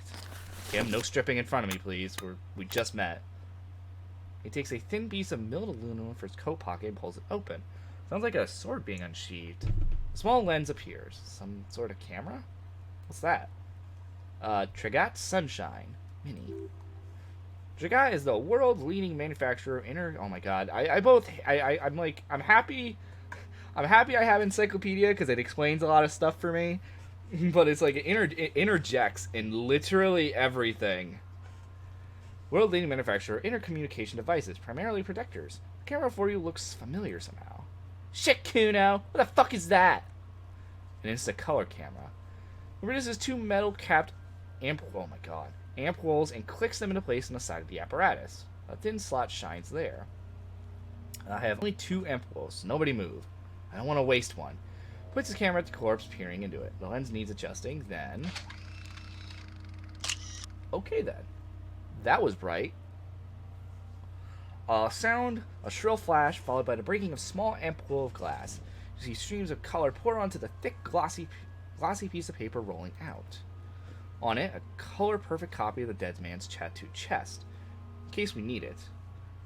[SPEAKER 1] Kim, no stripping in front of me, please. We just met. He takes a thin piece of milled aluminum from his coat pocket and pulls it open. Sounds like a sword being unsheathed. A small lens appears. Some sort of camera? What's that? Trigat Sunshine Mini. Trigat is the world's leading manufacturer of oh my god. I'm happy I have Encyclopedia because it explains a lot of stuff for me. But it's like it interjects in literally everything. World leading manufacturer of intercommunication devices, primarily projectors. The camera for you looks familiar somehow. Shit, Kuno! What the fuck is that? An instant color camera. It produces two metal capped ampoules and clicks them into place on the side of the apparatus. A thin slot shines there. I have only 2 ampoules, so nobody move. I don't want to waste one. Puts his camera at the corpse, peering into it. The lens needs adjusting, then... Okay then. That was bright. A sound, a shrill flash, followed by the breaking of small ampoule of glass. You see streams of color pour onto the thick, glossy piece of paper rolling out. On it, a color-perfect copy of the dead man's tattooed chest, in case we need it.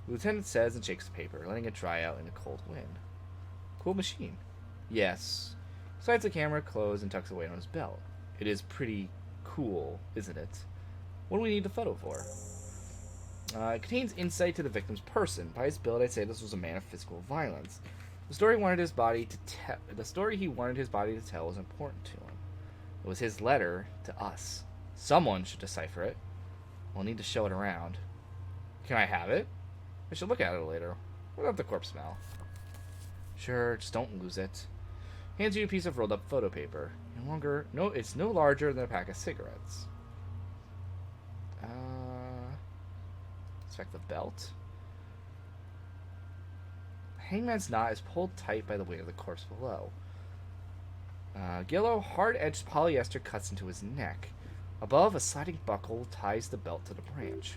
[SPEAKER 1] The lieutenant says and shakes the paper, letting it dry out in the cold wind. Cool machine. Yes. Slides the camera closed and tucks away on his belt. It is pretty cool, isn't it? What do we need the photo for? It contains insight to the victim's person. By his build, I'd say this was a man of physical violence. The story he wanted his body to tell was important to him. It was his letter to us. Someone should decipher it. We'll need to show it around. Can I have it? I should look at it later. What about the corpse smell? Sure, just don't lose it. Hands you a piece of rolled up photo paper. It's no larger than a pack of cigarettes. Inspect the belt. The hangman's knot is pulled tight by the weight of the corpse below. Yellow, hard-edged polyester cuts into his neck. Above, a sliding buckle ties the belt to the branch.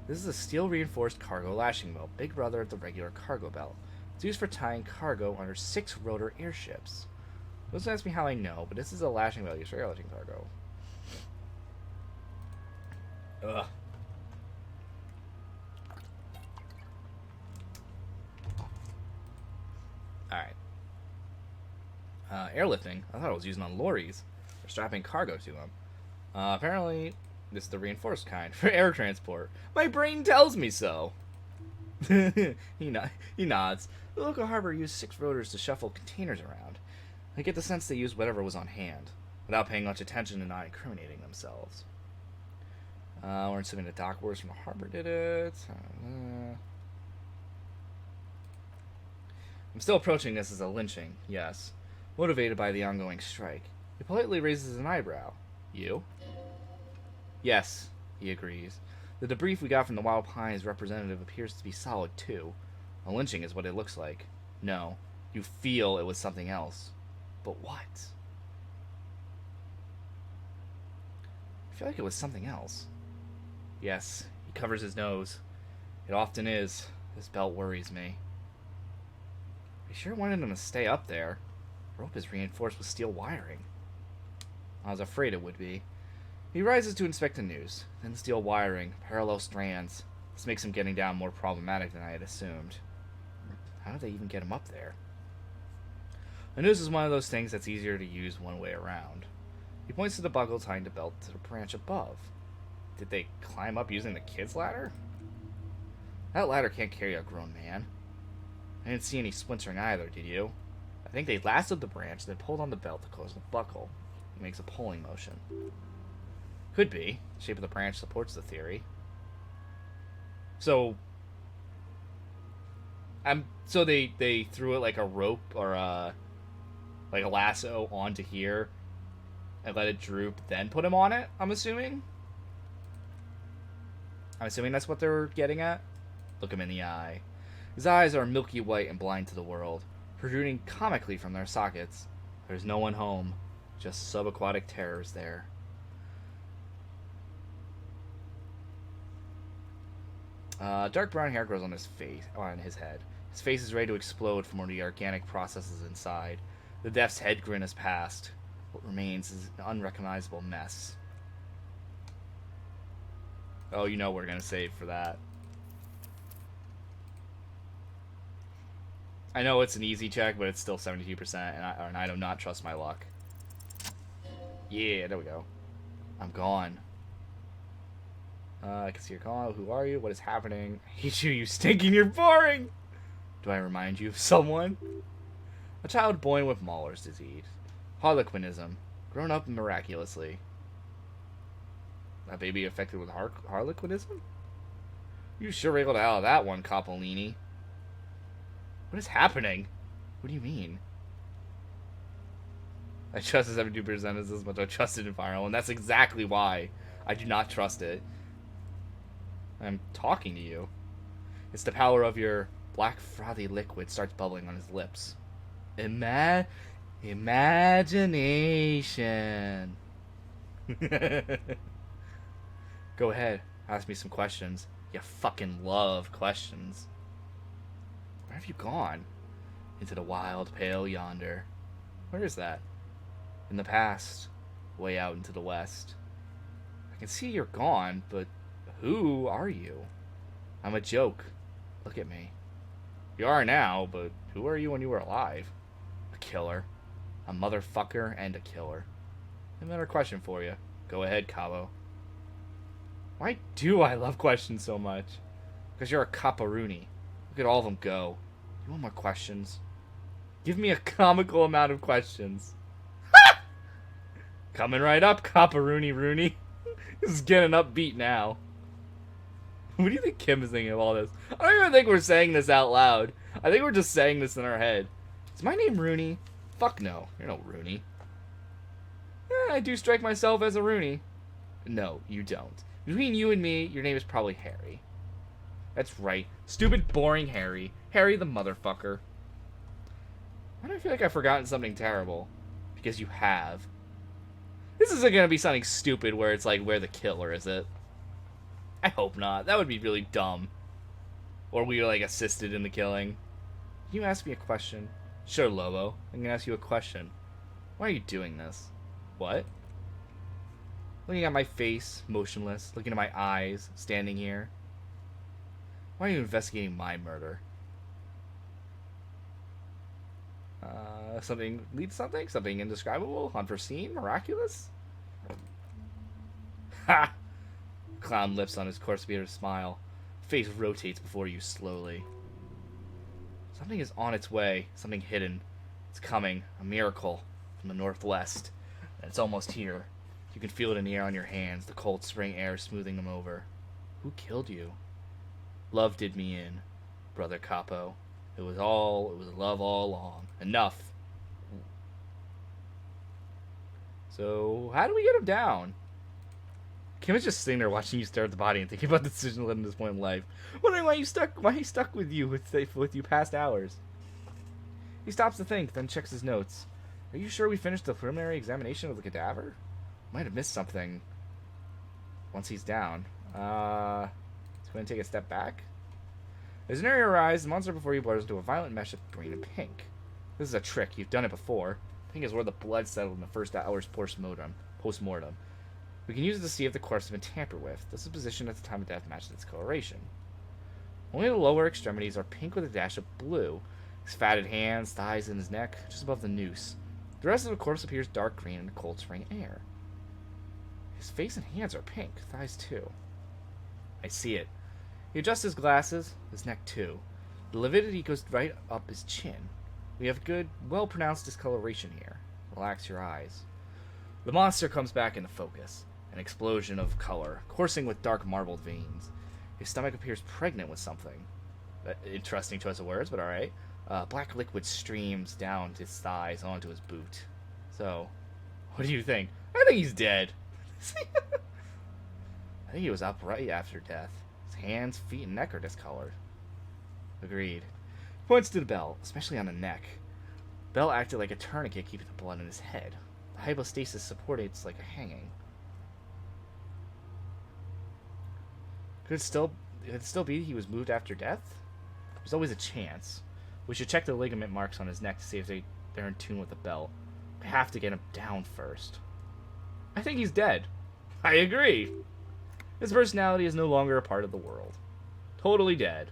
[SPEAKER 1] This is a steel-reinforced cargo lashing belt, big brother of the regular cargo belt. It's used for tying cargo under 6-rotor airships. Don't ask me how I know, but this is a lashing belt used for airlifting cargo. Ugh. Alright. Airlifting. I thought it was used on lorries for strapping cargo to them. Apparently, this is the reinforced kind for air transport. My brain tells me so. He nods. The local harbor used 6 rotors to shuffle containers around. I get the sense they used whatever was on hand, without paying much attention and not incriminating themselves. We're assuming the dock workers from the harbor did it. I'm still approaching this as a lynching, yes. Motivated by the ongoing strike. He politely raises an eyebrow. You? Yes, he agrees. The debrief we got from the Wild Pines representative appears to be solid, too. A lynching is what it looks like. No, you feel it was something else. But what? I feel like it was something else. Yes, he covers his nose. It often is. This belt worries me. I sure wanted him to stay up there. The rope is reinforced with steel wiring. I was afraid it would be. He rises to inspect the news. Then steel wiring, parallel strands. This makes him getting down more problematic than I had assumed. How did they even get him up there? The noose is one of those things that's easier to use one way around. He points to the buckle tying the belt to the branch above. Did they climb up using the kid's ladder? That ladder can't carry a grown man. I didn't see any splintering either, did you? I think they lassoed the branch, then pulled on the belt to close the buckle. He makes a pulling motion. Could be. The shape of the branch supports the theory. So they threw it like a rope or like a lasso onto here and let it droop, then put him on it, I'm assuming? I'm assuming that's what they're getting at. Look him in the eye. His eyes are milky white and blind to the world, protruding comically from their sockets. There's no one home, just subaquatic terrors there. Dark brown hair grows on his head. His face is ready to explode from one of the organic processes inside. The death's head grin has passed. What remains is an unrecognizable mess. Oh, you know we're gonna save for that. I know it's an easy check, but it's still 72%, and I do not trust my luck. Yeah, there we go. I'm gone. I can see your call. Who are you? What is happening? I hate you, you stinking, you're boring! Do I remind you of someone? A child born with Mahler's disease. Harlequinism. Grown up miraculously. A baby affected with Harlequinism? You sure were able to out that one, Coppolini. What is happening? What do you mean? I trust the 72% as much I trusted in Fire Emblem. That's exactly why I do not trust it. I'm talking to you. It's the power of your black frothy liquid starts bubbling on his lips. Imagination. Go ahead, ask me some questions. You fucking love questions. Where have you gone? Into the wild pale yonder. Where is that? In the past, way out into the west. I can see you're gone, but who are you? I'm a joke. Look at me. You are now, but who are you when you were alive? A killer. A motherfucker and a killer. Another question for you. Go ahead, Cabo. Why do I love questions so much? Because you're a caparoonie. Look at all of them go. You want more questions? Give me a comical amount of questions. Coming right up, caparoonie Rooney. This is getting upbeat now. What do you think Kim is thinking of all this? I don't even think we're saying this out loud. I think we're just saying this in our head. Is my name Rooney? Fuck no. You're no Rooney. I do strike myself as a Rooney. No, you don't. Between you and me, your name is probably Harry. That's right. Stupid, boring Harry. Harry the motherfucker. Why do I feel like I've forgotten something terrible? Because you have. This isn't going to be something stupid where it's like, where the killer, is it? I hope not. That would be really dumb. Or we like assisted in the killing. Can you ask me a question? Sure, Lobo. I'm going to ask you a question. Why are you doing this? What? Looking at my face, motionless. Looking at my eyes, standing here. Why are you investigating my murder? Something leads something? Something indescribable? Unforeseen? Miraculous? Ha! Clown lips on his coarse bearded smile. Face rotates before you slowly. Something is on its way. Something hidden. It's coming. A miracle from the northwest. And it's almost here. You can feel it in the air on your hands. The cold spring air smoothing them over. Who killed you? Love did me in, Brother Capo. It was love all along. Enough. So, how do we get him down? Kim is just sitting there watching you stare at the body and thinking about the decision led to this point in life. Wondering why he stuck with you with you past hours. He stops to think, then checks his notes. Are you sure we finished the preliminary examination of the cadaver? Might have missed something. Once he's down. He's going to take a step back. As an area arises, the monster before you blurs into a violent mesh of green and pink. This is a trick. You've done it before. Pink is where the blood settled in the first hour's post-mortem. We can use it to see if the corpse has been tampered with. This is positioned at the time of death matches its coloration. Only the lower extremities are pink with a dash of blue. His fatted hands, thighs, and his neck, just above the noose. The rest of the corpse appears dark green in the cold spring air. His face and hands are pink, thighs too. I see it. He adjusts his glasses, his neck too. The lividity goes right up his chin. We have good, well-pronounced discoloration here. Relax your eyes. The monster comes back into focus. An explosion of color, coursing with dark marbled veins. His stomach appears pregnant with something. Interesting choice of words, but alright. Black liquid streams down his thighs onto his boot. So, what do you think? I think he's dead. I think he was up right after death. His hands, feet, and neck are discolored. Agreed. He points to the belt, especially on the neck. The belt acted like a tourniquet keeping the blood in his head. The hypostasis supports like a hanging. Could it still be he was moved after death? There's always a chance. We should check the ligament marks on his neck to see if they're in tune with the belt. We have to get him down first. I think he's dead. I agree. His personality is no longer a part of the world. Totally dead.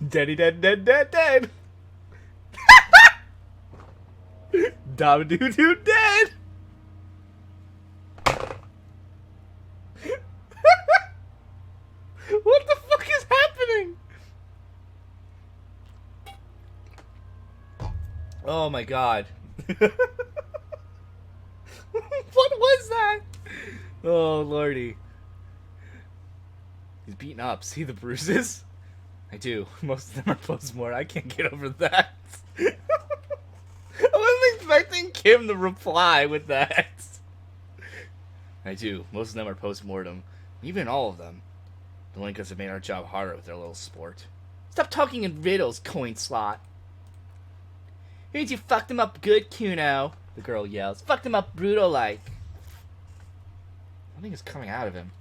[SPEAKER 1] Deady dead dead dead dead. Dabba-doo-doo dead. What the fuck is happening? Oh my god. What was that? Oh lordy. He's beaten up. See the bruises? I do. Most of them are post-mortem. I can't get over that. I wasn't expecting Kim to reply with that. I do. Most of them are post-mortem. Even all of them. The Lincolns have made our job harder with their little sport. Stop talking in riddles, coin slot. Means you fucked him up good, Kuno. The girl yells. Fucked him up brutal-like. Something is coming out of him.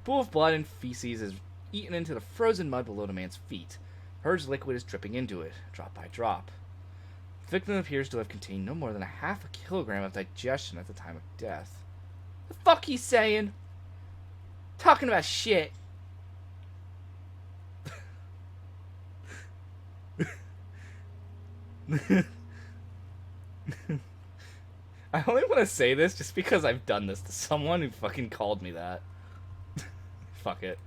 [SPEAKER 1] A pool of blood and feces is eaten into the frozen mud below the man's feet. Purge liquid is dripping into it, drop by drop. The victim appears to have contained no more than a half a kilogram of digestion at the time of death. The fuck he's saying? Talking about shit. I only want to say this just because I've done this to someone who fucking called me that. Fuck it.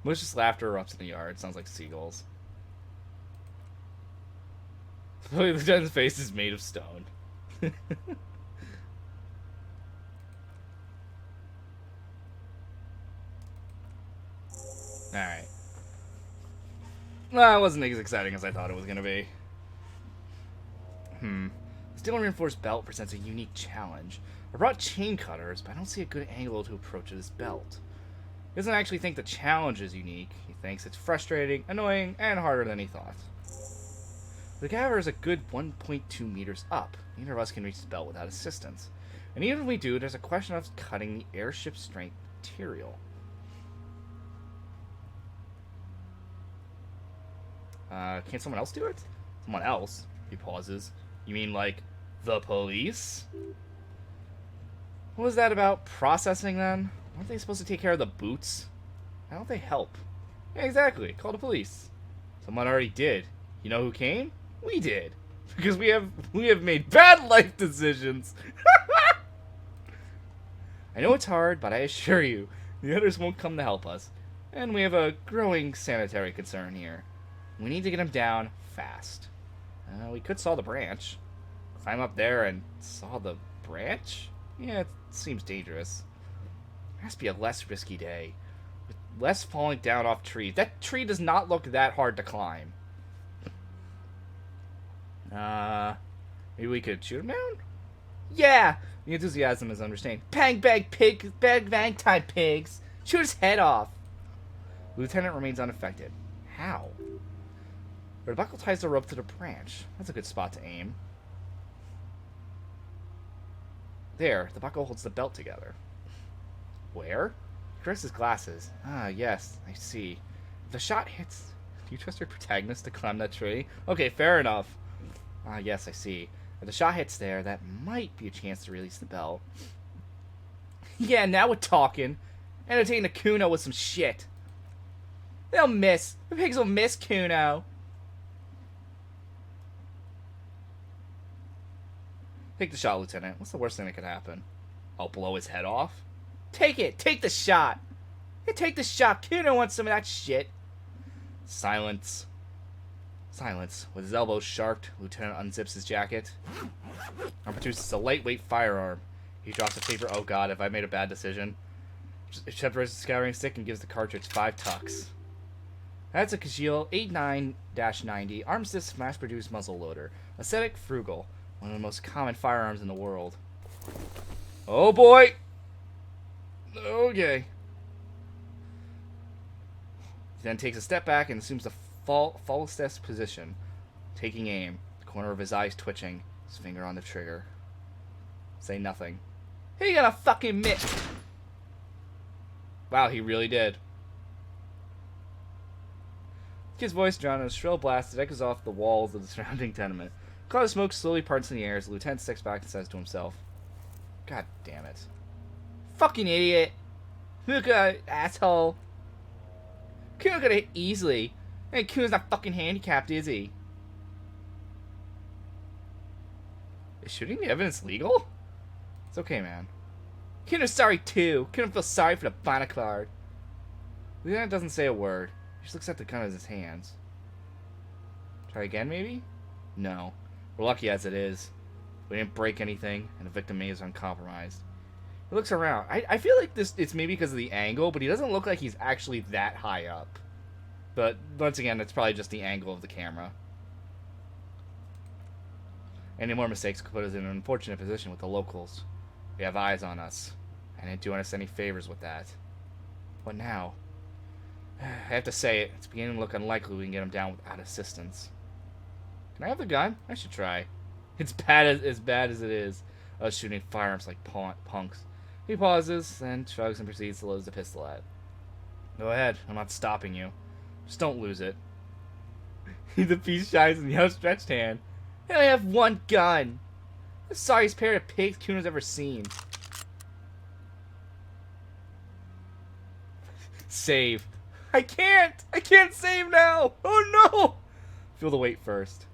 [SPEAKER 1] Malicious laughter erupts in the yard. Sounds like seagulls. The lieutenant's face is made of stone. Alright. Well, it wasn't as exciting as I thought it was going to be. The steel reinforced belt presents a unique challenge. I brought chain cutters, but I don't see a good angle to approach this belt. He doesn't actually think the challenge is unique. He thinks it's frustrating, annoying, and harder than he thought. The cavern is a good 1.2 meters up. Neither of us can reach the belt without assistance. And even if we do, there's a question of cutting the airship strength material. Can't someone else do it? Someone else? He pauses. You mean like the police? What was that about processing then? Aren't they supposed to take care of the boots? Why don't they help? Yeah, exactly. Call the police. Someone already did. You know who came? We did. Because we have made bad life decisions. I know it's hard, but I assure you, the others won't come to help us. And we have a growing sanitary concern here. We need to get him down fast. We could saw the branch. Climb up there and saw the branch? Yeah, it seems dangerous. It has to be a less risky day. With less falling down off trees. That tree does not look that hard to climb. Maybe we could shoot him down? Yeah! The enthusiasm is understated. Bang, bang, pig, bang, bang, time, pigs. Shoot his head off. The lieutenant remains unaffected. How? The buckle ties the rope to the branch. That's a good spot to aim. There, the buckle holds the belt together. Where? He corrects his glasses. Ah, yes, I see. If the shot hits... Do you trust your protagonist to climb that tree? Okay, fair enough. Ah, yes, I see. If the shot hits there, that might be a chance to release the belt. Yeah, now we're talking. Entertain the Kuno with some shit. They'll miss. The pigs will miss Kuno. Take the shot, Lieutenant. What's the worst thing that could happen? I'll blow his head off? Take it! Take the shot! Hey, take the shot! Kuno wants some of that shit! Silence. Silence. With his elbows sharped, Lieutenant unzips his jacket and produces a lightweight firearm. He drops the paper. Oh god, have I made a bad decision? Separates the scouring stick and gives the cartridge 5 tucks. That's a Kajil 89-90 armistice mass-produced muzzle loader. Aesthetic, frugal. One of the most common firearms in the world. Oh boy! Okay. He then takes a step back and assumes the false position. Taking aim. The corner of his eyes twitching. His finger on the trigger. Say nothing. He gonna fucking miss! Wow, he really did. His voice drowned in a shrill blast that echoes off the walls of the surrounding tenement. A cloud of smoke slowly parts in the air as the lieutenant steps back and says to himself, God damn it. Fucking idiot. Look at asshole. Kuno got hit easily. And Kuno's not fucking handicapped, is he? Is shooting the evidence legal? It's okay, man. Kuno's sorry too. Kuno feels sorry for the Bonacard. The lieutenant doesn't say a word. He just looks at the gun in his hands. Try again, maybe? No. We're lucky as it is. We didn't break anything, and the victim is uncompromised. He looks around. I feel like it's maybe because of the angle, but he doesn't look like he's actually that high up. But, once again, it's probably just the angle of the camera. Any more mistakes could put us in an unfortunate position with the locals. They have eyes on us. I didn't do us any favors with that. What now? I have to say it. It's beginning to look unlikely we can get him down without assistance. Can I have the gun? I should try. It's as bad as it is. Us shooting firearms like punks. He pauses, then shrugs and proceeds to load the pistol at. Go ahead. I'm not stopping you. Just don't lose it. The piece shines in the outstretched hand. I only have one gun. The sorriest pair of pigs Kuno's ever seen. Save. I can't save now. Oh no! Feel the weight first.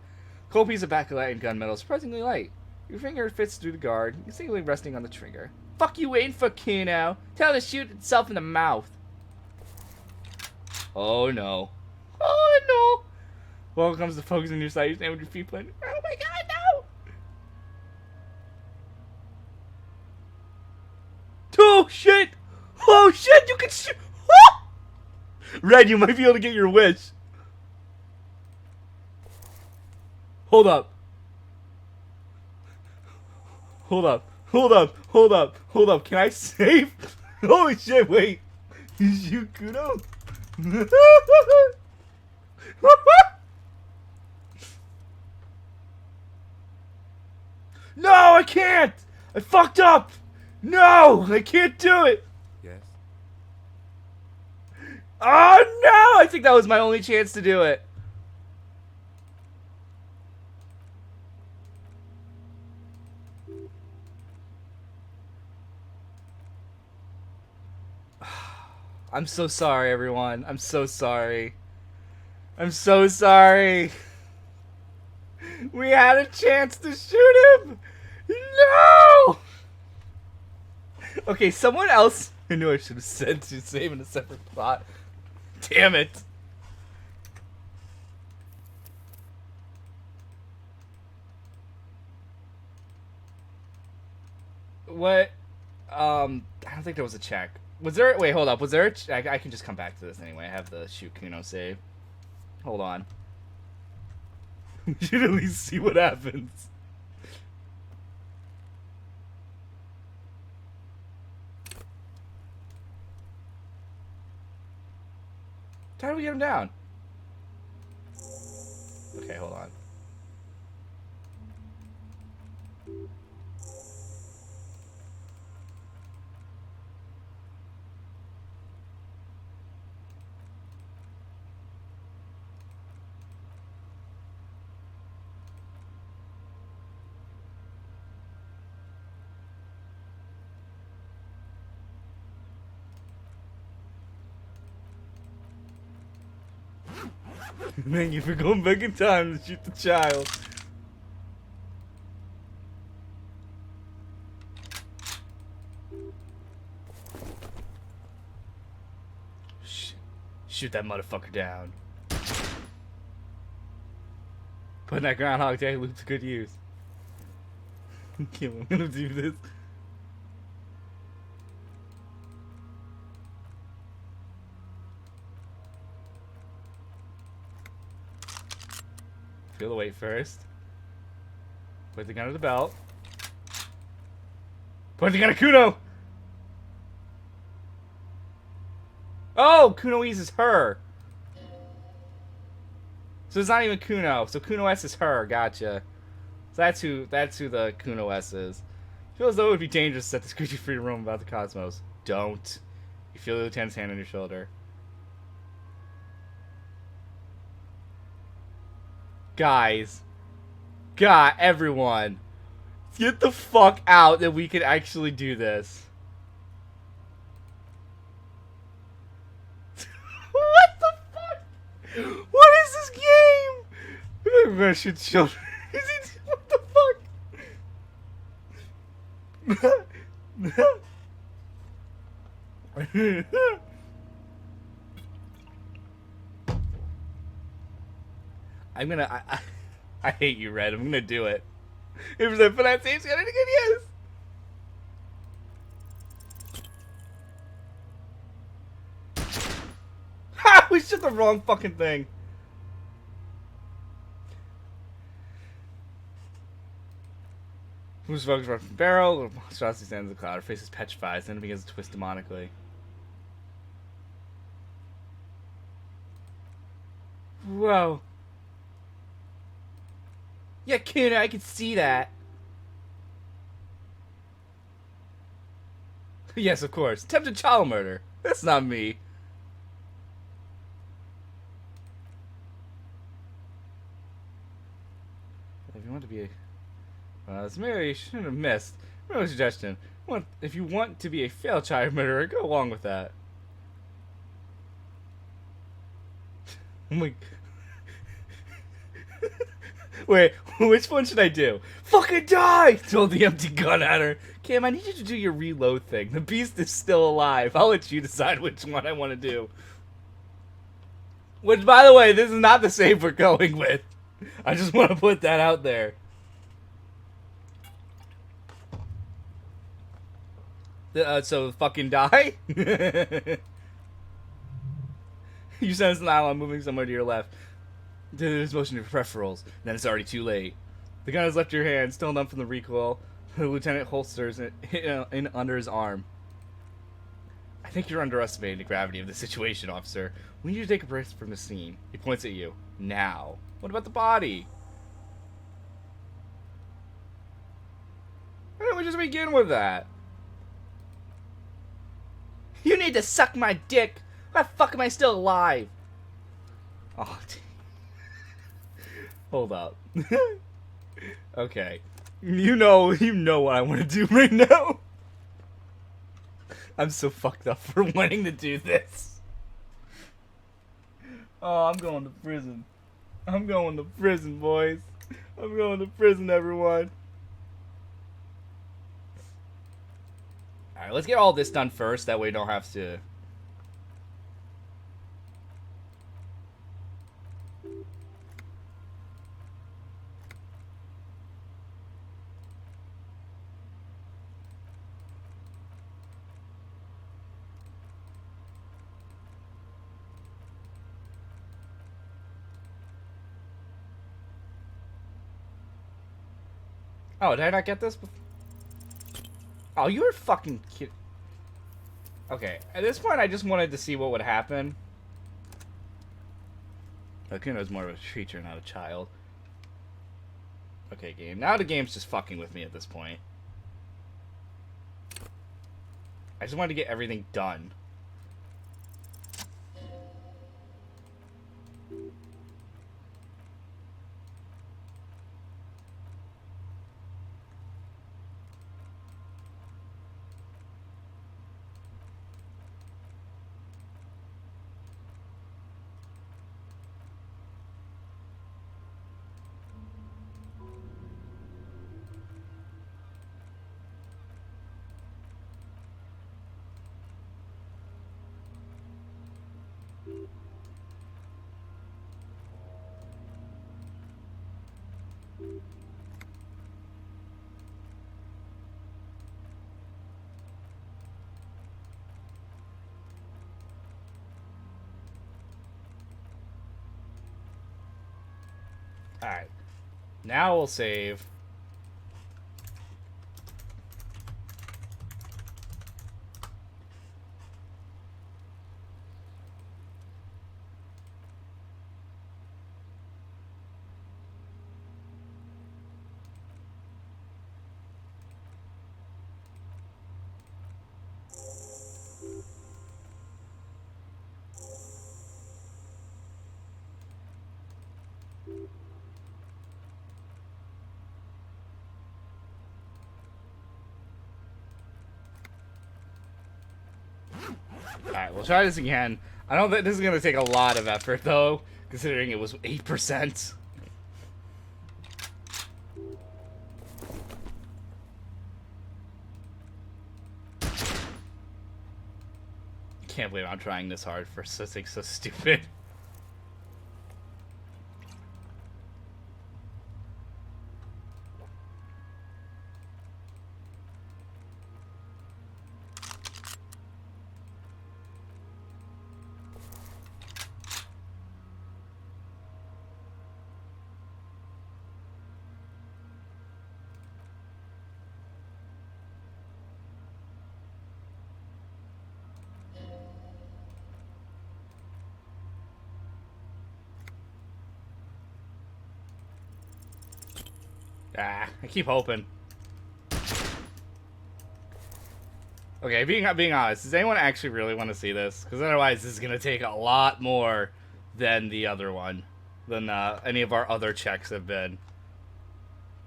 [SPEAKER 1] Cold piece of bakelite and gunmetal is surprisingly light. Your finger fits through the guard, singularly resting on the trigger. Fuck you waiting for, Kuno? Tell it to shoot itself in the mouth. Oh no. Oh no! Welcome comes the focus on your side. You stand with your feet planted. Oh my god, no! Oh shit! Oh shit! You can shoot! Ah! Red, you might be able to get your wish. Hold up. Hold up. Hold up. Hold up. Hold up. Can I save? Holy shit, wait. Is you Kuno? No, I can't! I fucked up! No! I can't do it!
[SPEAKER 3] Yes?
[SPEAKER 1] Oh no! I think that was my only chance to do it. I'm so sorry, everyone. I'm so sorry. I'm so sorry. We had a chance to shoot him! No! Okay, someone else. I knew I should have said to save in a separate plot. Damn it. What? I don't think there was a check. Was there? Wait, hold up. Was there a check? I can just come back to this anyway. I have the shoot Kuno save. Hold on. We should at least see what happens. How do we get him down? Okay, hold on. Thank you for going back in time to shoot the child. Shoot that motherfucker down. Putting that Groundhog Day loop to good use. I'm gonna do this. Feel the weight first. Put the gun to the belt. Put the gun to Kuno! Oh! Kuno is her! So it's not even Kuno. So Kuno S is her. Gotcha. So that's who the Kuno S is. I feel as though it would be dangerous to set this creature free to roam about the cosmos. Don't. You feel the lieutenant's hand on your shoulder. Guys. God, everyone. Get the fuck out that we can actually do this. What the fuck? What is this game? We're gonna shoot children. Is he, what the fuck? I'm gonna. I hate you, Red. I'm gonna do it. If the pronunciation's gonna get used. Ha! We shot the wrong fucking thing. Moves focus right from the barrel. Strauss stands in the cloud. Her face is petrified. Then it begins to twist demonically. Whoa. Yeah, kid, I can see that. Yes, of course. Attempted child murder. That's not me. If you want to be a... this maybe you shouldn't have missed. No suggestion. If you want to be a failed child murderer, go along with that. I'm like... Wait, which one should I do? Fucking die! Throw the empty gun at her. Cam, I need you to do your reload thing. The beast is still alive. I'll let you decide which one I want to do. Which, by the way, this is not the save we're going with. I just want to put that out there. So fucking die? You sense an island moving somewhere to your left. There's motion to peripherals. Then it's already too late. The gun has left your hand, still numb from the recoil. The lieutenant holsters it in under his arm. I think you're underestimating the gravity of the situation, officer. We need to take a break from the scene. He points at you. Now. What about the body? Why don't we just begin with that? You need to suck my dick. Why the fuck am I still alive? Oh, hold up. Okay. You know what I want to do right now. I'm so fucked up for wanting to do this. Oh, I'm going to prison. I'm going to prison, boys. I'm going to prison, everyone. Alright, let's get all this done first. That way we don't have to... Oh, did I not get this? Oh, you were fucking kidding. Okay, at this point I just wanted to see what would happen. Akuno's more of a creature, not a child. Okay, game. Now the game's just fucking with me at this point. I just wanted to get everything done. Alright. Now we'll save. Alright, we'll try this again. I don't think this is going to take a lot of effort, though, considering it was 8%. Can't believe I'm trying this hard for something so stupid. Ah, I keep hoping. Okay, being honest, does anyone actually really want to see this? Because otherwise, this is gonna take a lot more than the other one, than any of our other checks have been.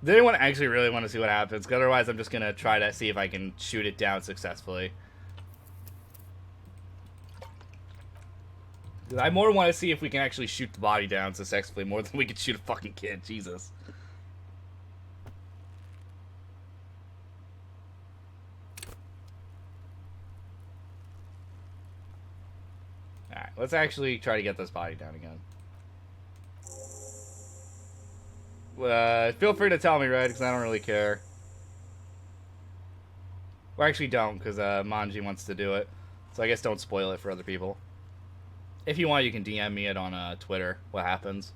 [SPEAKER 1] Does anyone actually really want to see what happens? Because otherwise, I'm just gonna try to see if I can shoot it down successfully. I more want to see if we can actually shoot the body down successfully more than we can shoot a fucking kid. Jesus. Alright, let's actually try to get this body down again. Feel free to tell me, Red, because I don't really care. Well, actually don't, because Manji wants to do it. So I guess don't spoil it for other people. If you want, you can DM me it on Twitter, what happens.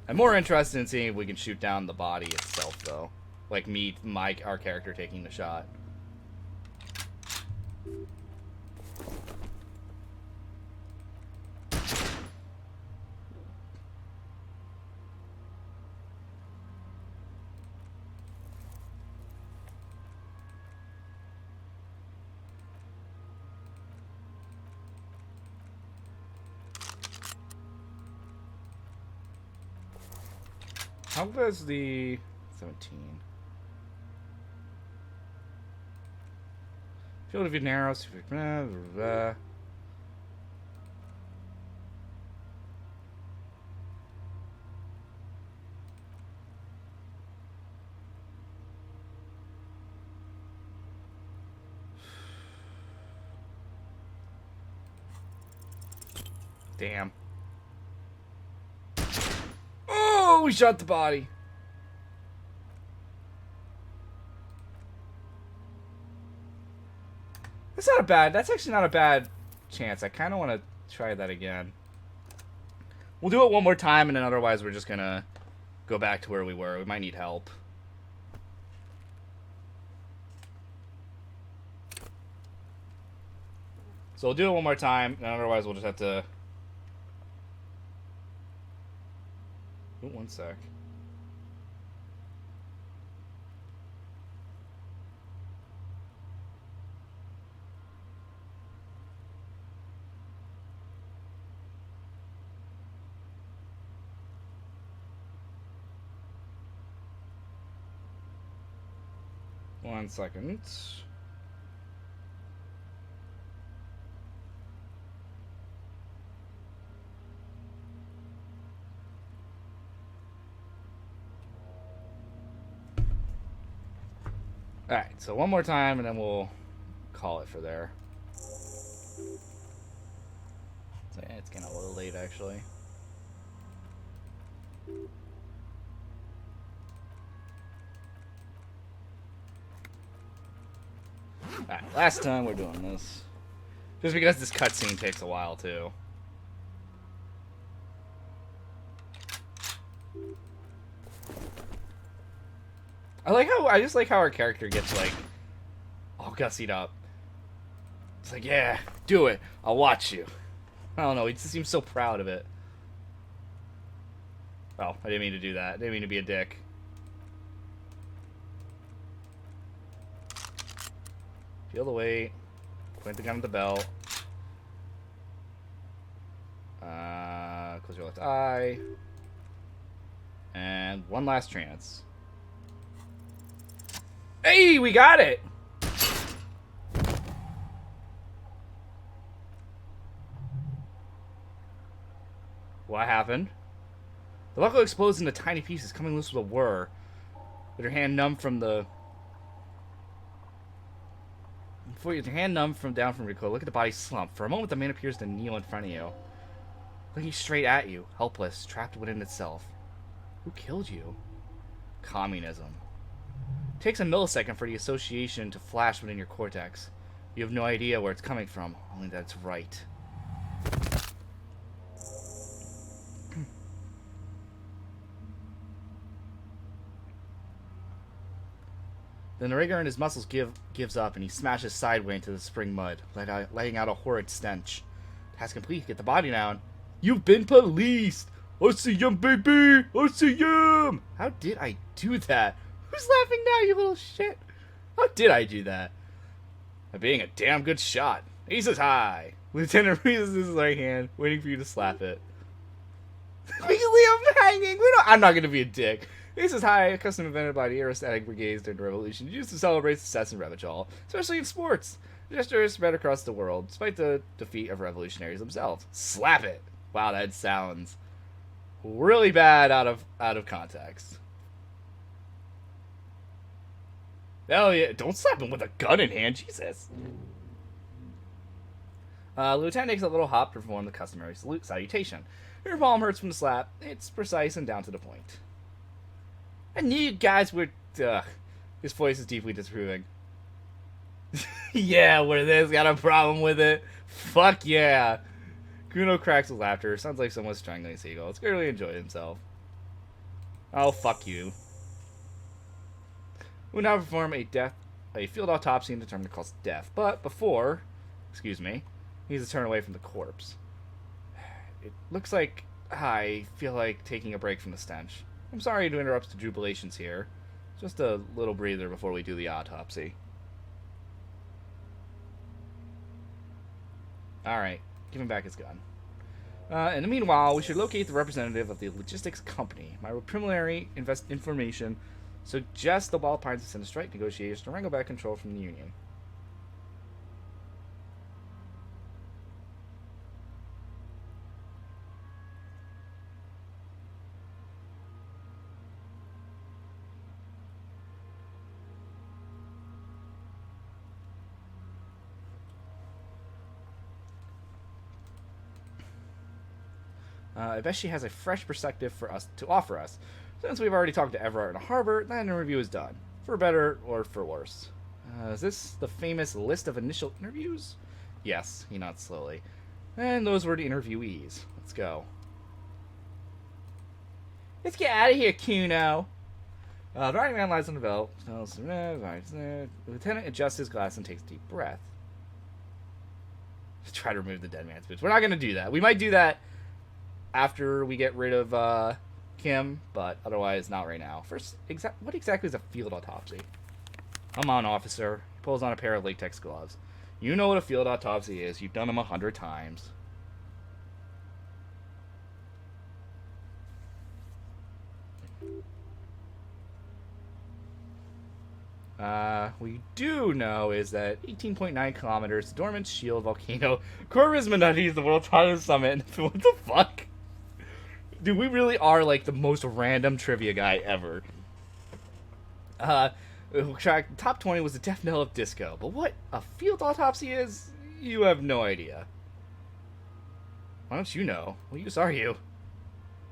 [SPEAKER 1] I'm more interested in seeing if we can shoot down the body itself, though. Like our character taking the shot. How was the 17? Field of view narrow. Blah, blah, blah. Damn. Oh, we shot the body. That's actually not a bad chance. I kind of want to try that again. We'll do it one more time, and then otherwise we're just going to go back to where we were. We might need help. So we'll do it one more time, and otherwise we'll just have to... Ooh, one sec. One second. Alright, so one more time and then we'll call it for there. So yeah, it's getting a little late actually. Alright, last time we're doing this. Just because this cutscene takes a while too. I just like how our character gets like all gussied up. It's like, yeah, do it. I'll watch you. I don't know, he just seems so proud of it. Oh, I didn't mean to do that. I didn't mean to be a dick. Feel the weight. Point the gun at the belt. Close your left eye. And one last chance. Hey, we got it! What happened? The buckle explodes into tiny pieces, coming loose with a whir. With your hand numb from the... With your hand numb down from recoil, look at the body slump. For a moment, the man appears to kneel in front of you. Looking straight at you, helpless, trapped within itself. Who killed you? Communism. It takes a millisecond for the association to flash within your cortex. You have no idea where it's coming from, only that it's right. The narrator and his muscles gives up, and he smashes sideways into the spring mud, letting out a horrid stench. Task complete. Get the body down. You've been policed. Elysium, baby. Elysium. How did I do that? Who's laughing now, you little shit? How did I do that? By being a damn good shot. He says hi. Lieutenant raises his right hand, waiting for you to slap it. We can leave him hanging. I'm not going to be a dick. He says hi, a custom invented by the aerostatic brigades during the revolution, used to celebrate success in Revachol, especially in sports. The gesture is spread across the world, despite the defeat of revolutionaries themselves. Slap it. Wow, that sounds really bad out of context. Hell yeah, don't slap him with a gun in hand, Jesus. Lieutenant takes a little hop to perform the customary salutation. Your palm hurts from the slap. It's precise and down to the point. I knew you guys were... His voice is deeply disapproving. Yeah, where this got a problem with it. Fuck yeah. Kuno cracks with laughter. Sounds like someone's strangling a seagull. It's clearly enjoyed himself. Oh, fuck you. We'll now perform a field autopsy and determine the cause of death. But before, excuse me, he needs to turn away from the corpse. It looks like I feel like taking a break from the stench. I'm sorry to interrupt the jubilations here. Just a little breather before we do the autopsy. Alright, give him back his gun. In the meanwhile, we should locate the representative of the logistics company. My preliminary information suggests the Wild Pines have sent a strike negotiators to wrangle back control from the Union. I bet she has a fresh perspective for us to offer us. Since we've already talked to Everard and Harbor, that interview is done. For better or for worse. Is this the famous list of initial interviews? Yes, he nods slowly. And those were the interviewees. Let's go. Let's get out of here, Kuno. The writing man lies on the belt. The lieutenant adjusts his glass and takes a deep breath. Try to remove the dead man's boots. We're not going to do that. We might do that after we get rid of Kim, but otherwise not right now. First, what exactly is a field autopsy? Come on, officer. He pulls on a pair of latex gloves. You know what a field autopsy is. You've done them 100 times. We do know is that 18.9 kilometers, dormant shield volcano, Corvus Menotti is the world's hottest summit. What the fuck? Dude, we really are like the most random trivia guy ever. Top 20 was the death knell of disco, but what a field autopsy is, you have no idea. Why don't you know? What use are you?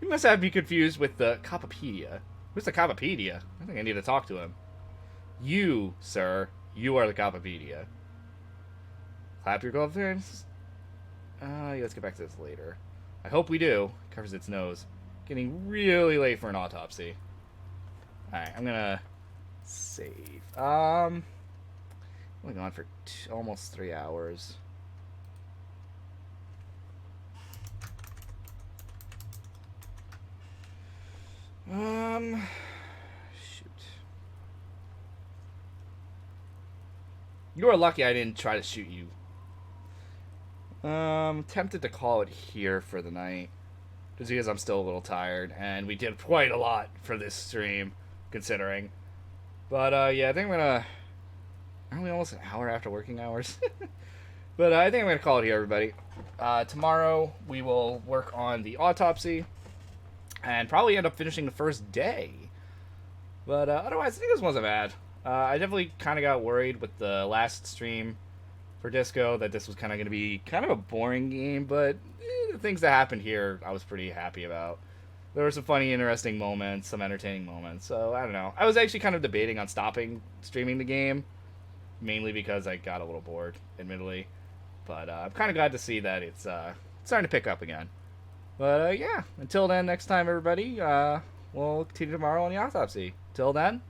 [SPEAKER 1] You must have me confused with the Copopedia. Who's the Copopedia? I think I need to talk to him. You, sir, you are the Copopedia. Clap your glove hands. Let's get back to this later. I hope we do. Covers its nose. Getting really late for an autopsy. Alright, I'm gonna save. Only gone for almost 3 hours. Shoot. You are lucky I didn't try to shoot you. Tempted to call it here for the night. Just because I'm still a little tired, and we did quite a lot for this stream, considering. But, yeah, I think I'm gonna... Aren't we almost an hour after working hours? But I think I'm gonna call it here, everybody. Tomorrow, we will work on the autopsy, and probably end up finishing the first day. But, otherwise, I think this wasn't bad. I definitely kind of got worried with the last stream for Disco that this was kind of going to be kind of a boring game, but the things that happened here I was pretty happy about. There were some funny, interesting moments, some entertaining moments, so I don't know. I was actually kind of debating on stopping streaming the game, mainly because I got a little bored, admittedly. But I'm kind of glad to see that it's starting to pick up again. But yeah, until then, next time, everybody, we'll continue tomorrow on the autopsy. Till then.